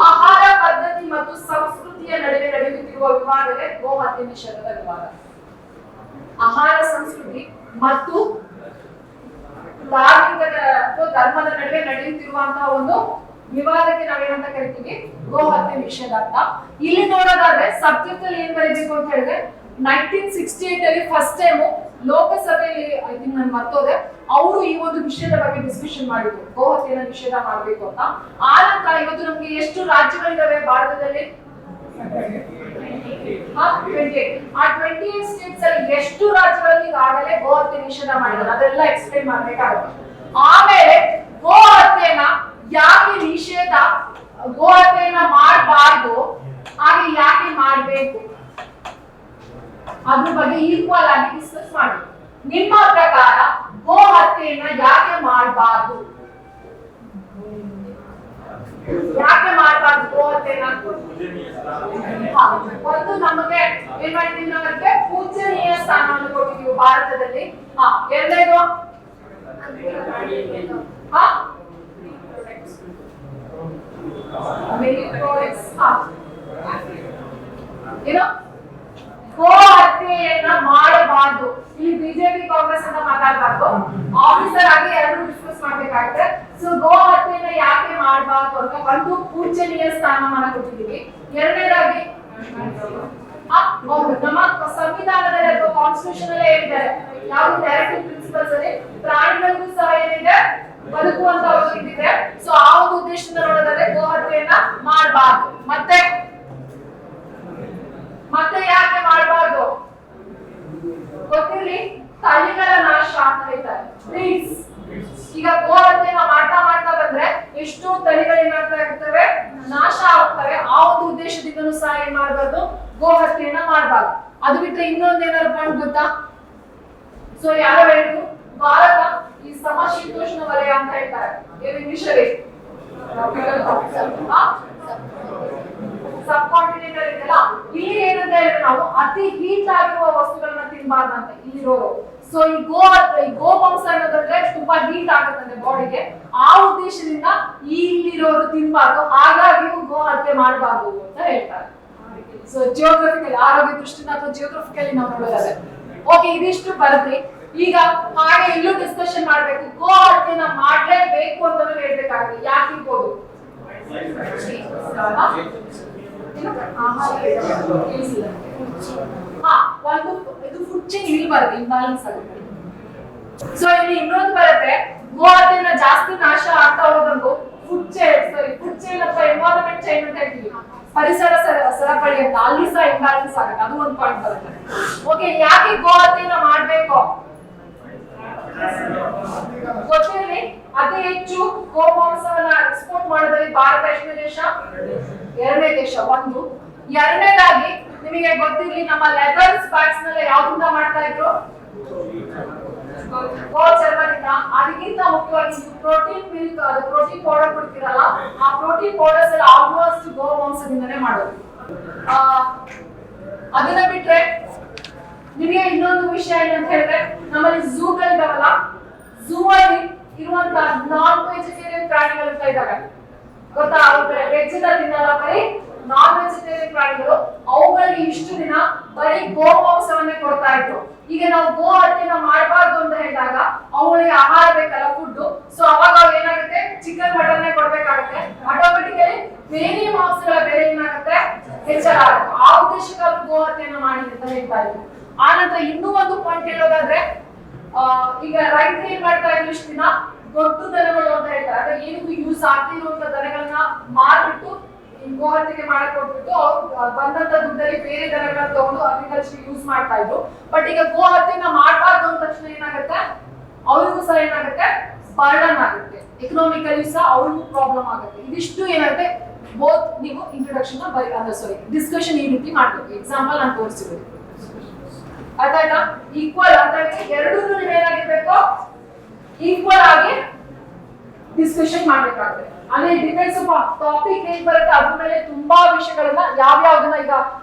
S1: ಆಹಾರ ಪದ್ಧತಿ ಮತ್ತು ಸಂಸ್ಕೃತಿಯ ನಡುವೆ ನಡೆಯುತ್ತಿರುವ ವಿವಾದವೇ ಗೋ ಹತ್ಯೆ ನಿಷೇಧದ ವಿವಾದ. ಆಹಾರ ಸಂಸ್ಕೃತಿ ಮತ್ತು ಧಾರ್ಮಿಕದ ಅಥವಾ ಧರ್ಮದ ನಡುವೆ ನಡೆಯುತ್ತಿರುವಂತಹ ಒಂದು ವಿವಾದಕ್ಕೆ ನಾವೇನಂತ ಕರಿತೀವಿ, ಗೋ ಹತ್ಯೆ ನಿಷೇಧ ಅಂತ. ಇಲ್ಲಿ ನೋಡೋದಾದ್ರೆ ಸಬ್ಜೆಕ್ಟ್ ಅಲ್ಲಿ ಏನ್ ಬರೀಬೇಕು ಅಂತ ಹೇಳಿದ್ರೆ 1968 ಅಲ್ಲಿ ಫಸ್ಟ್ ಟೈಮ್ ಲೋಕಸಭೆಯಲ್ಲಿ, ಐ ಥಿಂಕ್ ನಾನು ಮರ್ತೋದೆ, ಅವರು ಈ ಒಂದು ವಿಷಯದ ಬಗ್ಗೆ ಡಿಸ್ಕಷನ್ ಮಾಡಿದ್ರು, ಗೋ ಹತ್ಯೆನ ನಿಷೇಧ ಮಾಡಬೇಕು ಅಂತ. ಆ ನಂತರ ಇವತ್ತು ನಮ್ಗೆ ಎಷ್ಟು ರಾಜ್ಯಗಳಿದಾವೆ ಭಾರತದಲ್ಲಿ? 28. ಆ 28 ಸ್ಟೇಟ್ಸ್ ಅಲ್ಲಿ ಎಷ್ಟು ರಾಜ್ಯಗಳಲ್ಲಿ ಈಗಾಗಲೇ ಗೋ ಹತ್ಯೆ ನಿಷೇಧ ಮಾಡಿದ್ದಾರೆ, ಅದೆಲ್ಲ ಎಕ್ಸ್ಪ್ಲೈನ್ ಮಾಡ್ಬೇಕಾಗುತ್ತೆ. ಆಮೇಲೆ ಗೋ ಹತ್ಯೆನ ಯಾಕೆ ನಿಷೇಧ, ಗೋ ಹತ್ಯೆನ ಮಾಡಬಾರ್ದು, ಹಾಗೆ ಯಾಕೆ ಮಾಡಬೇಕು, ಅದ್ರ ಬಗ್ಗೆ ಈಕ್ವಲ್ ಆಗಿ ಡಿಸ್ಕಸ್ ಮಾಡಿ. ನಿಮ್ಮ ಪ್ರಕಾರ ಗೋ ಹತ್ಯೆಯನ್ನ ಯಾಕೆ ಮಾಡಬಾರ್ದು, ಯಾಕೆ ಮಾಡಬಾರ್ದು ಗೋ ಹತ್ಯೆನ? ಒಂದು ನಮಗೆ ಏನ್ ಮಾಡಿದೀವಿ, ನಮಗೆ ಪೂಜನೀಯ ಸ್ಥಾನವನ್ನು ಕೊಟ್ಟಿದ್ದೀವಿ ಭಾರತದಲ್ಲಿ. ಎರಡನೇದು ಏನು, ಗೋ ಹತ್ಯೆಯನ್ನ ಮಾಡಬಾರ್ದು. ಇಲ್ಲಿ ಬಿಜೆಪಿ ಕಾಂಗ್ರೆಸ್ ಅಂತ ಮಾತಾಡಬಾರ್ದು, ಆಫೀಸರ್ ಆಗಿ ಎರಡು ಡಿಸ್ಕಸ್ ಮಾಡ್ಬೇಕಾಗುತ್ತೆ. ಸೊ ಗೋ ಹತ್ಯೆಯನ್ನ ಯಾಕೆ ಮಾಡಬಾರ್ದು ಅಂತ ಒಂದು ಪೂಜನೀಯ ಸ್ಥಾನಮಾನ ಕೊಟ್ಟಿದ್ದೀವಿ. ಎರಡನೇದಾಗಿ ನಮ್ಮ ಸಂವಿಧಾನದಲ್ಲಿ ಅಥವಾ ಕಾನ್ಸ್ಟಿಟ್ಯೂಷನ್ ಅಲ್ಲೇ ಹೇಳಿದ್ದಾರೆ, ಯಾವುದು ಡೈರೆಕ್ಟಿವ್ ಪ್ರಿನ್ಸಿಪಲ್ಸ್ ಅಲ್ಲಿ ಪ್ರಾಣಿಗಳಿಗೂ ಸಹ ಏನಿದೆ, ಬದುಕುವಂತ ಒಂದು ಇದಿದೆ. ಸೊ ಆ ಒಂದು ಉದ್ದೇಶದಿಂದ ನೋಡೋದಾದ್ರೆ ಗೋ ಹತ್ಯೆಯನ್ನ ಮಾಡಬಾರ್ದು. ಮತ್ತೆ ಯಾಕೆ ಮಾಡಬಾರ್ದು ಗೊತ್ತಿರ್ಲಿ, ತಳಿಗಳ ನಾಶ ಅಂತ ಹೇಳ್ತಾರೆ, ಬ್ರೀಡ್ಸ್. ಈಗ ಗೋ ಹತ್ಯೆನ ಮಾಡ್ತಾ ಬಂದ್ರೆ ಎಷ್ಟೋ ತಳಿಗಳು ಏನಾಗ್ತಾ ಇರ್ತವೆ, ನಾಶ ಆಗ್ತವೆ. ಆ ಒಂದು ಉದ್ದೇಶದಿಂದನೂ ಸಹ ಏನ್ ಮಾಡಬಾರ್ದು, ಗೋ ಹತ್ಯೆಯನ್ನ ಮಾಡಬಾರ್ದು. ಅದು ಬಿಟ್ಟರೆ ಇನ್ನೊಂದು ಏನಾದ್ರು ಪಾಯಿಂಟ್ ಗೊತ್ತಾ, ಸೊ ಯಾರು ಹೇಳಿದ್ರು ಭಾರತ ಈ ಸಮಶೀತೋಷ್ಣ ವಲಯ ಅಂತ ಹೇಳ್ತಾರೆ. ಏನು ಇಂಗ್ಲಿಷ್ ಅಲ್ಲಿ ಸಬ್ ಕಾಂಟಿನೆಂಟಲ್ ಇದೆಯಲ್ಲ, ಇಲ್ಲಿ ಏನಂತ ಹೇಳಿದ್ರೆ ನಾವು ಅತಿ ಹೀಟ್ ಆಗಿರುವ ವಸ್ತುಗಳನ್ನ ತಿನ್ಬಾರ್ದಂತೆ ಇಲ್ಲಿರೋರು. ಸೊ ಈ ಗೋ ಮಾಂಸ ಅನ್ನೋದಂದ್ರೆ ತುಂಬಾ ಹೀಟ್ ಆಗುತ್ತಂತೆ ಬಾಡಿಗೆ, ಆ ಉದ್ದೇಶದಿಂದ ಇಲ್ಲಿರೋರು ತಿನ್ಬಾರ್ದು, ಹಾಗಾಗಿ ಗೋ ಹತ್ಯೆ ಮಾಡಬಾರ್ದು ಅಂತ ಹೇಳ್ತಾರೆ. ಸೊ ಜಿಯೋಗ್ರಫಿಕಲಿ, ಆರೋಗ್ಯ ದೃಷ್ಟಿಯಿಂದ ಅಥವಾ ಜಿಯೋಗ್ರಫಿಕಲಿ ನಾವು ನೋಡೋದಾದ್ರೆ ಓಕೆ ಇದಿಷ್ಟು ಬರುತ್ತೆ. ಈಗ ಹಾಗೆ ಇಲ್ಲೂ ಡಿಸ್ಕಷನ್ ಮಾಡ್ಬೇಕು, ಗೋ ಹತ್ಯೆನ ಮಾಡ್ಲೇಬೇಕು ಅಂತ ಹೇಳ್ಬೇಕಾಗುತ್ತೆ. ಯಾಕೆ ಇರ್ಬೋದು? ಒಂದು ಇದು ಫುಡ್ ಚೈನ್ ಇಲ್ಲಿ ಬರುತ್ತೆ, ಇಂಬ್ಯಾಲೆನ್ಸ್ ಆಗುತ್ತೆ. ಸೊ ಇಲ್ಲಿ ಇನ್ನೊಂದು ಬರುತ್ತೆ, ಗೋ ಹತ್ಯೆನ ಜಾಸ್ತಿ ನಾಶ ಆಗ್ತಾ ಹೋದಂಗು ಫುಡ್ ಚೈನ್ ಅಥವಾ ಎನ್ವೈರನ್ಮೆಂಟ್ ಚೈನ್ ಅಂತ ಹೇಳ್ತೀವಿ, ಪರಿಸರ ಸರಪಳಿ ಅಂತ, ಅಲ್ಲಿ ಸಹ ಇಂಬ್ಯಾಲೆನ್ಸ್ ಆಗುತ್ತೆ. ಅದು ಒಂದು ಪಾಯಿಂಟ್ ಬರುತ್ತೆ. ಓಕೆ, ಯಾಕೆ ಗೋ ಹತ್ಯೆನ ಮಾಡ್ಬೇಕು? ಗೊತ್ತಿರಲಿ, ಅತಿ ಹೆಚ್ಚು ಗೋಮಾಂಸವನ್ನ ಎಕ್ಸ್ಪೋರ್ಟ್ ಮಾಡೋದ್ರಲ್ಲಿ ಭಾರತ ಎಷ್ಟನೇ ದೇಶ? 2ನೇ ದೇಶ. ಒಂದು. ಎರಡನೇದಾಗಿ ನಿಮಗೆ ಗೊತ್ತಿರಲಿ, ನಮ್ಮ ಲೆದರ್ಸ್ ಬ್ಯಾಗ್ಸ್ ನೆಲ್ಲ ಯಾವ್ದಿಂದ ಮಾಡ್ತಾ ಇದ್ರು? ಗೋ ಚರ್ಮದಿಂದ. ಅದಕ್ಕಿಂತ ಮುಖ್ಯವಾಗಿ ಪ್ರೋಟೀನ್ ಮಿಲ್ಕ್, ಅದು ಪ್ರೋಟೀನ್ ಪೌಡರ್ ಕೊಡ್ತಿರಲ್ಲ, ಆ ಪ್ರೋಟೀನ್ ಪೌಡರ್ಸ್ ಎಲ್ಲ ಆಲ್ಮೋಸ್ಟ್ ಗೋಮಾಂಸದಿಂದನೇ ಮಾಡೋದು. ಅದನ್ನ ಬಿಟ್ರೆ ನಿಮಗೆ ಇನ್ನೊಂದು ವಿಷಯ ಏನಂತ ಹೇಳಿದ್ರೆ, ನಮ್ಮಲ್ಲಿ ಝೂಗಳಿದಾವಲ್ಲ, ಝೂ ಅಲ್ಲಿ ಇರುವಂತ ನಾನ್ ವೆಜಿಟೇರಿಯನ್ ಪ್ರಾಣಿಗಳು ಇದ್ದಾವೆ ಗೊತ್ತಾ? ವೆಜ್ ತಿನ್ನಲ್ಲ, ಬರೀ ನಾನ್ ವೆಜಿಟೇರಿಯನ್ ಪ್ರಾಣಿಗಳು. ಅವುಗಳಿಗೆ ಇಷ್ಟು ದಿನ ಬರೀ ಗೋಮಾಂಸವನ್ನೇ ಕೊಡ್ತಾ ಇದ್ರು. ಈಗ ನಾವು ಗೋ ಹತ್ಯೆನ ಮಾಡಬಾರ್ದು ಅಂತ ಹೇಳಿದಾಗ ಅವುಗಳಿಗೆ ಆಹಾರ ಬೇಕಲ್ಲ, ಫುಡ್. ಸೊ ಅವಾಗ ಏನಾಗುತ್ತೆ, ಚಿಕನ್ ಮಟನ್ ಕೊಡ್ಬೇಕಾಗುತ್ತೆ. ಆಟೋಮೆಟಿಕಲಿ ಬೇರೆ ಮಾಂಸಗಳ ಬೆಲೆ ಏನಾಗುತ್ತೆ, ಹೆಚ್ಚಳ ಆಗುತ್ತೆ. ಆ ಉದ್ದೇಶಕ್ಕಾದ್ರೂ ಗೋ ಹತ್ಯೆನ ಮಾಡಿ ಅಂತ ಹೇಳ್ತಾ ಇದ್ರು. ಆನಂತರ ಇನ್ನೂ ಒಂದು ಪಾಯಿಂಟ್ ಹೇಳೋದಾದ್ರೆ, ಈಗ ರೈತರು ಏನ್ ಮಾಡ್ತಾ ಇದ್ರು ಇಷ್ಟು ದಿನ, ದೊಡ್ಡ ದನಗಳು ಅಂತ ಹೇಳ್ತಾರೆ, ಅಂದ್ರೆ ಏನಕ್ಕೂ ಯೂಸ್ ಆಗ್ತಿರುವಂತ ದನಗಳನ್ನ ಮಾರ್ಬಿಟ್ಟು ಗೋ ಹತ್ಯೆಗೆ ಮಾಡಕ್ ಕೊಟ್ಬಿಟ್ಟು ಅವ್ರು ಬಂದಂತ ದುಡ್ಡಲ್ಲಿ ಬೇರೆ ದನಗಳನ್ನ ತಗೊಂಡು ಅಗ್ರಿಕಲ್ಚರ್ ಯೂಸ್ ಮಾಡ್ತಾ ಇದ್ರು. ಬಟ್ ಈಗ ಗೋ ಹತ್ಯೆನ ಮಾಡಬಾರ್ದು ಅಂದ ತಕ್ಷಣ ಏನಾಗುತ್ತೆ, ಅವ್ರಿಗೂ ಸಹ ಏನಾಗುತ್ತೆ, ಬರ್ಡನ್ ಆಗುತ್ತೆ, ಎಕನಾಮಿಕಲಿ ಸಹ ಅವ್ರಿಗೂ ಪ್ರಾಬ್ಲಮ್ ಆಗುತ್ತೆ. ಇದಿಷ್ಟು ಏನಾಗುತ್ತೆ, ಬೋತ್ ನೀವು ಇಂಟ್ರೊಡಕ್ಷನ್ ಡಿಸ್ಕಷನ್ ಈ ರೀತಿ ಮಾಡ್ಬೇಕು. ಎಕ್ಸಾಂಪಲ್ ನಾನು ತೋರಿಸಿರೋದು ಅದಾಯ್ತಾ? ಈಕ್ವಲ್ ಅಂತ ಎರಡೂ ಏನಾಗಿರ್ಬೇಕು, ಈಕ್ವಲ್ ಆಗಿ ಡಿಸ್ಕಷನ್ ಮಾಡ್ಬೇಕಾಗುತ್ತೆ. ಅಂದ್ರೆ ಡಿಪೆಂಡ್ಸ್ ಟಾಪಿಕ್ ಏನ್ ಬರುತ್ತೆ ಅದ್ರ ಮೇಲೆ ತುಂಬಾ ವಿಷಯಗಳನ್ನ ಯಾವ್ಯಾವ್ದನ್ನ, ಈಗ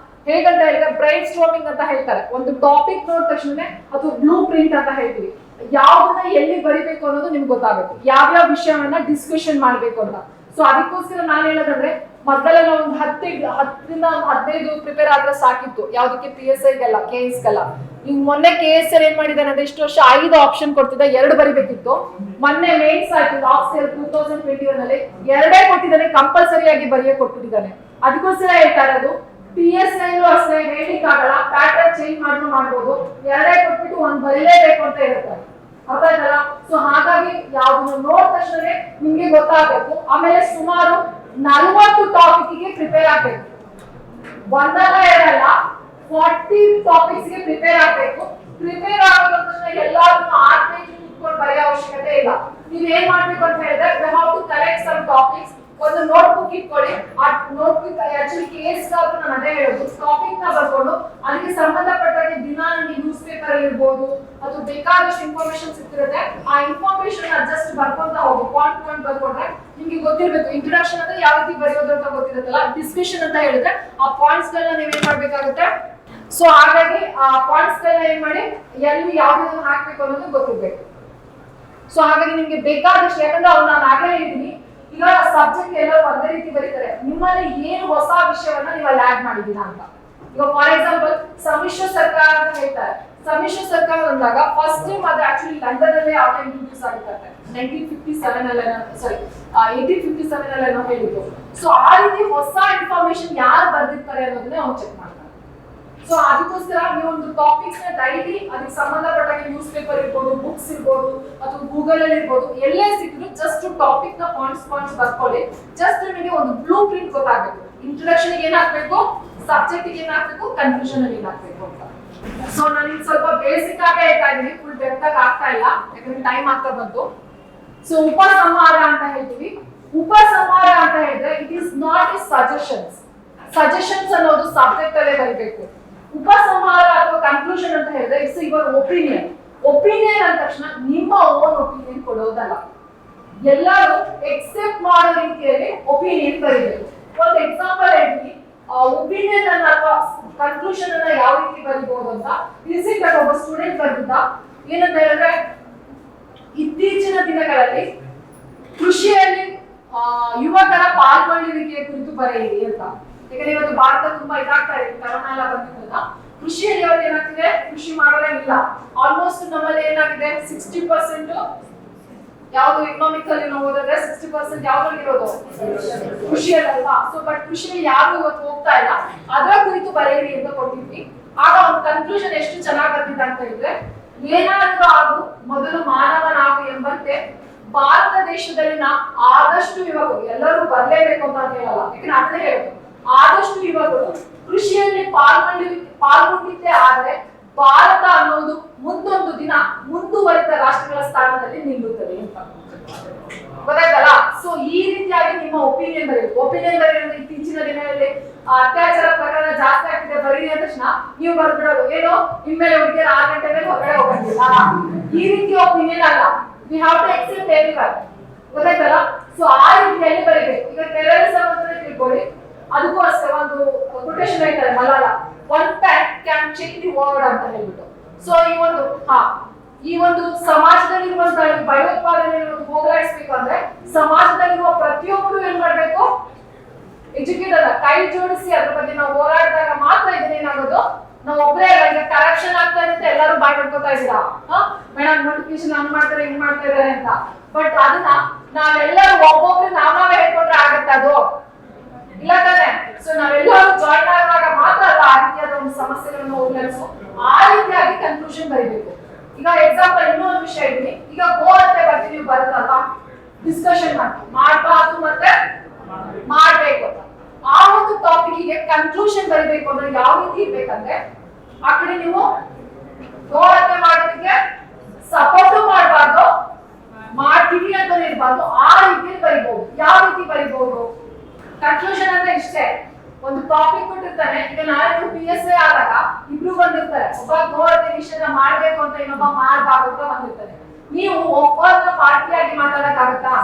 S1: ಹೇಗಂತ ಹೇಳಿದ್ರೆ ಬ್ರೈನ್ ಸ್ಟ್ರೋಮಿಂಗ್ ಅಂತ ಹೇಳ್ತಾರೆ. ಒಂದು ಟಾಪಿಕ್ ನೋಡಿದ ತಕ್ಷಣ ಅಥವಾ ಬ್ಲೂ ಪ್ರಿಂಟ್ ಅಂತ ಹೇಳ್ತೀವಿ, ಯಾವ್ದನ್ನ ಎಲ್ಲಿ ಬರಿಬೇಕು ಅನ್ನೋದು ನಿಮ್ಗೆ ಗೊತ್ತಾಗಬೇಕು, ಯಾವ್ಯಾವ ವಿಷಯವನ್ನ ಡಿಸ್ಕಷನ್ ಮಾಡ್ಬೇಕು ಅಂತ. ಸೊ ಅದಕ್ಕೋಸ್ಕರ ನಾನು ಹೇಳೋದಂದ್ರೆ, ಮೊದಲೆಲ್ಲ ಒಂದು 10ರಿಂದ 15 ಪ್ರಿಪೇರ್ ಆದ್ರೆ ಸಾಕಿತ್ತು. ಯಾವ್ದಕ್ಕೆ? PSIಗೆಲ್ಲ, KS-ಗೆಲ್ಲ. ಈಗ ಮೊನ್ನೆ KS ಏನ್ ಮಾಡಿದಾನೆ ಅಂದ್ರೆ, ಇಷ್ಟು ವರ್ಷ 5 ಆಪ್ಷನ್ ಕೊಡ್ತಿದ್ದ, 2 ಬರಿಬೇಕಿತ್ತು. ಮೊನ್ನೆ ಮೇನ್ಸ್ ಆಯ್ತು ಲಾಸ್ಟ್ ಇಯರ್ 2021 ಅಲ್ಲಿ 2 ಕೊಟ್ಟಿದ್ದಾನೆ, ಕಂಪಲ್ಸರಿ ಆಗಿ ಬರೆಯಕ್ಕೆ ಕೊಟ್ಟಿದ್ದಾನೆ. ಅದಕ್ಕೋಸ್ಕರ ಹೇಳ್ತಾ ಇರೋದು, PSI ಅಷ್ಟೇ ಹೇಳಿಕ್ ಆಗಲ್ಲ, ಪ್ಯಾಟರ್ನ್ ಚೇಂಜ್ ಮಾಡ್ಬೋದು, 2 ಕೊಟ್ಬಿಟ್ಟು 1 ಬರೀಲೇಬೇಕು ಅಂತ ಹೇಳ್ತಾರೆ. ಅರ್ಥ ಆಯ್ತಲ್ಲ? ಸೊ ಹಾಗಾಗಿ ಯಾವ್ದನ್ನ ನೋಡಿದ ತಕ್ಷಣ ನಿಮ್ಗೆ ಗೊತ್ತಾಗಬೇಕು. ಆಮೇಲೆ ಸುಮಾರು 40 ಟಾಪಿಕ್ಗೆ ಪ್ರಿಪೇರ್ ಆಗ್ಬೇಕು. ಒಂದಲ್ಲ ಎರಡಲ್ಲ, 40 ಟಾಪಿಕ್ಸ್ಗೆ ಪ್ರಿಪೇರ್ ಆಗ್ಬೇಕು. ಪ್ರಿಪೇರ್ ಆಗೋದ ತಕ್ಷಣ ಎಲ್ಲಾದ್ರೂ 6 ಪೇಜ್ ಕುತ್ಕೊಂಡು ಬರೆಯೋ ಅವಶ್ಯಕತೆ ಇಲ್ಲ. ನೀವ್ ಏನ್ ಮಾಡ್ಬೇಕು ಅಂತ ಹೇಳಿದ್ರೆ, we have to collect some topics. ಒಂದು ನೋಟ್ಬುಕ್ ಇಟ್ಕೊಳ್ಳಿ. ಆ ನೋಟ್ಬುಕ್ ಆಕ್ಚುಲಿ ಕೇಸ್ಗಾದ್ರೂ ನಾನು ಅದೇ ಹೇಳೋದು, ಟಾಪಿಕ್ ನ ಬರ್ಕೊಂಡು ಅದಕ್ಕೆ ಸಂಬಂಧಪಟ್ಟಾಗೆ ದಿನ ನಿಮಗೆ ನ್ಯೂಸ್ ಪೇಪರ್ ಇರ್ಬೋದು ಅಥವಾ ಬೇಕಾದಷ್ಟು ಇನ್ಫಾರ್ಮೇಶನ್ ಸಿಗ್ತಿರುತ್ತೆ. ಆ ಇನ್ಫಾರ್ಮೇಶನ್ ಜಸ್ಟ್ ಬರ್ಕೊಂತ ಹೋಗಿ ಪಾಯಿಂಟ್ ಬರ್ಕೊಂಡ್ರೆ ನಿಮ್ಗೆ ಗೊತ್ತಿರ್ಬೇಕು. ಇಂಟ್ರೊಡಕ್ಷನ್ ಅಂದ್ರೆ ಯಾವ ರೀತಿ ಬರೆಯೋದು ಅಂತ ಗೊತ್ತಿರುತ್ತಲ್ಲ, ಡಿಸ್ಕಷನ್ ಅಂತ ಹೇಳಿದ್ರೆ ಆ ಪಾಯಿಂಟ್ಸ್ ಗಳನ್ನ ನೀವೇನ್ ಮಾಡ್ಬೇಕಾಗುತ್ತೆ. ಸೊ ಹಾಗಾಗಿ ಆ ಪಾಯಿಂಟ್ಸ್ ಗಳನ್ನ ಏನ್ ಮಾಡಿ ಎಲ್ಲಿ ಯಾವ್ದನ್ನ ಹಾಕ್ಬೇಕು ಅನ್ನೋದು ಗೊತ್ತಿರ್ಬೇಕು. ಸೊ ಹಾಗಾಗಿ ನಿಮ್ಗೆ ಬೇಕಾದಷ್ಟು, ಯಾಕಂದ್ರೆ ಅವ್ರು ನಾನು ಆಗಲೇ ಹೇಳಿದೀನಿ, ಈಗ ಸಬ್ಜೆಕ್ಟ್ ಎಲ್ಲರೂ ಒಂದೇ ರೀತಿ ಬರೀತಾರೆ, ನಿಮ್ಮಲ್ಲಿ ಏನು ಹೊಸ ವಿಷಯವನ್ನ ನೀವು ಅಲ್ಲಿ ಆಡ್ ಮಾಡಿದೀರಾ ಅಂತ. ಈಗ ಫಾರ್ ಎಕ್ಸಾಂಪಲ್ ಸಮ್ಮಿಶ್ರ ಸರ್ಕಾರ ಅಂತ ಹೇಳ್ತಾರೆ. ಸಮ್ಮಿಶ್ರ ಸರ್ಕಾರ ಅಂದಾಗ ಫಸ್ಟ್ ಟೈಮ್ ಅದು ಆಕ್ಚುಲಿ ಲಂಡನ್ ಅಲ್ಲೇ ಯಾವಾಗ ಇಂಟ್ರೊಡ್ಯೂಸ್ ಆಗಿರುತ್ತೆ, 1857 ಅಲ್ಲೇನೋ ಹೇಳಿದ್ರು. ಸೊ ಆ ರೀತಿ ಹೊಸ ಇನ್ಫಾರ್ಮೇಶನ್ ಯಾರು ಬರ್ದಿರ್ತಾರೆ ಅನ್ನೋದನ್ನೇ ಅವ್ರು ಚೆಕ್ ಮಾಡ್ತಾರೆ. ಸೊ ಅದಕ್ಕೋಸ್ಕರ ನೀವು ಒಂದು ಟಾಪಿಕ್ಸ್ ನ ಡೈಲಿ ಅದಕ್ಕೆ ಸಂಬಂಧಪಟ್ಟಾಗ ನ್ಯೂಸ್ ಪೇಪರ್ ಇರ್ಬೋದು, ಬುಕ್ಸ್ ಇರ್ಬೋದು ಅಥವಾ ಗೂಗಲ್ ಅಲ್ಲಿ ಇರ್ಬೋದು, ಎಲ್ಲೇ ಸಿಕ್ಕಿದ್ರು ಜಸ್ಟ್ ಟಾಪಿಕ್ ನ ಪಾಯಿಂಟ್ಸ್ ಬರ್ಕೊಳ್ಳಿ. ಜಸ್ಟ್ ನಿಮಗೆ ಒಂದು ಬ್ಲೂ ಪ್ರಿಂಟ್ ಗೊತ್ತಾಗಬೇಕು. ಇಂಟ್ರೊಡಕ್ಷನ್ ಏನ್ ಹಾಕ್ಬೇಕು, ಸಬ್ಜೆಕ್ಟ್ ಏನ್ ಹಾಕ್ಬೇಕು, ಕನ್ಫ್ಯೂಷನ್ ಅಲ್ಲಿ ಏನ್ ಹಾಕ್ಬೇಕು ಅಂತ. ಸೊ ನಾನು ಈಗ ಸ್ವಲ್ಪ ಬೇಸಿಕ್ ಆಗಿ ಹೇಳ್ತಾ ಇದ್ದೀನಿ, ಫುಲ್ ಡೆಪ್ತ್ ಆಗಿ ಆಗ್ತಾ ಇಲ್ಲ, ಯಾಕಂದ್ರೆ ಟೈಮ್ ಆಗ್ತಾ ಬಂತು. ಸೊ ಉಪಸಂಹಾರ ಅಂತ ಹೇಳ್ತೀವಿ. ಉಪಸಂಹಾರ ಅಂತ ಹೇಳಿದ್ರೆ it is not is suggestions ಅನ್ನೋದು ಸಬ್ಜೆಕ್ಟ್ ಅಲ್ಲೇ ಬರಬೇಕು. ಉಪಸಂಹಾರ ಅಥವಾ ಕನ್ಕ್ಲೂಷನ್ ಅಂತ ಹೇಳಿದ್ರೆ ಇಟ್ಸ್ ಯುವರ್ ಒಪಿನಿಯನ್. ಒಪಿನಿಯನ್ ಅಂದ ತಕ್ಷಣ ನಿಮ್ಮ ಓನ್ ಒಪಿನಿಯನ್ ಕೊಡೋದಲ್ಲ, ಎಲ್ಲರೂ ಎಕ್ಸೆಪ್ಟ್ ಮಾಡೋ ರೀತಿಯಲ್ಲಿ ಒಪಿನಿಯನ್ ಬರೀಬೇಕು. ಒಂದು ಎಕ್ಸಾಂಪಲ್ ಹೇಳ್ತೀನಿ, ಒಪಿನಿಯನ್ ಅನ್ನ ಅಥವಾ ಕನ್ಕ್ಲೂಷನ್ ಅನ್ನ ಯಾವ ರೀತಿ ಬರೀಬಹುದು ಅಂತ. ರೀಸೆಂಟ್ ಆಗಿ ಒಬ್ಬ ಸ್ಟೂಡೆಂಟ್ ಬರೆದಿದ್ದ, ಏನಂತ ಹೇಳಿದ್ರೆ ಇತ್ತೀಚಿನ ದಿನಗಳಲ್ಲಿ ಕೃಷಿಯಲ್ಲಿ ಯುವಕರ ಪಾಲ್ಗೊಳ್ಳುವಿಕೆ ಕುರಿತು ಬರೆಯಿರಿ ಅಂತ. ಯಾಕಂದ್ರೆ ಇವತ್ತು ಭಾರತ ತುಂಬಾ ಇದಾಗ್ತಾ ಇದೆ, ಕರೋನಾ ಎಲ್ಲ ಬಂದಿರೋದ್ರಿಂದ ಕೃಷಿಯಲ್ಲಿ ಇವತ್ತು ಏನಾಗ್ತಿದೆ, ಕೃಷಿ ಮಾಡೋರೇ ಇಲ್ಲ. ಆಲ್ಮೋಸ್ಟ್ ನಮ್ಮಲ್ಲಿ ಏನಾಗಿದೆ 60% ಯಾವ್ದು ಎಕನಾಮಿಕಲ್ಲಿ ನಾವು ಓದಿದ್ರೆ 60% ಯಾವ್ದ್ರಲ್ಲಿ ಇರೋದು ಕೃಷಿಯಲ್ಲಲ್ವಾ. ಸೊ ಬಟ್ ಕೃಷಿಯಲ್ಲಿ ಯಾರು ಇವತ್ತು ಹೋಗ್ತಾ ಇಲ್ಲ, ಅದರ ಕುರಿತು ಬರೆಯಿರಿ ಅಂತ ಕೊಟ್ಟಿದ್ವಿ. ಆಗ ಒಂದು ಕನ್ಕ್ಲೂಷನ್ ಎಷ್ಟು ಚೆನ್ನಾಗಿ ಬರ್ತಿದೆ ಅಂತ ಹೇಳಿದ್ರೆ, ಏನಾದ್ರೂ ಆಗು ಮೊದಲು ಮಾನವನಾಗು ಎಂಬಂತೆ ಭಾರತ ದೇಶದಲ್ಲಿನ ಆದಷ್ಟು ಯುವಕರು, ಎಲ್ಲರೂ ಬರಲೇಬೇಕು ಅಂತ ಹೇಳಲ್ಲ, ಯಾಕಂದ್ರೆ ಅದನ್ನೇ ಹೇಳೋದು, ಆದಷ್ಟು ಯುವಕರು ಕೃಷಿಯಲ್ಲಿ ಪಾಲ್ಗೊಂಡಿದ್ದೇ ಆದ್ರೆ ಭಾರತ ಅನ್ನೋದು ಮುಂದೊಂದು ದಿನ ಮುಂದುವರಿದ ರಾಷ್ಟ್ರಗಳ ಸ್ಥಾನದಲ್ಲಿ ನಿಲ್ಲುತ್ತದೆ ಅಂತ. ಗೊತ್ತಾಯ್ತಲ್ಲ? ಸೊ ಈ ರೀತಿಯಾಗಿ ನಿಮ್ಮ ಒಪಿನಿಯನ್ ಬರೀಬೇಕು. ಒಪಿನಿಯನ್ ಬರೀ ಇತ್ತೀಚಿನ ದಿನಗಳಲ್ಲಿ ಅತ್ಯಾಚಾರ ಪ್ರಕರಣ ಜಾಸ್ತಿ ಆಗ್ತಿದೆ ಬರೀರಿ ಅಂದ ತಕ್ಷಣ ನೀವು ಬರ್ಬಿಡೋದು ಏನೋ ಇನ್ಮೇಲೆ ಹುಡುಗಿಯರು 6 ಗಂಟೆ ಮೇಲೆ ಹೊರಗಡೆ ಹೋಗಂಗಿಲ್ಲ, ಈ ರೀತಿ ಒಪಿನಿಯನ್ ಅಲ್ಲ. We have to accept everyone. ಗೊತ್ತಾಯ್ತಲ್ಲ? ಸೊ ಆ ರೀತಿಯಲ್ಲಿ ಬರೀಬೇಕು. ಈಗ ಟೆರರಿಸಂ ಅಂತ ತಿಳ್ಕೊಳ್ಳಿ, ಅದಕ್ಕೂ ಅಷ್ಟೇ ಒಂದು ಕೊಟೇಶನ್ ಹೇಳ್ತಾರೆ Malala, one pack can change the world ಅಂತ ಹೇಳ್ಬಿಟ್ಟು. ಸೊ ಈ ಒಂದು ಸಮಾಜದಲ್ಲಿರುವಂತಹ ಭಯೋತ್ಪಾದನೆ ಹೋಗಲಾಡಿಸ್ಬೇಕು ಅಂದ್ರೆ ಸಮಾಜದಲ್ಲಿರುವ ಪ್ರತಿಯೊಬ್ಬರು ಏನ್ ಮಾಡ್ಬೇಕು, ಎಜುಕೇಟೆಡ್ ಕೈ ಜೋಡಿಸಿ ಅದ್ರ ಬಗ್ಗೆ ನಾವು ಹೋರಾಡಿದಾಗ ಮಾತ್ರ ಇದನ್ನೇನಾಗೋದು. ನಾವು ಒಬ್ಬರೇ ಅಲ್ಲ, ಈಗ ಕರಪ್ಷನ್ ಆಗ್ತಾ ಇರುತ್ತೆ, ಎಲ್ಲರೂ ಬಾಯ್ ಮಾಡ್ಕೋತಾ ಇದ್ದೀರಾ, ಮೇಡಮ್ ನೋಟಿಫಿಕೇಶನ್ ಹಂಗ್ ಮಾಡ್ತಾರೆ ಹಿಂಗ್ ಮಾಡ್ತಾ ಇದಾರೆ ಅಂತ. ಬಟ್ ಅದನ್ನ ನಾವೆಲ್ಲರೂ ಒಬ್ಬೊಬ್ರು ನಾವೇ ಹೇಳ್ಕೊಂಡ್ರೆ ಆಗತ್ತೆ ಅದು ಇಲ್ಲ ತಾನೆ? ಸೊ ನಾವೆಲ್ಲರೂ ಜಾಯಿನ್ ಆಗುವಾಗ ಮಾತ್ರ ಅಲ್ಲ ಆ ರೀತಿಯಾದ ಒಂದು ಸಮಸ್ಯೆಗಳನ್ನು ಹೋಗ್ಲಾಡಿಸು, ಆ ರೀತಿಯಾಗಿ ಕನ್ಕ್ಲೂಷನ್ ಬರೀಬೇಕು. ಈಗ ಎಕ್ಸಾಂಪಲ್ ಇನ್ನೊಂದು ವಿಷಯ ಇದ್ದೀನಿ, ಈಗ ಗೋಹತ್ಯೆ ಬಗ್ಗೆ ನೀವು ಬರುತ್ತಲ್ಲ, ಡಿಸ್ಕಷನ್ ಮಾಡಬಾರ್ದು ಮತ್ತೆ ಮಾಡ್ಬೇಕು ಅಂತ. ಆ ಒಂದು ಟಾಪಿಕ್ಗೆ ಕನ್ಕ್ಲೂಷನ್ ಬರೀಬೇಕು ಅಂದ್ರೆ ಯಾವ ರೀತಿ ಇರ್ಬೇಕಂದ್ರೆ, ಆ ಕಡೆ ನೀವು ಗೋಹತ್ಯೆ ಮಾಡೋದಕ್ಕೆ ಸಪೋರ್ಟ್ ಮಾಡಬಾರ್ದು, ಮಾಡ್ತೀವಿ ಅಂತ ಇರಬಾರ್ದು, ಆ ರೀತಿಯಲ್ಲಿ ಬರಿಬಹುದು. ಯಾವ ರೀತಿ ಬರಿಬಹುದು? ಕನ್ಕ್ಲೂಷನ್ ಅಂದ್ರೆ ಇಷ್ಟೇ, ಒಂದು ಟಾಪಿಕ್ ಕೊಟ್ಟಿರ್ತಾನೆ. ಈಗ ನಾಳೆ PSA ಆದಾಗ ಇಬ್ರು ಬಂದಿರ್ತಾರೆ, ಒಬ್ಬ ಗೋಹತ್ಯೆ ವಿಷಯನ ಮಾಡ್ಬೇಕು ಅಂತ, ಇನ್ನೊಬ್ಬ ಮಾಡಬಾರ್ದು ಅಂತ ಬಂದಿರ್ತಾರೆ. ನೀವು ಒಬ್ಬರನ್ನ ಪಾರ್ಟಿಯಾಗಿ ಮಾತಾಡಕ್ಕಾಗತ್ತಾ?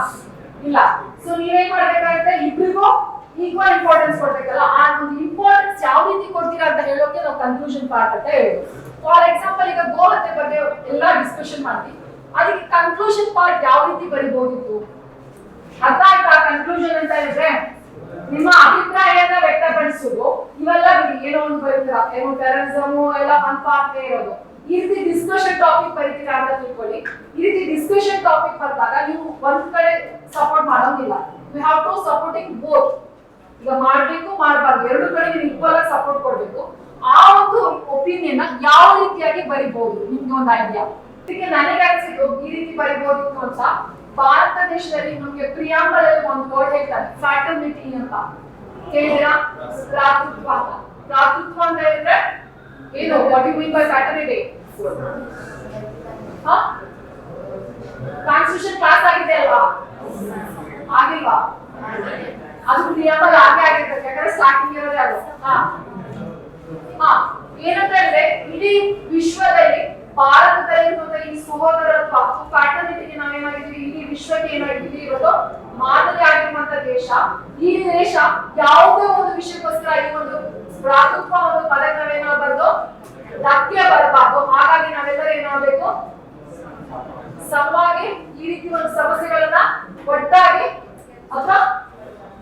S1: ಇಲ್ಲ. ಸೊ ನೀವೇನ್ ಮಾಡ್ಬೇಕಾಗುತ್ತೆ, ಇಬ್ರಿಗೂ ಈಕ್ವಲ್ ಇಂಪಾರ್ಟೆನ್ಸ್ ಕೊಡ್ಬೇಕಲ್ಲ. ಆ ಒಂದು ಇಂಪಾರ್ಟೆನ್ಸ್ ಯಾವ ರೀತಿ ಕೊಡ್ತೀರಾ ಅಂತ ಹೇಳೋಕೆ ನಾವು ಕನ್ಕ್ಲೂಷನ್ ಪಾರ್ಟ್ ಅಂತ ಹೇಳೋದು. ಫಾರ್ ಎಕ್ಸಾಂಪಲ್ ಈಗ ಗೋಹತ್ಯೆ ಬಗ್ಗೆ ಎಲ್ಲಾ ಡಿಸ್ಕಷನ್ ಮಾಡ್ತೀವಿ, ಅದಕ್ಕೆ ಕನ್ಕ್ಲೂಷನ್ ಪಾರ್ಟ್ ಯಾವ ರೀತಿ ಬರಿಬಹುದಿತ್ತು? ಅರ್ಥ ಆಯ್ತಾ? ಕನ್ಕ್ಲೂಷನ್ ಅಂತ ಹೇಳಿದ್ರೆ ನಿಮ್ಮ ಅಭಿಪ್ರಾಯನ ವ್ಯಕ್ತಪಡಿಸೋದು, ಇವೆಲ್ಲ ಏನೋ ಒಂದು ಬರೀತೀರಾ, ಏನೋ ಟೆರರಿಸಮ್ ಎಲ್ಲ ಒಂದ್ ಪಾರ್ಟ್ ಇರೋದು. ಈ ರೀತಿ ಡಿಸ್ಕಷನ್ ಟಾಪಿಕ್ ಬರೀತೀರಾ ಅಂತ ತಿಳ್ಕೊಳ್ಳಿ. ಈ ರೀತಿ ಡಿಸ್ಕಷನ್ ಟಾಪಿಕ್ ಬಂದಾಗ ನೀವು ಒಂದ್ ಕಡೆ ಸಪೋರ್ಟ್ ಮಾಡೋದಿಲ್ಲ, you have to supporting both. ಈಗ ಮಾಡ್ಬೇಕು ಮಾಡಬಾರ್ದು ಎರಡು ಕಡೆ ನೀವು ಈಕ್ವಲ್ ಆಗಿ ಸಪೋರ್ಟ್ ಕೊಡ್ಬೇಕು. ಆ ಒಂದು ಒಪಿನಿಯನ್ ಯಾವ ರೀತಿಯಾಗಿ ಬರಿಬಹುದು ನಿಮ್ಗೆ ಒಂದು ಐಡಿಯಾ. ಇದಕ್ಕೆ ನನಗೆ ಅನ್ಸಿದ್ದು ಈ ರೀತಿ ಬರಿಬಹುದಿತ್ತು ಅಂತ. ಭಾರತ ದೇಶದಲ್ಲಿ ನಮಗೆ ಪ್ರಿಯಾಂಬಲ್ ಅಲ್ಲಿ ಒಂದು ವರ್ಡ್ ಹೇಳ್ತಾರೆ, ಫ್ರಾಟರ್ನಿಟಿ ಅಂತ ಕೇಳಿದ್ರ? ಭ್ರಾತೃತ್ವ ಅಂತ. ಭ್ರಾತೃತ್ವ ಅಂತ ಹೇಳಿದ್ರೆ ಏನು? What you mean by fraternity? Constitution class ಆಗಿದೆ ಅಲ್ವಾ? ಆಗಿಲ್ವಾ? ಅದು ಪ್ರಿಯಾಂಬಲ್ ಆಗೇ ಆಗಿರ್ತದೆ, ಯಾಕಂದ್ರೆ ಸ್ಟಾರ್ಟಿಂಗ್ ಇರೋದೇ ಅದು. ಏನಂತ ಹೇಳಿದ್ರೆ ಇಡೀ ವಿಶ್ವದಲ್ಲಿ ಭಾರತದಲ್ಲಿರುವಂತಹ ಈ ಸಹೋದರತ್ವ ಫ್ರಾಟರ್ನಿಟಿಗೆ ನಾವೇನಾಗಿದ್ದೀವಿ, ಇಡೀ ವಿಶ್ವಕ್ಕೆ ಏನಾಗಿದ್ದೀವಿ ಇರೋದು ಮಾದರಿ ಆಗಿರುವಂತಹ ದೇಶ. ಈ ದೇಶ ಯಾವುದೇ ಒಂದು ವಿಷಯಕ್ಕೋಸ್ಕರ ಈ ಒಂದು ಭ್ರಾತೃತ್ವ ಒಂದು ಪದಕ್ಕೆ ನಾವೇನಾಗಬಾರ್ದು, ಧಕ್ಕೆ ಬರಬಾರ್ದು. ಹಾಗಾಗಿ ನಾವೆಲ್ಲರೂ ಏನಾಗಬೇಕು, ಸಮವಾಗಿ ಈ ರೀತಿ ಒಂದು ಸಮಸ್ಯೆಗಳನ್ನ ಒಟ್ಟಾಗಿ ಅಥವಾ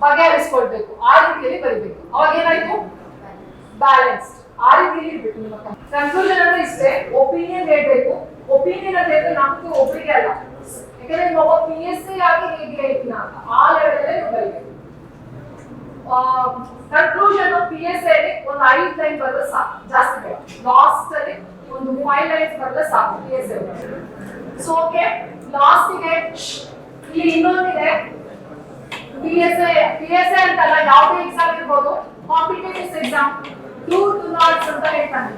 S1: ಬಗೆಹರಿಸಿಕೊಳ್ಬೇಕು, ಆ ರೀತಿಯಲ್ಲಿ ಬರೀಬೇಕು. ಅವಾಗ ಏನಾಯ್ತು, ಬ್ಯಾಲೆನ್ಸ್ ಆ ರೀತಿಯಲ್ಲಿ ಇರ್ಬೇಕು. ನಿಮ್ಮ ಕನ್ಕ್ಲೂಷನ್ ಅಂದ್ರೆ ಇಷ್ಟೇ, ಒಪಿನಿಯನ್ ಹೇಳ್ಬೇಕು. ಒಪಿನಿಯನ್ ಅಂತ ಹೇಳಿದ್ರೆ ನಮ್ಗೆ ಒಬ್ಬರಿಗೆ ಅಲ್ಲ, ಯಾಕಂದ್ರೆ ನೀವು ಒಬ್ಬ PSA ಆಗಿ ಹೇಗೆ ಹೇಳ್ತೀರಾ ಅಂತ ಆ ಲೆವೆಲ್ ಅಲ್ಲೇ ನೀವು ಬರೀಬೇಕು. ಕನ್ಕ್ಲೂಷನ್ PSA ಅಲ್ಲಿ ಒಂದು 5 ಲೈನ್ ಬರೆದ್ರೆ ಸಾಕು, ಜಾಸ್ತಿ ಬೇಡ. ಲಾಸ್ಟ್ ಅಲ್ಲಿ ಒಂದು 5 ಲೈನ್ಸ್ ಬರೆದ್ರೆ ಸಾಕು PSA. ಸೊ ಓಕೆ, ಲಾಸ್ಟ್ ಗೆ ಇಲ್ಲಿ ಇನ್ನೊಂದಿದೆ, PSA ಅಂತಲ್ಲ ಯಾವುದೇ ಎಕ್ಸಾಮ್ ಇರ್ಬೋದು, ಕಾಂಪಿಟೇಟಿವ್ ಎಕ್ಸಾಮ್ ಡೂ ನಾಟ್ಸ್ ಅಂತ ಹೇಳ್ತಾನೆ.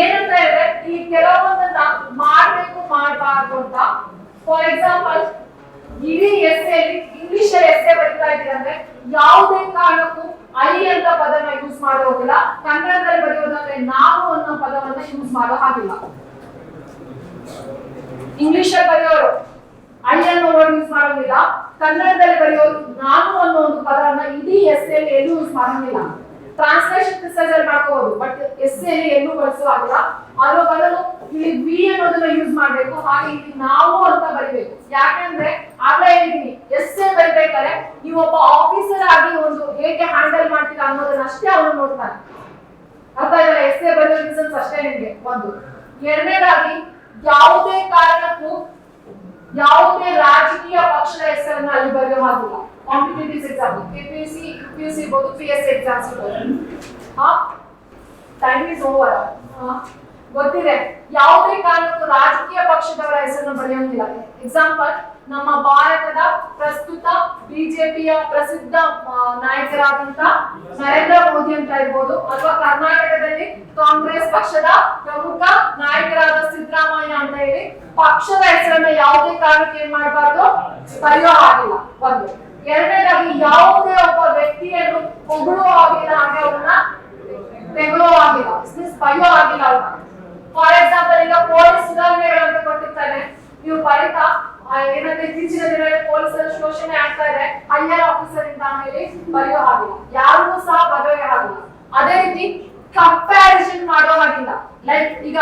S1: ಏನಂತ ಹೇಳಿದ್ರೆ ಈ ಕೆಲವೊಂದನ್ನ ಮಾಡ್ಬೇಕು ಮಾಡಬಾರ್ದು ಅಂತ. ಫಾರ್ ಎಕ್ಸಾಂಪಲ್ ಇಡೀ ಎಸ್ಸೆ ಇಂಗ್ಲಿಷ್ ಎಸ್ಸೆ ಬರೀತಾ ಇದ್ದೀರಂದ್ರೆ ಯಾವುದೇ ಕಾರಣಕ್ಕೂ ಐ ಅಂತ ಪದನ ಯೂಸ್ ಮಾಡೋದಿಲ್ಲ. ಕನ್ನಡದಲ್ಲಿ ಬರೆಯೋದಂದ್ರೆ ನಾವು ಅನ್ನೋ ಪದವನ್ನ ಯೂಸ್ ಮಾಡೋ ಹಾಗಿಲ್ಲ. ಇಂಗ್ಲಿಷ್ ಅಲ್ಲಿ ಬರೆಯೋರು ಐ ಅನ್ನೋ ವರ್ಡ್ ಯೂಸ್ ಮಾಡೋದಿಲ್ಲ. ಕನ್ನಡದಲ್ಲಿ ಬರೆಯೋರು ನಾನು ಅನ್ನೋ ಒಂದು ಪದವನ್ನ ಇಡೀ ಎಸ್ ಎಲ್ಲಿ ಎಲ್ಲೂ ಯೂಸ್ ಮಾಡೋದಿಲ್ಲ. ಟ್ರಾನ್ಸ್ಲೇಷನ್ ಮೆಸೇಜ್ ಅಲ್ಲಿ ಮಾಡ್ಕೋಬಹುದು, ಬಟ್ ಎಸ್ ಎಲ್ಲಿ ಎಲ್ಲೂ ಬಳಸುವಾಗಿಲ್ಲ. ಅದರ ಬದಲು ಇಲ್ಲಿ ವಿ ಅನ್ನೋದನ್ನ ಯೂಸ್ ಮಾಡ್ಬೇಕು. ಹಾಗೆ ಇಲ್ಲಿ ನಾವು ಅಂತ ಬರಿಬೇಕು. ಯಾಕಂದ್ರೆ ಆಗ್ಲೇ ಹೇಳಿದೀನಿ, ಎಸ್ ಎ ಬರಿಬೇಕಾದ್ರೆ ನೀವು ಒಬ್ಬ ಆಫೀಸರ್ ಆಗಿ ಒಂದು ಹೇಗೆ ಹ್ಯಾಂಡಲ್ ಮಾಡ್ತೀರಾ ಅನ್ನೋದನ್ನ ಅಷ್ಟೇ ಅವನು ನೋಡ್ತಾನೆ. ಅರ್ಥ ಇದೆಯಲ್ಲ? ಎಸ್ ಎ ಬರೆಯೋ ರೀಸನ್ಸ್ ಅಷ್ಟೇ ನಿಮ್ಗೆ. ಒಂದು ಎರಡನೇದಾಗಿ ಯಾವುದೇ ಕಾರಣಕ್ಕೂ ಯಾವುದೇ ರಾಜಕೀಯ ಪಕ್ಷದ ಹೆಸರನ್ನ ಅಲ್ಲಿ ಬರೆಯೋ ಹಾಗಿಲ್ಲ. ಕಾಂಪಿಟೇಟಿವ್ ಎಕ್ಸಾಮ್ ಕೆಪಿಎಸ್ಸಿ ಯುಪಿಎಸ್ಸಿ ಇರ್ಬೋದು, ಪಿಎಸ್ಸಿ ಎಕ್ಸಾಮ್ಸ್ ಇರ್ಬೋದು. Time is over. ಗೊತ್ತಿದೆ, ಯಾವುದೇ ಕಾರಣಕ್ಕೂ ರಾಜಕೀಯ ಪಕ್ಷದವರ ಹೆಸರನ್ನು ಬರೆಯೋಂಗಿಲ್ಲ. ಎಕ್ಸಾಂಪಲ್, ನಮ್ಮ ಭಾರತದ ಪ್ರಸ್ತುತ ಬಿಜೆಪಿಯ ಪ್ರಸಿದ್ಧ ನಾಯಕರಾದಂತ ನರೇಂದ್ರ ಮೋದಿ ಅಂತ ಇರ್ಬೋದು, ಅಥವಾ ಕರ್ನಾಟಕದಲ್ಲಿ ಕಾಂಗ್ರೆಸ್ ಪಕ್ಷದ ಪ್ರಮುಖ ನಾಯಕರಾದ ಸಿದ್ದರಾಮಯ್ಯ ಅಂತ ಹೇಳಿ ಪಕ್ಷದ ಹೆಸರನ್ನ ಯಾವುದೇ ಕಾರಣಕ್ಕೆ ಏನ್ ಮಾಡಬಾರ್ದು, ಬರೆಯೋ ಹಾಗಿಲ್ಲ. ಒಂದು. ಎರಡನೇದಾಗಿ ಯಾವುದೇ ಒಬ್ಬ ವ್ಯಕ್ತಿಯನ್ನು ಹೊಗಳುವ ಆಗಿಲ್ಲ, ಹಾಗೆ ಅವ್ರನ್ನ ತೆಗೊಳ್ಳೋ ಆಗಿಲ್ಲ, ಬರೆಯೋ ಆಗಿಲ್ಲ ಅವ್ರನ್ನ. ಫಾರ್ ಎಕ್ಸಾಂಪಲ್, ಈಗ ಪೊಲೀಸ್ ಸುಧಾರಣೆಗಳಂತ ಕೊಟ್ಟಿರ್ತಾರೆ, ನೀವು ಬರೀತಾ ಏನಂದ್ರೆ ಇತ್ತೀಚಿನ ದಿನಗಳಲ್ಲಿ ಪೊಲೀಸರು ಶೋಷಣೆ ಆಗ್ತಾ ಇದೆ, ಹೈಯರ್ ಆಫೀಸರ್ ಇಂದ ಹೇಳಿ ಬರೆಯೋ ಹಾಗಿಲ್ಲ, ಯಾರಿಗೂ ಸಹ ಬರೆಯೋ ಹಾಗಿಲ್ಲ. ಅದೇ ರೀತಿ ಕಂಪ್ಯಾರಿಸನ್ ಮಾಡೋ ಹಾಗಿಲ್ಲ. ಲೈಕ್ ಈಗ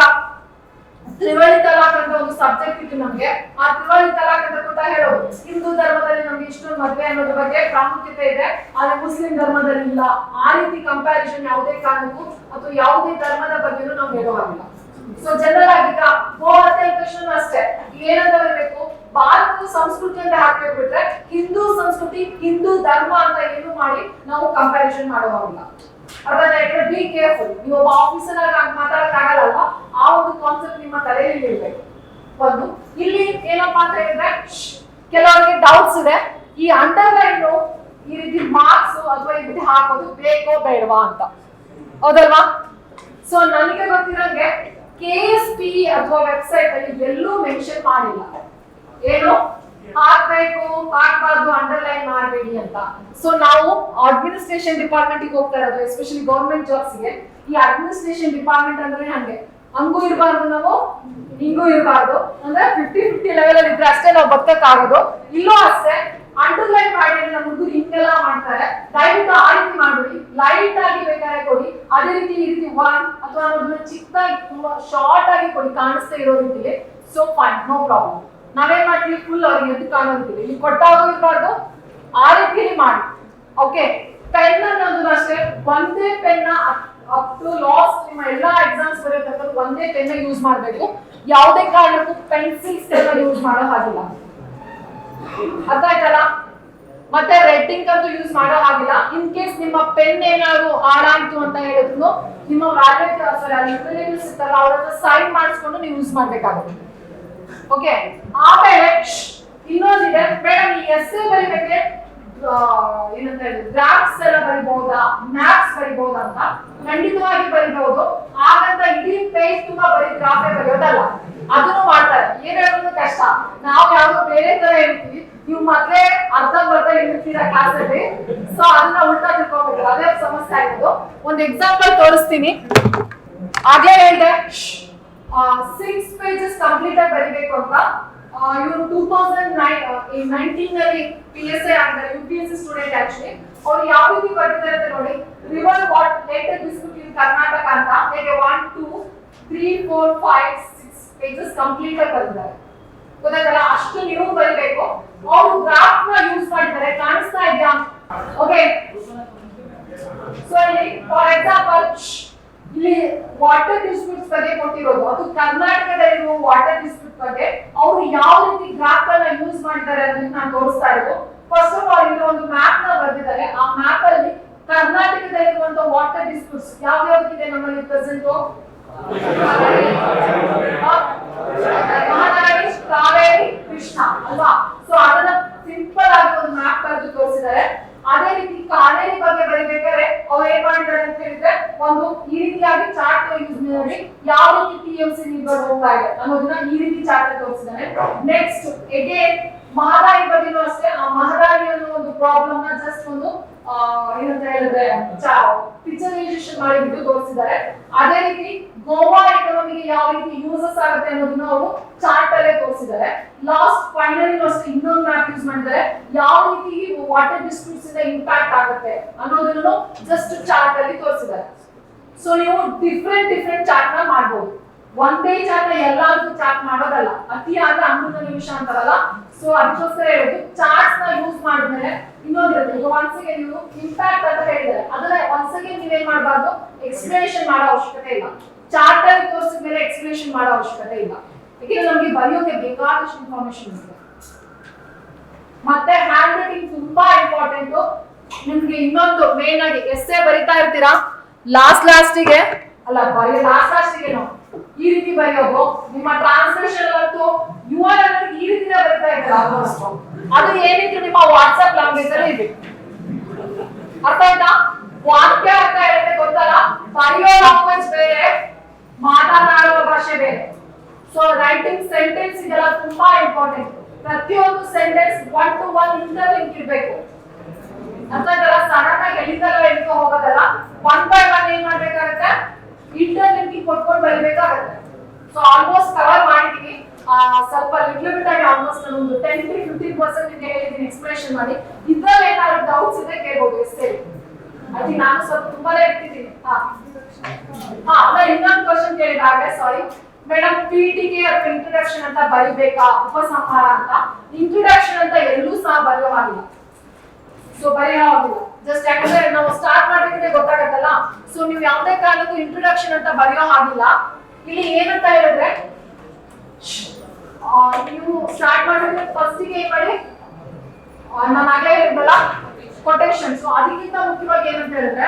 S1: ತ್ರಿವಳಿ ತಲಾಕ್ ಅಂತ ಒಂದು ಸಬ್ಜೆಕ್ಟ್ ಇತ್ತು ನಮ್ಗೆ. ಆ ತ್ರಿವಳಿ ತಲಾಕ್ ಅಂತ ಕೂಡ ಹೇಳೋದು, ಹಿಂದೂ ಧರ್ಮದಲ್ಲಿ ನಮ್ಗೆ ಇಷ್ಟೊಂದು ಮದುವೆ ಅನ್ನೋದ್ರ ಬಗ್ಗೆ ಪ್ರಾಮುಖ್ಯತೆ ಇದೆ, ಆದ್ರೆ ಮುಸ್ಲಿಂ ಧರ್ಮದಲ್ಲಿ ಇಲ್ಲ. ಆ ರೀತಿ ಕಂಪ್ಯಾರಿಸನ್ ಯಾವುದೇ ಕಾರಣಕ್ಕೂ ಅಥವಾ ಯಾವುದೇ ಧರ್ಮದ ಬಗ್ಗೆನೂ ನಾವು ಹೇಳೋ ಹಾಗಿಲ್ಲ. ಸೊ ಜನರಲ್ ಆಗಿ ಈಗ ಗೋಹತ್ಯೆ ಪ್ರಶ್ನೆ ಅಷ್ಟೇ, ಏನಂತ ಬರಬೇಕು, ಭಾರತದ ಸಂಸ್ಕೃತಿ ಅಂತ ಹಾಕ್ಬೇಕು ಬಿಟ್ರೆ ಹಿಂದೂ ಸಂಸ್ಕೃತಿ ಹಿಂದೂ ಧರ್ಮ ಅಂತ ಏನು ಮಾಡಿ ನಾವು ಕಂಪ್ಯಾರಿಸನ್ ಮಾಡೋ ಹಾಗಿಲ್ಲ. ಅರ್ಥ? Be careful. ನೀವು ಒಬ್ಬ ಆಫೀಸರ್ ಆಗಿ ಮಾತಾಡಕ್ ಆಗಲ್ಲ, ಆ ಒಂದು ಕಾನ್ಸೆಪ್ಟ್ ನಿಮ್ಮ ತಲೆಯಲ್ಲಿ ಇರ್ಬೇಕು. ಒಂದು ಇಲ್ಲಿ ಏನಪ್ಪಾ ಅಂತ ಹೇಳಿದ್ರೆ, ಕೆಲವರಿಗೆ ಡೌಟ್ಸ್ ಇದೆ, ಈ ಅಂಡರ್ಲೈನ್ ಈ ರೀತಿ ಮಾರ್ಕ್ಸ್ ಅಥವಾ ಈ ರೀತಿ ಹಾಕೋದು ಬೇಕೋ ಬೇಡವಾ ಅಂತ, ಹೌದಲ್ವಾ? ಸೊ ನನಗೆ ಗೊತ್ತಿರಂಗೆ KSPE ಅಥವಾ ವೆಬ್ಸೈಟ್ ಅಲ್ಲಿ ಎಲ್ಲೂ ಮೆನ್ಷನ್ ಮಾಡಿಲ್ಲ ಏನು ಹಾಕ್ಬೇಕು ಹಾಕ್ಬಾರ್ದು, ಅಂಡರ್ಲೈನ್ ಮಾಡಬೇಡಿ ಅಂತ. ಸೊ ನಾವು ಅಡ್ಮಿನಿಸ್ಟ್ರೇಷನ್ ಡಿಪಾರ್ಟ್ಮೆಂಟ್ ಗೆ ಹೋಗ್ತಾ ಇರೋದು, ಎಸ್ಪೆಷಲಿ ಗೌರ್ಮೆಂಟ್ ಜಾಬ್ಸ್ ಗೆ. ಈ ಅಡ್ಮಿನಿಸ್ಟ್ರೇಷನ್ ಡಿಪಾರ್ಟ್ಮೆಂಟ್ ಅಂದ್ರೆ ಹಂಗೆ, ಹಂಗೂ ಇರಬಾರ್ದು ನಾವು, ಹಿಂಗೂ ಇರಬಾರ್ದು, ಅಂದ್ರೆ 50-50 ಲೆವೆಲ್ ಅಲ್ಲಿ ಇದ್ರೆ ಅಷ್ಟೇ ನಾವು ಬದುಕಕ್ ಆಗೋದು. ಇಲ್ಲೂ ಅಷ್ಟೇ ಅಂಡರ್ಲೈನ್ ಮಾಡಿ ನಮ್ಮ ಹುಡುಗರು ಹಿಂಗೆಲ್ಲ ಮಾಡ್ತಾರೆ, ದಯವಿಟ್ಟು ಆ ರೀತಿ ಮಾಡ್ಬಿಡಿ, ಲೈಟ್ ಆಗಿ ಬೇಕಾದ್ರೆ ಕೊಡಿ. ಅದೇ ರೀತಿ ಈ ರೀತಿ ಒನ್ ಅಥವಾ ಅನ್ನೋದನ್ನ ಚಿಕ್ಕದಾಗಿ ತುಂಬಾ ಶಾರ್ಟ್ ಆಗಿ ಕೊಡಿ, ಕಾಣಿಸ್ತಾ ಇರೋ ರೀತಿಲಿ. So fine, no problem. ನಾವೇನ್ ಮಾಡ್ತೀವಿ, ಫುಲ್ ಅವ್ರಿಗೆ ಎದ್ದು ಕಾಣೋದಿಲ್ಲ, ಇಲ್ಲಿ ಕೊಟ್ಟಾಗೂ ಇರಬಾರ್ದು, ಆ ರೀತಿಯಲ್ಲಿ ಮಾಡಿ. ಓಕೆ, ಪೆನ್ ಅನ್ನೋದು ಅಷ್ಟೇ, ಒಂದೇ ಪೆನ್ನ ಅಪ್ ಟು ಲಾಸ್ಟ್ ನಿಮ್ಮ ಎಲ್ಲಾ ಎಕ್ಸಾಮ್ಸ್ ಬರೆಯೋದಕ್ಕೆ ಒಂದೇ ಪೆನ್ನ ಯೂಸ್ ಮಾಡಬೇಕು. ಯಾವುದೇ ಕಾರಣಕ್ಕೂ ಪೆನ್ಸಿಲ್ಸ್ ಎಲ್ಲ ಯೂಸ್ ಮಾಡೋ ಹಾಗಿಲ್ಲ. ಅರ್ಥ ಆಯ್ತಲ್ಲ? ಮತ್ತೆ ರೆಡ್ಡಿಂಗ್ ಅಂತೂ ಯೂಸ್ ಮಾಡೋ ಹಾಗಿಲ್ಲ. ಇನ್ ಕೇಸ್ ನಿಮ್ಮ ಪೆನ್ ಏನಾದ್ರು ಹಾಳಾಯ್ತು ಅಂತ ಹೇಳಿದ್ರು ನಿಮ್ಮ ರಿಲೇಟಿವ್ಸ್ ಇರ್ತಾರಲ್ಲ ಅವ್ರ ಹತ್ರ ಸೈನ್ ಮಾಡಿಸ್ಕೊಂಡು ನೀವು ಯೂಸ್ ಮಾಡ್ಬೇಕಾಗುತ್ತೆ. ಓಕೆ, ಆಮೇಲೆ ಇನ್ನೊಂದಿದೆ ಮೇಡಮ್, ಈ ಎಸ್ಸೆ ಬರಿಬೇಕೆ ಏನಂತ ಹೇಳಿದ್ರೆ ಗ್ರಾಫ್ಸ್ ಎಲ್ಲ ಬರಿಬಹುದಾ, ಮ್ಯಾಪ್ಸ್ ಬರಿಬಹುದಾ ಅಂತ. ಖಂಡಿತವಾಗಿ ಬರಿಬಹುದು. ಹಾಗಂತ ಇಡೀ ಪೇಜ್ ತುಂಬಾ ಬರೀ ಗ್ರಾಫೇ ಬರೆಯೋದಲ್ಲ, ಅದನ್ನು ಮಾಡ್ತಾರೆ. ಏನ್ ಹೇಳೋದು ಕಷ್ಟ, ನಾವು ಯಾವ್ದೋ ಬೇರೆ ತರ ಹೇಳ್ತೀವಿ, ನೀವು ಮೊದ್ಲೇ ಅರ್ಧ ಬರ್ತಾ ಇರ್ತೀರಾ ಕ್ಲಾಸ್ ಅಲ್ಲಿ. ಸೊ ಅದನ್ನ ಉಲ್ಟಾ ತಿಳ್ಕೊಬೇಕು, ಅದೇ ಸಮಸ್ಯೆ ಆಗಿರೋದು. ಒಂದು ಎಕ್ಸಾಂಪಲ್ ತೋರಿಸ್ತೀನಿ. ಆಗ್ಲೇ ಹೇಳಿದೆ 6 ಪೇಜಸ್ ಕಂಪ್ಲೀಟ್ ಆಗಿ ಬರಿಬೇಕು ಅಂತ. ಇವರು 2019 ನಲ್ಲಿ PSI ಆಗಿದ್ದಾರೆ, UPSC ಸ್ಟೂಡೆಂಟ್ ಆಕ್ಚುಲಿ. ಅವ್ರು ಯಾವ ರೀತಿ ಬರ್ತಿದ್ದಾರೆ ಅಂತ ನೋಡಿ. ರಿವರ್ ವಾಟ್ ಲೇಟರ್ ಡಿಸ್ಪ್ಯೂಟ್ ಇನ್ ಕರ್ನಾಟಕ ಅಂತ ಹೇಗೆ 1 2 3 4 5 6 ಪೇಜಸ್ ಕಂಪ್ಲೀಟ್ ಆಗಿ ಬರೆದಿದ್ದಾರೆ. ಗೊತ್ತಾಗಲ್ಲ, ಅಷ್ಟು ನೀವು ಬರಿಬೇಕು. ಅವರು ಗ್ರಾಫ್ ನ ಯೂಸ್ ಮಾಡಿದ್ದಾರೆ, ಕಾಣಿಸ್ತಾ ಇದೆಯಾ? ಓಕೆ, ಸೊ ಇಲ್ಲಿ ಫಾರ್ ಎಕ್ಸಾಂಪಲ್ ಇಲ್ಲಿ ವಾಟರ್ ಡಿಸ್ಪ್ಯೂಟ್ಸ್ ಬಗ್ಗೆ ಕೊಟ್ಟಿರೋದು, ಅದು ಕರ್ನಾಟಕದಲ್ಲಿರುವ ವಾಟರ್ ಡಿಸ್ಪ್ಯೂಟ್ ಬಗ್ಗೆ ಅವರು ಯಾವ ರೀತಿ ಗ್ರಾಫ್ ಅನ್ನ ಯೂಸ್ ಮಾಡಿದ್ದಾರೆ ಅಂತ ನಾನು ತೋರಿಸ್ತಾ ಇರೋದು. ಫಸ್ಟ್ ಆಫ್ ಆಲ್ ಇಲ್ಲಿ ಒಂದು ಮ್ಯಾಪ್ ನ ಬರೆದಿದ್ದಾರೆ. ಆ ಮ್ಯಾಪ್ ಅಲ್ಲಿ ಕರ್ನಾಟಕದಲ್ಲಿರುವಂತಹ ವಾಟರ್ ಡಿಸ್ಪ್ಯೂಟ್ಸ್ ಯಾವ ಯಾವ್ದಿದೆ ನಮ್ಮಲ್ಲಿ ಪ್ರೆಸೆಂಟ್, ಮಹಾನದಿ, ಕಾವೇರಿ, ಕೃಷ್ಣ ಅಲ್ವಾ? ಸೊ ಅದನ್ನ ಸಿಂಪಲ್ ಆಗಿ ಒಂದು ಮ್ಯಾಪ್ ಬರೆದು ತೋರಿಸಿದ್ದಾರೆ. ಅದೇ ರೀತಿ ಕಾವೇರಿ ಬಗ್ಗೆ ಬರೀಬೇಕಾದ್ರೆ ಅವ್ರು ಏನ್ ಮಾಡಿದ್ದಾರೆ ಅಂತ ಹೇಳಿದ್ರೆ, ಒಂದು ಈ ರೀತಿಯಾಗಿ ಚಾರ್ಟ್ ಯೂಸ್ ಮಾಡಿ ಯಾವ ರೀತಿ TMC ನೀಡ್ಗಳು ಹೋಗ್ತಾ ಇದೆ ಅನ್ನೋದನ್ನ ಈ ರೀತಿ ಚಾರ್ಟ್ ತೋರಿಸಿದ್ದಾರೆ. ನೆಕ್ಸ್ಟ್ ಅಗೇನ್ ಮಹದಾಯಿ ಬಗ್ಗೆನೂ ಅಷ್ಟೇ, ಆ ಮಹದಾಯಿ ಅನ್ನೋ ಒಂದು ಪ್ರಾಬ್ಲಮ್ ನ ಜಸ್ಟ್ ಒಂದು ಏನಂತ ಹೇಳಿದ್ರೆ ಪಿಕ್ಚರೈಸೇಷನ್ ಮಾಡಿಬಿಟ್ಟು ತೋರಿಸಿದ್ದಾರೆ. ಅದೇ ರೀತಿ ಗೋವಾ ಎಕಾನಮಿಗೆ ಯಾವ ರೀತಿ ಯೂಸಸ್ ಆಗುತ್ತೆ ಅನ್ನೋದನ್ನ ಅವರು ಚಾರ್ಟ್ ಅಲ್ಲೇ ತೋರಿಸಿದ್ದಾರೆ. ಲಾಸ್ಟ್ ಫೈನಲ್ ಅಷ್ಟೇ ಇನ್ನೊಂದು ಮ್ಯಾಪ್ ಯೂಸ್ ಮಾಡಿದ್ದಾರೆ. ಯಾವ ರೀತಿ ವಾಟರ್ ಡಿಸ್ಟ್ರಿಬ್ಯೂಟ್ಸ್ ಇಂದ ಇಂಪ್ಯಾಕ್ಟ್ ಆಗುತ್ತೆ ಅನ್ನೋದನ್ನು ಜಸ್ಟ್ ಚಾರ್ಟ್ ಅಲ್ಲಿ ತೋರಿಸಿದ್ದಾರೆ. ಸೊ ನೀವು ಡಿಫ್ರೆಂಟ್ ಚಾರ್ಟ್ ನ ಮಾಡಬಹುದು. ಒಂದೇ ಚಾರ್ಟ್ ಎಲ್ಲಾದ್ರೂ ಚಾರ್ಟ್ ಮಾಡೋದಲ್ಲ, ಅತಿಯಾದ ಅಮೃತ ನಿಮಿಷ ಅಂತಾರಲ್ಲ. ಸೊ ಅದಕ್ಕೋಸ್ಕರ ಹೇಳೋದು ಚಾರ್ಟ್ಸ್ ನ ಯೂಸ್ ಮಾಡಿದ್ಮೇಲೆ ಇನ್ನೊಂದಿರುತ್ತೆ. ಈಗ ಒಂದ್ಸಗೆ ನೀವು ಇಂಪ್ಯಾಕ್ಟ್ ಅಂತ ಹೇಳಿದ್ದಾರೆ, ಅದನ್ನ ಒಂದ್ಸಗೆ ನೀವೇನ್ ಮಾಡಬಾರ್ದು, ಎಕ್ಸ್ಪ್ಲನೇಷನ್ ಮಾಡೋ ಅವಶ್ಯಕತೆ ಇಲ್ಲ. ಚಾರ್ಟ್ ಅಲ್ಲಿ ತೋರಿಸಿದ ಮೇಲೆ ಎಕ್ಸ್ಪ್ಲನೇಷನ್ ಮಾಡೋ ಅವಶ್ಯಕತೆ ಇಲ್ಲ. ಯಾಕಂದ್ರೆ ನಮ್ಗೆ ಬರೆಯೋಕೆ ಬೇಕಾದಷ್ಟು ಇನ್ಫಾರ್ಮೇಶನ್ ಇದೆ. ಮತ್ತೆ ಹ್ಯಾಂಡ್ ರೈಟಿಂಗ್ ತುಂಬಾ ಇಂಪಾರ್ಟೆಂಟ್. ನಿಮ್ಗೆ ಇನ್ನೊಂದು ಮೇನ್ ಆಗಿ ಎಸ್ಸೆ ಬರಿತಾ ಇರ್ತೀರಾ, ಲಾಸ್ಟಿಗೆ ಅಲ್ಲ ಬರೆಯೋ ಲಾಸ್ಟಿಗೆ ನಾವು ಈ ರೀತಿ ಬರೆಯೋದು. ನಿಮ್ಮ ಟ್ರಾನ್ಸ್ಲೇಷನ್ ಅಂತೂ URL ಈ ರೀತಿ ಬರಿತಾ ಇದ್ದೀರಾ ಆಲ್ಮೋಸ್ಟ್. ಅದು ಏನಿದ್ರು ನಿಮ್ಮ ವಾಟ್ಸ್ಆಪ್ ಲ್ಯಾಂಗ್ವೇಜ್ ಅಲ್ಲಿ ಇದೆ. ಅರ್ಥ ಆಯ್ತಾ? ವಾಕ್ಯ ಅರ್ಥ ಹೇಳಿದ್ರೆ ಗೊತ್ತಲ್ಲ, ಬರೆಯೋ ಲ್ಯಾಂಗ್ವೇಜ್ ಬೇರೆ, ಮಾತನಾಡುವ ಭಾಷೆ ಬೇರೆ. ಸೊ ರೈಟಿಂಗ್ ಸೆಂಟೆನ್ಸ್ ಇದೆಲ್ಲ ತುಂಬಾ ಇಂಪಾರ್ಟೆಂಟ್. ಪ್ರತಿಯೊಂದು ಸೆಂಟೆನ್ಸ್ 1 to 1 ಇಂಟರ್ಲಿಂಕ್ ಇರಬೇಕು. ಅರ್ಥ ಆಯ್ತಲ್ಲ? ಸಡನ್ ಆಗಿ ಎಲ್ಲಿಂದ ಹೋಗೋದಲ್ಲ, 1 by 1 ಏನ್ ಮಾಡ್ಬೇಕಾಗುತ್ತೆ, ಇಂಟರ್ಲಿಂಕಿಂಗ್ ಕೊಟ್ಕೊಂಡು ಬರೀಬೇಕಾಗುತ್ತೆ. ಸೊ ಆಲ್ಮೋಸ್ಟ್ ಕವರ್ ಮಾಡಿದೀವಿ. ಸ್ವಲ್ಪ ಲಿಟ್ಲ್ ಬಿಟ್ ಆಗಿ ಆಲ್ಮೋಸ್ಟ್ ನಾನು ಒಂದು 10 to 15% ನಿಮಗೆ ಹೇಳಿದ್ದೀನಿ ಎಕ್ಸ್ಪ್ಲನೇಷನ್ ಮಾಡಿ. ಇದ್ರಲ್ಲಿ ಏನಾದ್ರು ಡೌಟ್ಸ್ ಇದ್ರೆ ಕೇಳಬಹುದು ಎಷ್ಟೇ. ಅದು ನಾನು ಸ್ವಲ್ಪ ತುಂಬಾನೇ ಇರ್ತಿದ್ದೀನಿ. ಅಲ್ಲ ಇನ್ನೊಂದು ಕ್ವಶನ್ ಕೇಳಿದಾಗಲೇ, ಸಾರಿ ಮೇಡಮ್, PTK ಅಥವಾ ಇಂಟ್ರೊಡಕ್ಷನ್ ಅಂತ ಬರಿಬೇಕಾ, ಉಪಸಂಹಾರ ಅಂತ? ಇಂಟ್ರೊಡಕ್ಷನ್ ಅಂತ ಎಲ್ಲೂ ಸಹ ಬರೆಯೋ ಹಾಗಿಲ್ಲ. ಸೊ ಬರೆಯೋ ಹಾಗಿಲ್ಲ. ಜಸ್ಟ್ ಯಾಕಂದ್ರೆ ನಾವು ಸ್ಟಾರ್ಟ್ ಮಾಡಿದ್ರೆ ಗೊತ್ತಾಗತ್ತಲ್ಲ. ಸೊ ನೀವು ಯಾವುದೇ ಕಾರಣಕ್ಕೂ ಇಂಟ್ರೊಡಕ್ಷನ್ ಅಂತ ಬರೆಯೋ ಹಾಗಿಲ್ಲ. ಇಲ್ಲಿ ಏನಂತ ಹೇಳಿದ್ರೆ, ನೀವು ಸ್ಟಾರ್ಟ್ ಮಾಡಿದ್ರೆ ಫಸ್ಟಿಗೆ ಏನ್ ಮಾಡಿ, ನಾನು ಆಗಲೇ ಹೇಳಿದ್ನಲ್ಲ ಕೊಟೇಶನ್. ಸೊ ಅದಕ್ಕಿಂತ ಮುಖ್ಯವಾಗಿ ಏನಂತ ಹೇಳಿದ್ರೆ,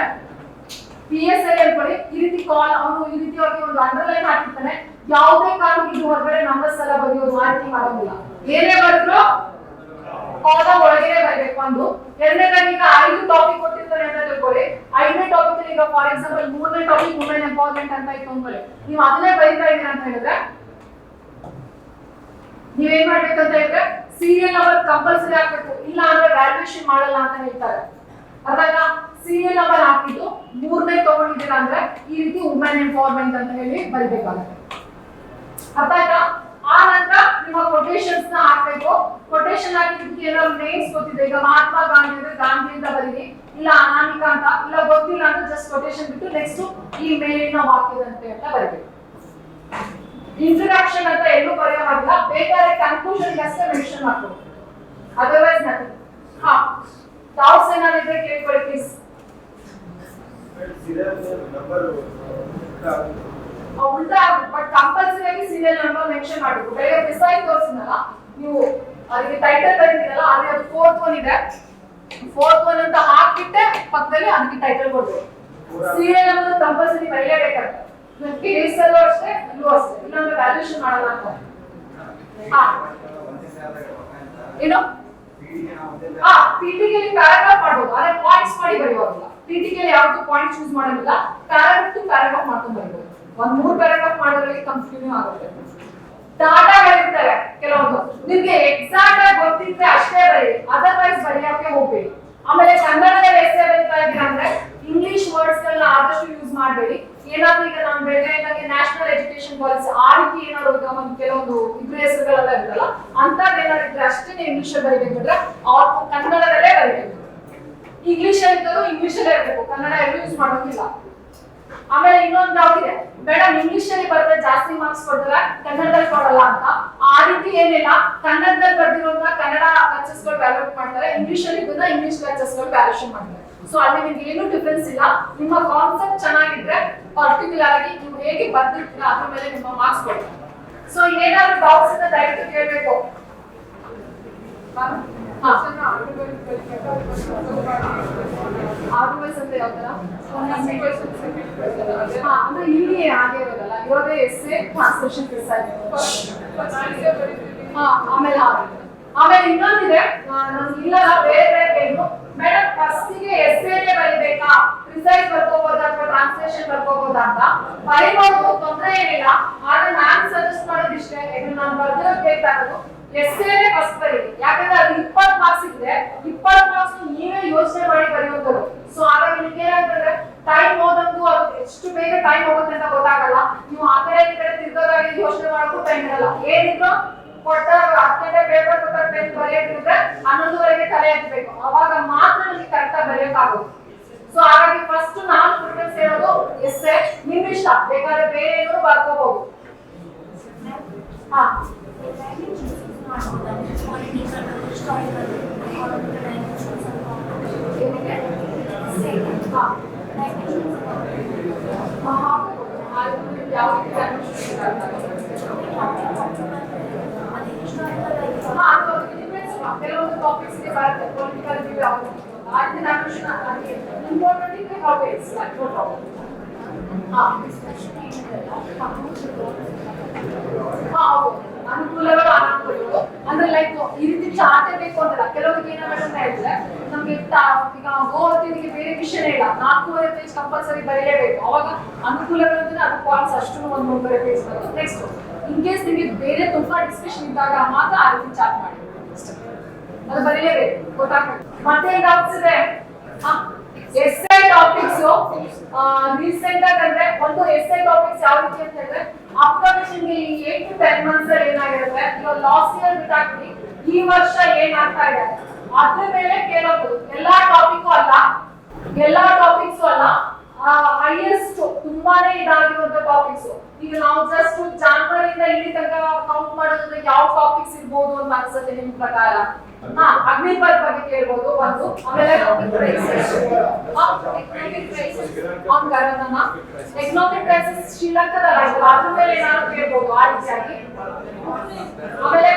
S1: PSI ಅನ್ಕೊಳ್ಳಿ, ಈ ರೀತಿ ಕಾಲ್ ಅವನು ಈ ರೀತಿ ಅವ್ರಿಗೆ ಒಂದು ಅಂಡರ್ಲೈನ್ ಹಾಕಿರ್ತಾನೆ. ಯಾವುದೇ ಕಾರಣಕ್ಕೂ ಇದು ಹೊರಗಡೆ ನಂಬರ್ಸ್ ಎಲ್ಲ ಬರೆಯೋದು ಆ ರೀತಿ ಮಾಡೋದಿಲ್ಲ. ಏನೇ ಬರೆದ್ರು ಕಾಲ ಒಳಗಡೆ ಬರಬೇಕು. ಒಂದು ಎರಡನೇದಾಗಿ ಈಗ 5 ಟಾಪಿಕ್ ಕೊಟ್ಟಿರ್ತಾರೆ ಅಂತ ತಿಳ್ಕೊಳ್ಳಿ. 5ನೇ ಟಾಪಿಕ್ ಈಗ ಫಾರ್ ಎಕ್ಸಾಂಪಲ್ 3ನೇ ಟಾಪಿಕ್ ವುಮೆನ್ ಎಂಪವರ್ಮೆಂಟ್ ಅಂತ ಇತ್ತು ಅನ್ಕೊಳ್ಳಿ. ನೀವು ಅದನ್ನೇ ಬರೀತಾ ಇದ್ದೀರಾ ಅಂತ ಹೇಳಿದ್ರೆ ನೀವೇನ್ ಮಾಡ್ಬೇಕಂತ ಹೇಳಿದ್ರೆ ಸೀರಿಯಲ್ ನಂಬರ್ ಕಂಪಲ್ಸರಿ ಹಾಕ್ಬೇಕು, ಇಲ್ಲ ಅಂದ್ರೆ ವ್ಯಾಲ್ಯೂಯೇಷನ್ ಮಾಡಲ್ಲ ಅಂತ ಹೇಳ್ತಾರೆ. ಅದಾಗ ಸೀರಿಯಲ್ ನಂಬರ್ ಹಾಕಿದ್ದು 3ನೇ ತಗೊಂಡಿದ್ದೀರಾ ಅಂದ್ರೆ ಈ ರೀತಿ ವುಮೆನ್ ಎಂಪವರ್ಮೆಂಟ್ ಅಂತ ಹೇಳಿ ಬರಿಬೇಕಾಗುತ್ತೆ. ಅರ್ಥ ಆಯ್ತಾ? ಆ ನಂತರ ನಿಮ್ಮ ಕೊಟೇಶನ್ಸ್ ನ ಹಾಕ್ಬೇಕು. ಕೊಟೇಶನ್ ಹಾಕಿದ್ದಕ್ಕೆ ಏನಾದ್ರು ನೇಮ್ಸ್ ಗೊತ್ತಿದೆ, ಈಗ ಮಹಾತ್ಮ ಗಾಂಧಿ ಅಂದ್ರೆ ಗಾಂಧಿ ಅಂತ ಬರೀರಿ, ಇಲ್ಲ ಅನಾಮಿಕಾ ಅಂತ, ಇಲ್ಲ ಗೊತ್ತಿಲ್ಲ ಅಂದ್ರೆ ಜಸ್ಟ್ ಕೊಟೇಶನ್ ಬಿಟ್ಟು ನೆಕ್ಸ್ಟ್ ಈ ಮೇಲಿನ ವಾಕ್ಯದಂತೆ ಅಂತ ಬರೀಬೇಕು. ಇಂಟ್ರೊಡಕ್ಷನ್ ಅಂತ ಎಲ್ಲೂ ಬರೆಯೋ ಹಾಗಿಲ್ಲ. ಬೇಕಾದ್ರೆ ಕನ್ಕ್ಲೂಷನ್ ಅಷ್ಟೇ ಮೆನ್ಷನ್ ಮಾಡ್ಬೋದು, ಅದರ್ವೈಸ್ ನಥಿಂಗ್. ಡೌಟ್ಸ್ ಏನಾದ್ರು ಇದ್ರೆ ಕೇಳ್ಕೊಳ್ಳಿ ಪ್ಲೀಸ್. ಉಲ್ಟಾ ಬಟ್ ಕಂಪಲ್ಸರಿ ಆಗಿ ಸೀರಿಯಲ್ ನಂಬರ್ ಮೆನ್ಷನ್ ಮಾಡಬೇಕು. ಬೇಗ ಪ್ರಿಸೈಸ್ ತೋರಿಸಿನಲ್ಲ ನೀವು, ಅದಕ್ಕೆ ಟೈಟಲ್ ಬರೀತೀರಲ್ಲ, ಅದೇ ಅದು 4th one ಇದೆ, 4th one ಅಂತ ಹಾಕಿಟ್ಟೆ ಪಕ್ಕದಲ್ಲಿ ಅದಕ್ಕೆ ಟೈಟಲ್ ಕೊಡ್ಬೇಕು. ಸೀರಿಯಲ್ ನಂಬರ್ ಕಂಪಲ್ಸರಿ ಬರೆಯಬೇಕಾಗುತ್ತೆ. ಕೇಸ್ ಅಲ್ಲೂ ಅಷ್ಟೇ, ಇಲ್ಲೂ ಅಷ್ಟೇ, ಇಲ್ಲಾಂದ್ರೆ ವ್ಯಾಲ್ಯೂಯೇಷನ್ ಮಾಡಲ್ಲ ಅಂತ. ಏನು PTK ಪ್ಯಾರಾಗ್ರಾಫ್ ಮಾಡಬಹುದು, ಆದ್ರೆ ಪಾಯಿಂಟ್ಸ್ ಮಾಡಿ ಬರೆಯೋದಿಲ್ಲ. PTK ಯಾವ್ದು ಪಾಯಿಂಟ್ ಚೂಸ್ ಮಾಡೋದಿಲ್ಲ, ಪ್ಯಾರಾಗ್ರಾಫ್ ಟು ಪ್ಯಾರಾಗ್ರಾಫ್ ಮಾಡ್ಕೊಂಡು ಬರೀಬಹುದು. ಒಂದ್ 3 ಪ್ಯಾರಾಗ್ರಾಫ್ ಮಾಡೋದ್ರಲ್ಲಿ ಕಂಟಿನ್ಯೂ ಆಗುತ್ತೆ. ಡಾಟಾಗಳಿರ್ತಾರೆ ಕೆಲವೊಂದು, ನಿಮ್ಗೆ ಎಕ್ಸಾಕ್ಟ್ ಆಗಿ ಗೊತ್ತಿದ್ರೆ ಅಷ್ಟೇ ಬರೀ, ಅದರ್ವೈಸ್ ಬರೆಯೋಕೆ ಹೋಗ್ಬೇಡಿ. ಆಮೇಲೆ ಕನ್ನಡದಲ್ಲಿ ಎಸ್ಸೆ ಬರೀತಾ ಇದ್ದೀರಾ ಅಂದ್ರೆ ಇಂಗ್ಲಿಷ್ ವರ್ಡ್ಸ್ ಗಳನ್ನ ಆದಷ್ಟು ಯೂಸ್ ಮಾಡಬೇಡಿ. ಏನಾದ್ರೂ ಈಗ ನಾನು ಬೆಳಗ್ಗೆ ನ್ಯಾಷನಲ್ ಎಜುಕೇಶನ್ ಪಾಲಿಸಿ ಆ ರೀತಿ ಏನಾದ್ರು ಈಗ ಒಂದು ಕೆಲವೊಂದು ಇದ್ರ ಹೆಸರುಗಳೆಲ್ಲ ಇರ್ತಲ್ಲ, ಅಂತದ್ ಏನಾದ್ರು ಇದ್ರೆ ಅಷ್ಟೇ ಇಂಗ್ಲಿಷ್ ಬರೀಬೇಕಂದ್ರೆ ಅವ್ರು ಕನ್ನಡದಲ್ಲೇ ಬರೀಬೇಕು. ಇಂಗ್ಲಿಷ್ ಇದ್ದರೂ ಇಂಗ್ಲಿಷ್ ಅಲ್ಲೇ ಇರಬೇಕು, ಕನ್ನಡ ಎಲ್ಲೂ ಯೂಸ್ ಮಾಡೋದಿಲ್ಲ. ಆಮೇಲೆ ಇನ್ನೊಂದು ಡೌಟ್ ಇದೆ, ಮೇಡಮ್ ಇಂಗ್ಲಿಷ್ ಅಲ್ಲಿ ಬರೆದ್ರೆ ಜಾಸ್ತಿ ಮಾರ್ಕ್ಸ್ ಕೊಡ್ತಾರೆ, ಕನ್ನಡದಲ್ಲಿ ಕೊಡಲ್ಲ ಅಂತ. ಆ ರೀತಿ ಏನಿಲ್ಲ, ಕನ್ನಡದಲ್ಲಿ ಬರ್ದಿರೋದನ್ನ ಕನ್ನಡ ಲೆಕ್ಚರ್ಸ್ ಗಳು ವ್ಯಾಲ್ಯೂಟ್ ಮಾಡ್ತಾರೆ, ಇಂಗ್ಲಿಷ್ ಅಲ್ಲಿ ಇದನ್ನ ಇಂಗ್ಲಿಷ್ ಲೆಕ್ಚರ್ಸ್ ಗಳು ವ್ಯಾಲ್ಯೂಷನ್ ಮಾಡ್ತಾರೆ. ಸೊ ಅಲ್ಲಿ ನಿಮ್ಗೆ ಏನು ಡಿಫರೆನ್ಸ್ ಇಲ್ಲ. ನಿಮ್ಮ ಕಾನ್ಸೆಪ್ಟ್ ಚೆನ್ನಾಗಿದ್ರೆ ಪರ್ಟಿಕ್ಯುಲರ್ ಆಗಿ ನೀವು ಹೇಗೆ ಬರ್ದಿರ್ತೀರಾ ಅದ್ರ ಮೇಲೆ ನಿಮ್ಮ ಮಾರ್ಕ್ಸ್ ಕೊಡ್ತಾರೆ. ಸೊ ಏನಾದ್ರು ಡೌಟ್ಸ್ ಇದ್ರೆ ದಯವಿಟ್ಟು ಕೇಳಬೇಕು. ಆರ್ಗ್ಯುಮೆಂಟ್ಸ್ ಅಂತ ಯಾವ ತರ ಅಂದ್ರೆ ಇಲ್ಲಿ ಹಾಗೆ ಇರೋದಲ್ಲ, ಇರೋದೇ ಎಸ್ಸೆ ಟ್ರಾನ್ಸ್ಲೇಷನ್ ಆಮೇಲೆ ಇನ್ನೊಂದಿದೆ, ಇಲ್ಲ ಬೇರೆ ಏನು ಮೇಡಮ್ ಫಸ್ಟಿಗೆ ಎಸ್ಸೆನೇ ಬರೀಬೇಕಾ, ಪ್ರಿಸೈಸ್ ಬರ್ಕೋಬಹುದಾ ಅಥವಾ ಟ್ರಾನ್ಸ್ಲೇಷನ್ ಬರ್ಕೋಬಹುದಾ ಅಂತ ಬರೀಬಹುದು, ತೊಂದರೆ ಏನಿಲ್ಲ. ಆದ್ರೆ ನಾನು ಸಜೆಸ್ಟ್ ಮಾಡೋದಿಷ್ಟೇ, ನಾನು ಬರ್ದಿರೋದು ಬೇಕಾಗೋದು ಎಸ್ಸೆನೇ ಫಸ್ಟ್ ಬರೀರಿ. ಯಾಕಂದ್ರೆ ಅದು 20 ಮಾರ್ಕ್ಸ್ ಇದೆ, 20 ಮಾರ್ಕ್ಸ್ ನೀವೇ ಯೋಚನೆ ಮಾಡಿ ಬರೆಯೋದು. ಸೊ ಹಾಗಾಗಿ ನಿಮ್ಗೆ ಏನಾಗ್ತದೆ, ಟೈಮ್ ಹೋದಂಗೂ ಅದು ಎಷ್ಟು ಬೇಗ ಟೈಮ್ ಹೋಗುತ್ತೆ ಅಂತ ಗೊತ್ತಾಗಲ್ಲ. ನೀವು ಆ ಕಡೆ ಈ ಕಡೆ ತಿರ್ಗೋದಾಗಿ ಯೋಚನೆ ಮಾಡೋಕ್ಕೂ ಟೈಮ್ ಇರಲ್ಲ. ಏನಿದ್ರು ಬರೆಯೋದಿದ್ರೆ 11:30ಗೆ ತಲೆ ಎತ್ತಬೇಕು, ಅವಾಗ ಮಾತ್ರ ನಿಮಗೆ ಕರೆಕ್ಟ್ ಆಗಿ ಬರೆಯೋಕ್ಕಾಗೋದು. ಸೊ ಹಾಗಾಗಿ ಫಸ್ಟ್ ನಾನು ಪ್ರಿಫರೆನ್ಸ್ ಹೇಳೋದು ಎಸ್ಸೆ. ನಿಮ್ ಇಷ್ಟ, ಬೇಕಾದ್ರೆ ಬೇರೆ ಏನೋ ಬರ್ಕೋಬಹುದು. ಹಾ ಕೆಲವೊಂದು ಟಾಪಿಕ್ಸ್ ಬರುತ್ತೆ, ಪೊಲಿಟಿಕಲ್ ಅನುಕೂಲಗಳು ಅನಾನುಕೂಲಗಳು ಅಂದ್ರೆ ಲೈಕ್ ಈ ರೀತಿ ಚಾರ್ಟೇ ಬೇಕು ಅಂತಲ್ಲ. ಕೆಲವರಿಗೆ ಏನಾಗುತ್ತೆ ಹೇಳಿದ್ರೆ ನಮ್ಗೆ ಈಗ ಗೋವರ್ತಿಗೆ ಬೇರೆ ವಿಷಯನೇ ಇಲ್ಲ, 4.5 ಪೇಜ್ ಕಂಪಲ್ಸರಿ ಬರೆಯಲೇಬೇಕು. ಅವಾಗ ಅನುಕೂಲಗಳು ಅಂದ್ರೆ ಅದು ಪಾಯಿಂಟ್ಸ್ ಅಷ್ಟು ಒಂದು 3 ಪೇಜ್ ಬರುತ್ತೆ. ನೆಕ್ಸ್ಟ್ ಇನ್ ಕೇಸ್ ನಿಮಗೆ ಬೇರೆ ತುಂಬಾ ಡಿಸ್ಕಷನ್ ಇದ್ದಾಗ ಮಾತ್ರ ಆ ರೀತಿ ಚಾರ್ಟ್ ಮಾಡಿ, ಅದು ಬರೆಯಲೇಬೇಕು, ಗೊತ್ತಾಗ್ಬೇಕು. ಮತ್ತೆ ಡೌಟ್ಸ್ ಇದೆ? ಎಸ್ಐ ಟಾಪಿಕ್ಸ್ ರೀಸೆಂಟ್ ಆಗಿ ಅಂದ್ರೆ ಒಂದು ಎಸ್ಐ ಟಾಪಿಕ್ಸ್ ಯಾವ ರೀತಿ ಅಂತ ಹೇಳಿದ್ರೆ ಅಪ್ಕಮಿಂಗ್ 8 to 10 ಮಂತ್ಸ್ ಅಲ್ಲಿ ಏನಾಗಿರುತ್ತೆ, ಈಗ ಲಾಸ್ಟ್ ಇಯರ್ ಬಿಟ್ಟಾಕ್ಬಿಡಿ ಈ ವರ್ಷ ಏನಾಗ್ತಾ ಇದೆ ಅದ್ರ ಮೇಲೆ ಕೇಳೋದು. ಎಲ್ಲಾ ಟಾಪಿಕ್ಸ್ ಅಲ್ಲ, ಹೈಯೆಸ್ಟ್ ತುಂಬಾನೇ ಇದಾಗಿರುವಂತ ಟಾಪಿಕ್ಸ್. ಈಗ ನಾವು ಜಸ್ಟ್ ಜಾನ್ವರಿಯಿಂದ ಇಲ್ಲಿ ತನಕ ಕೌಂಟ್ ಮಾಡೋದ್ರೆ ಯಾವ ಟಾಪಿಕ್ಸ್ ಇರ್ಬೋದು ಅಂತ ಅನ್ಸುತ್ತೆ ನಿಮ್ ಪ್ರಕಾರ? ಅಗ್ನಿಪಥ್ ಬಗ್ಗೆ ಕೇಳ್ಬೋದು ಒಂದು, ಆಮೇಲೆ ಎಕನಾಮಿಕ್ ಕ್ರೈಸಿಸ್ ಶ್ರೀಲಂಕಾದಲ್ಲಿ ಅದ್ರ ಮೇಲೆ ಏನಾದ್ರು ಕೇಳ್ಬೋದು ಆ ರೀತಿಯಾಗಿ. ಆಮೇಲೆ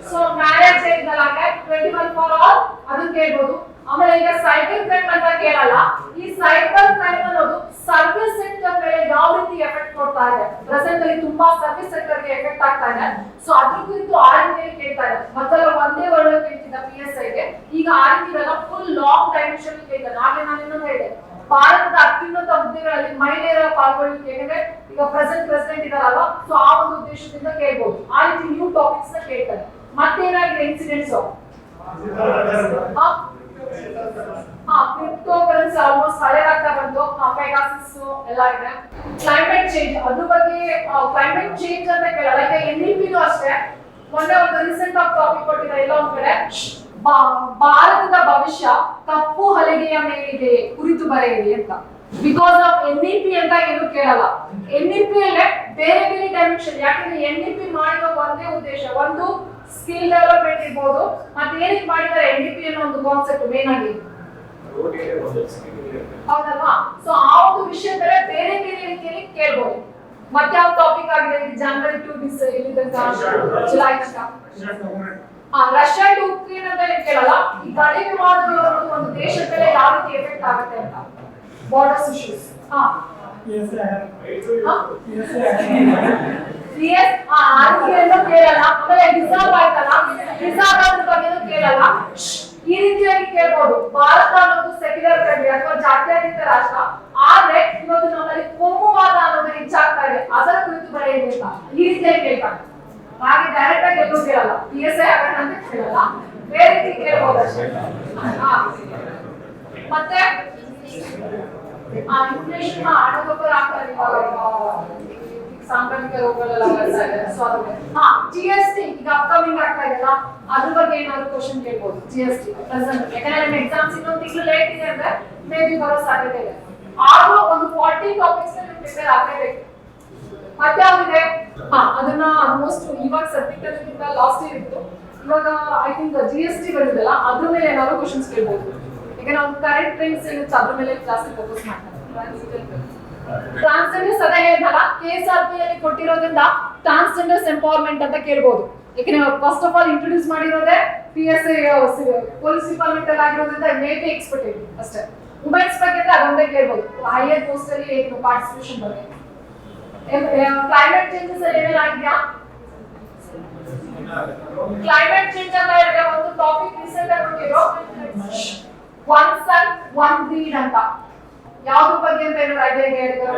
S1: ಸೊ ಮ್ಯಾರೇಜ್ ಇದ್ನಲ್ಲ 21 ಫಾರ್ ಆಲ್ ಅದನ್ನ ಕೇಳ್ಬೋದು. ಆಮೇಲೆ ಈಗ ಸೈಬರ್ ಕ್ರೈಮ್ ಅಂತ ಕೇಳಲ್ಲ. ಈ ಸೈಬರ್ ಕ್ರೈಮ್ ಅನ್ನೋದು ಸರ್ವಿಸ್ ಸೆಕ್ಟರ್ ಮೇಲೆ ಯಾವ ರೀತಿ ಎಫೆಕ್ಟ್ ಕೊಡ್ತಾ ಇದೆ, ಪ್ರೆಸೆಂಟ್ ಅಲ್ಲಿ ತುಂಬಾ ಸರ್ವಿಸ್ ಸೆಕ್ಟರ್ ಗೆ ಎಫೆಕ್ಟ್ ಆಗ್ತಾ ಇದೆ. ಸೊ ಅದ್ರ ಕುರಿತು ಆ ರೀತಿಯಲ್ಲಿ ಕೇಳ್ತಾ ಇದೆ. ಮೊದಲ ಒಂದೇ ವರ್ಡ್ ಕೇಳ್ತಿದ್ದ PSI ಗೆ, ಈಗ ಆ ರೀತಿ ಫುಲ್ ಲಾಂಗ್ ಡೈಮೆನ್ಷನ್ ಕೇಳ್ತಾರೆ. ಹಾಗೆ ನಾನು ಇನ್ನೊಂದು ಹೇಳಿದೆ, ಭಾರತದ ಅತ್ಯುನ್ನತ ಹುದ್ದೆಗಳಲ್ಲಿ ಮಹಿಳೆಯರ ಪಾಲ್ಗೊಳ್ಳುವಿಕೆ, ಯಾಕಂದ್ರೆ ಈಗ ಪ್ರೆಸಿಡೆಂಟ್ ಇದಾರಲ್ವಾ, ಸೊ ಆ ಒಂದು ಉದ್ದೇಶದಿಂದ ಕೇಳ್ಬೋದು. ಆ ರೀತಿ ನ್ಯೂ ಟಾಪಿಕ್ಸ್ ನ ಕೇಳ್ತಾರೆ. ಮತ್ತೇನಾಗಿದೆ ಇನ್ಸಿಡೆಂಟ್ಸ್? ಕ್ರಿಪ್ಟೋ ಕರೆನ್ಸಿ ಆಲ್ಮೋಸ್ಟ್ ಹಳೆದಾಗ್ತಾ ಬಂತು, ಪೆಗಾಸಸ್ ಎಲ್ಲ ಇದೆ. ಕ್ಲೈಮೇಟ್ ಚೇಂಜ್ ಅದ್ರ ಬಗ್ಗೆ ಕ್ಲೈಮೇಟ್ ಚೇಂಜ್ ಅಂತ ಕೇಳಲ್ಲ. ಈಗ NDP ಅಷ್ಟೇ ಮೊನ್ನೆ ಒಂದು ರೀಸೆಂಟ್ ಆಗಿ ಟಾಪಿಕ್ ಕೊಟ್ಟಿದ್ದಾರೆ ಎಲ್ಲ ಒಂದ್ ಕಡೆ, ಭಾರತದ ಭವಿಷ್ಯ ಕಪ್ಪು ಹಲಗೆಯ ಮೇಲಿದೆ ಕುರಿತು ಬರೆಯಿರಿ ಅಂತ. ಬಿಕಾಸ್ ಆಫ್ NDP ಅಂತ ಏನು ಕೇಳಲ್ಲ. NDP ಅಲ್ಲೇ ಬೇರೆ ಬೇರೆ ಡೈಮೆನ್ಷನ್, ಯಾಕಂದ್ರೆ NDP ಮಾಡಿರೋ ಒಂದೇ ಉದ್ದೇಶ, ಒಂದು ಸ್ಕಿಲ್ ಡೆವಲಪ್ಮೆಂಟ್ ಇರ್ಬೋದು, ಮತ್ತೆ ಏನಕ್ಕೆ ಮಾಡಿದ್ದಾರೆ NDP ಅನ್ನೋ ಒಂದು ಕಾನ್ಸೆಪ್ಟ್ ಮೇನ್ ಆಗಿ, ಹೌದಲ್ವಾ? ಸೊ ಆ ಒಂದು ವಿಷಯದಲ್ಲಿ ಬೇರೆ ಬೇರೆ ರೀತಿಯಲ್ಲಿ ಕೇಳ್ಬೋದು. ಮತ್ತೆ ಯಾವ ಟಾಪಿಕ್ ಆಗಿದೆ ಜನವರಿ ಟು ಇಲ್ಲಿ ತನಕ ಜುಲೈ ತನಕ? ರಷ್ಯಾ ಟು ಉಕ್ರೇನ್ ಅಂತ ಕೇಳಲ್ಲ. ಈ ಗಡಿ ವಿವಾದಗಳು ಒಂದು ದೇಶದ ಮೇಲೆ ಯಾವ ರೀತಿ ಎಫೆಕ್ಟ್ ಆಗುತ್ತೆ ಅಂತ, ಬಾರ್ಡರ್ಸ್ ಇಶ್ಯೂಸ್. ಕೇಳಲ್ಲ. ಆಮೇಲೆ ಹಿಜಾಬ್ ಆಯ್ತಲ್ಲ, ಹಿಜಾಬ್ ಅದ್ರ ಬಗ್ಗೆನೂ ಕೇಳಲ್ಲ. ಈ ರೀತಿಯಾಗಿ ಕೇಳ್ಬೋದು. ಭಾರತ ಅನ್ನೋದು ಸೆಕ್ಯುಲರ್ ಕಂಟ್ರಿ ಅಥವಾ ಜಾತ್ಯತೀತ ರಾಷ್ಟ್ರ, ಆದ್ರೆ ಇವತ್ತು ನಮ್ಮಲ್ಲಿ ಕೋಮುವಾದ ಅನ್ನೋದು ಹೆಚ್ಚಾಗ್ತಾ ಇದೆ, ಅದರ ಕುರಿತು ಬರೆಯಿರಿ ಅಂತ ಈ ರೀತಿಯಾಗಿ ಕೇಳ್ತಾರೆ. ಹಾಗೆ ಡೈರೆಕ್ಟ್ ಆಗಿ ಎಲ್ಲೂ ಕೇಳಲ್ಲ, PSI ಆಗೋಣ ಅಂತ ಕೇಳಲ್ಲ, ಬೇರೆ ರೀತಿ ಕೇಳ್ಬೋದು ಅಷ್ಟೇ. ಮತ್ತೆ ಇನ್ಫ್ಲೇಷನ್ ಹಣಗೊಬ್ಬರ ಆಗ್ತಾರೆ, ಸಾಂಕ್ರಾಮಿಕ ರೋಗಗಳೆಲ್ಲ ಬರ್ತಾ ಇದೆ. ಸೊ GST ಈಗ ಅಪ್ಕಮಿಂಗ್ ಆಗ್ತಾ ಇದೆಲ್ಲ, ಅದ್ರ ಬಗ್ಗೆ ಏನಾದ್ರು ಕ್ವಶನ್ ಕೇಳ್ಬೋದು. GST ಪ್ರೆಸೆಂಟ್, ಯಾಕಂದ್ರೆ ನಿಮ್ಮ ಎಕ್ಸಾಮ್ಸ್ ಇನ್ನೊಂದು ತಿಂಗಳು ಲೇಟ್ ಇದೆ ಅಂದ್ರೆ ಮೇ ಬಿ ಬರೋ ಸಾಧ್ಯತೆ ಇದೆ. ಆದ್ರೂ ಒಂದು 40 ಟಾಪಿಕ್ಸ್ ನೀವು ಪ್ರಿಪೇರ್ ಆಗಲೇಬೇಕು. ಮತ್ತೆ ಯಾವ್ದಿದೆ? ಅದನ್ನ ಆಲ್ಮೋಸ್ಟ್ ಇವಾಗ ಸಬ್ಜೆಕ್ಟ್ ಅಲ್ಲಿ ಲಾಸ್ಟ್ ಇಯರ್ ಇತ್ತು, ಇವಾಗ ಐ ಥಿಂಕ್ GST ಬಂದಿದೆಲ್ಲ, ಅದ್ರ ಮೇಲೆ ಏನಾದ್ರು ಕ್ವಶನ್ಸ್ ಕೇಳ್ಬೋದು. ಈಗ ನಾವು ಕರೆಂಟ್ ಟ್ರೆಂಡ್ಸ್ ಏನಿತ್ತು ಅದ್ರ ಮೇಲೆ ಜಾಸ್ತಿ ಫೋಕಸ್ ಮಾಡ್ತಾರೆ. ಟ್ರಾನ್ಸ್ಜೆಂಡರ್ಸ್ ಅದೇ ಹೇಳಿದ್ನಲ್ಲ, KSRP ಅಲ್ಲಿ ಕೊಟ್ಟಿರೋದ್ರಿಂದ ಟ್ರಾನ್ಸ್ಜೆಂಡರ್ಸ್ ಎಂಪವರ್ಮೆಂಟ್ ಅಂತ ಕೇಳ್ಬೋದು. ಯಾಕಂದ್ರೆ ಫಸ್ಟ್ ಆಫ್ ಆಲ್ ಇಂಟ್ರೊಡ್ಯೂಸ್ ಮಾಡಿರೋದೇ PSI ಪೊಲೀಸ್ ಡಿಪಾರ್ಟ್ಮೆಂಟ್ ಅಲ್ಲಿ ಆಗಿರೋದ್ರಿಂದ ಮೇ ಬಿ ಎಕ್ಸ್ಪೆಕ್ಟೆಡ್ ಅಷ್ಟೇ. ವುಮೆನ್ಸ್ ಬಗ್ಗೆ ಅದೊಂದೇ ಕೇಳ್ಬೋದು, ಹೈಯರ್ ಪೋಸ್ಟ್ ಅಲ್ಲಿ ಏನು ಪಾರ್ಟಿಸಿಪೇಷನ್ ಬಗ್ಗೆ. ಕ್ಲೈಮೇಟ್ ಚೇಂಜಸ್ ಅಲ್ಲಿ ಏನೆಲ್ಲ ಆಗಿದೆಯಾ? ಕ್ಲೈಮೇಟ್ ಚೇಂಜ್ ಅಂತ ಹೇಳಿದ್ರೆ ಒಂದು ಟಾಪಿಕ್ ರೀಸೆಂಟ್ ಆಗಿ ಕೊಟ್ಟಿರೋ ಒನ್ ಸನ್ ಒನ್ ಗ್ರೀಡ್ ಅಂತ, ಯಾವ್ದ್ರ ಬಗ್ಗೆ ಅಂತ ಏನೋ ಐಡಿಯಾ ಹೇಳಿದ್ರು.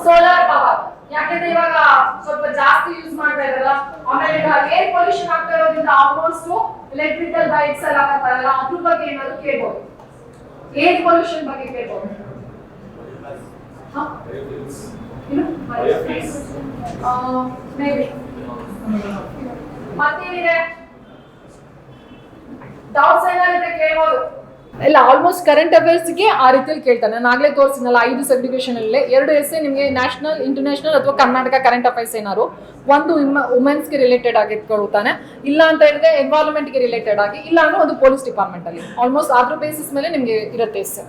S1: ಸೋಲಾರ್ ಪವರ್, ಯಾಕಂದ್ರೆ ಇವಾಗ ಸ್ವಲ್ಪ ಜಾಸ್ತಿ ಯೂಸ್ ಮಾಡ್ತಾ ಇದಾರಲ್ಲ, ಆಮೇಲೆ ಈಗ ಏರ್ ಪೊಲ್ಯೂಷನ್ ಆಗ್ತಾ ಇರೋದ್ರಿಂದ ಆಲ್ಮೋಸ್ಟ್ ಎಲೆಕ್ಟ್ರಿಕಲ್ ಬೈಕ್ಸ್ ಎಲ್ಲ ಆಗ್ತಾರಲ್ಲ, ಅದ್ರ ಬಗ್ಗೆ ಏನಾದ್ರು ಕೇಳ್ಬೋದು. ಏರ್ ಪೊಲ್ಯೂಷನ್ ಬಗ್ಗೆ ಕೇಳ್ಬೋದು. ಮತ್ತೇನಿದೆ? ಡೌಟ್ಸ್ ಏನಾದ್ರೆ ಕೇಳ್ಬೋದು. ಇಲ್ಲ ಆಲ್ಮೋಸ್ಟ್ ಕರೆಂಟ್ ಅಫೇರ್ಸ್ಗೆ ಆ ರೀತಿಯಲ್ಲಿ ಕೇಳ್ತಾನೆ. ನಾನು ಆಗ್ಲೇ ತೋರಿಸಿನಲ್ಲ 5 ಸಬ್ಡಿವಿಷನ್ ಅಲ್ಲೇ 2 ಎಸ್ಸೆ ನಿಮಗೆ ನ್ಯಾಷನಲ್, ಇಂಟರ್ನ್ಯಾಷನಲ್ ಅಥವಾ ಕರ್ನಾಟಕ ಕರೆಂಟ್ ಅಫೇರ್ಸ್ ಏನಾದ್ರು ಒಂದು ವುಮೆನ್ಸ್ಗೆ ರಿಲೇಟೆಡ್ ಆಗಿ ಕೊಡ್ತಾನೆ. ಇಲ್ಲ ಅಂತ ಹೇಳಿದ್ರೆ ಎನ್ವೈರನ್ಮೆಂಟ್ಗೆ ರಿಲೇಟೆಡ್ ಆಗಿ, ಇಲ್ಲ ಅಂದ್ರೆ ಒಂದು ಪೊಲೀಸ್ ಡಿಪಾರ್ಟ್ಮೆಂಟ್ ಅಲ್ಲಿ ಆಲ್ಮೋಸ್ಟ್ ಅದ್ರ ಬೇಸಿಸ್ ಮೇಲೆ ನಿಮಗೆ ಇರುತ್ತೆ ಎಸ್ಸೆ.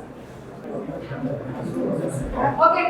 S1: ಓಕೆ.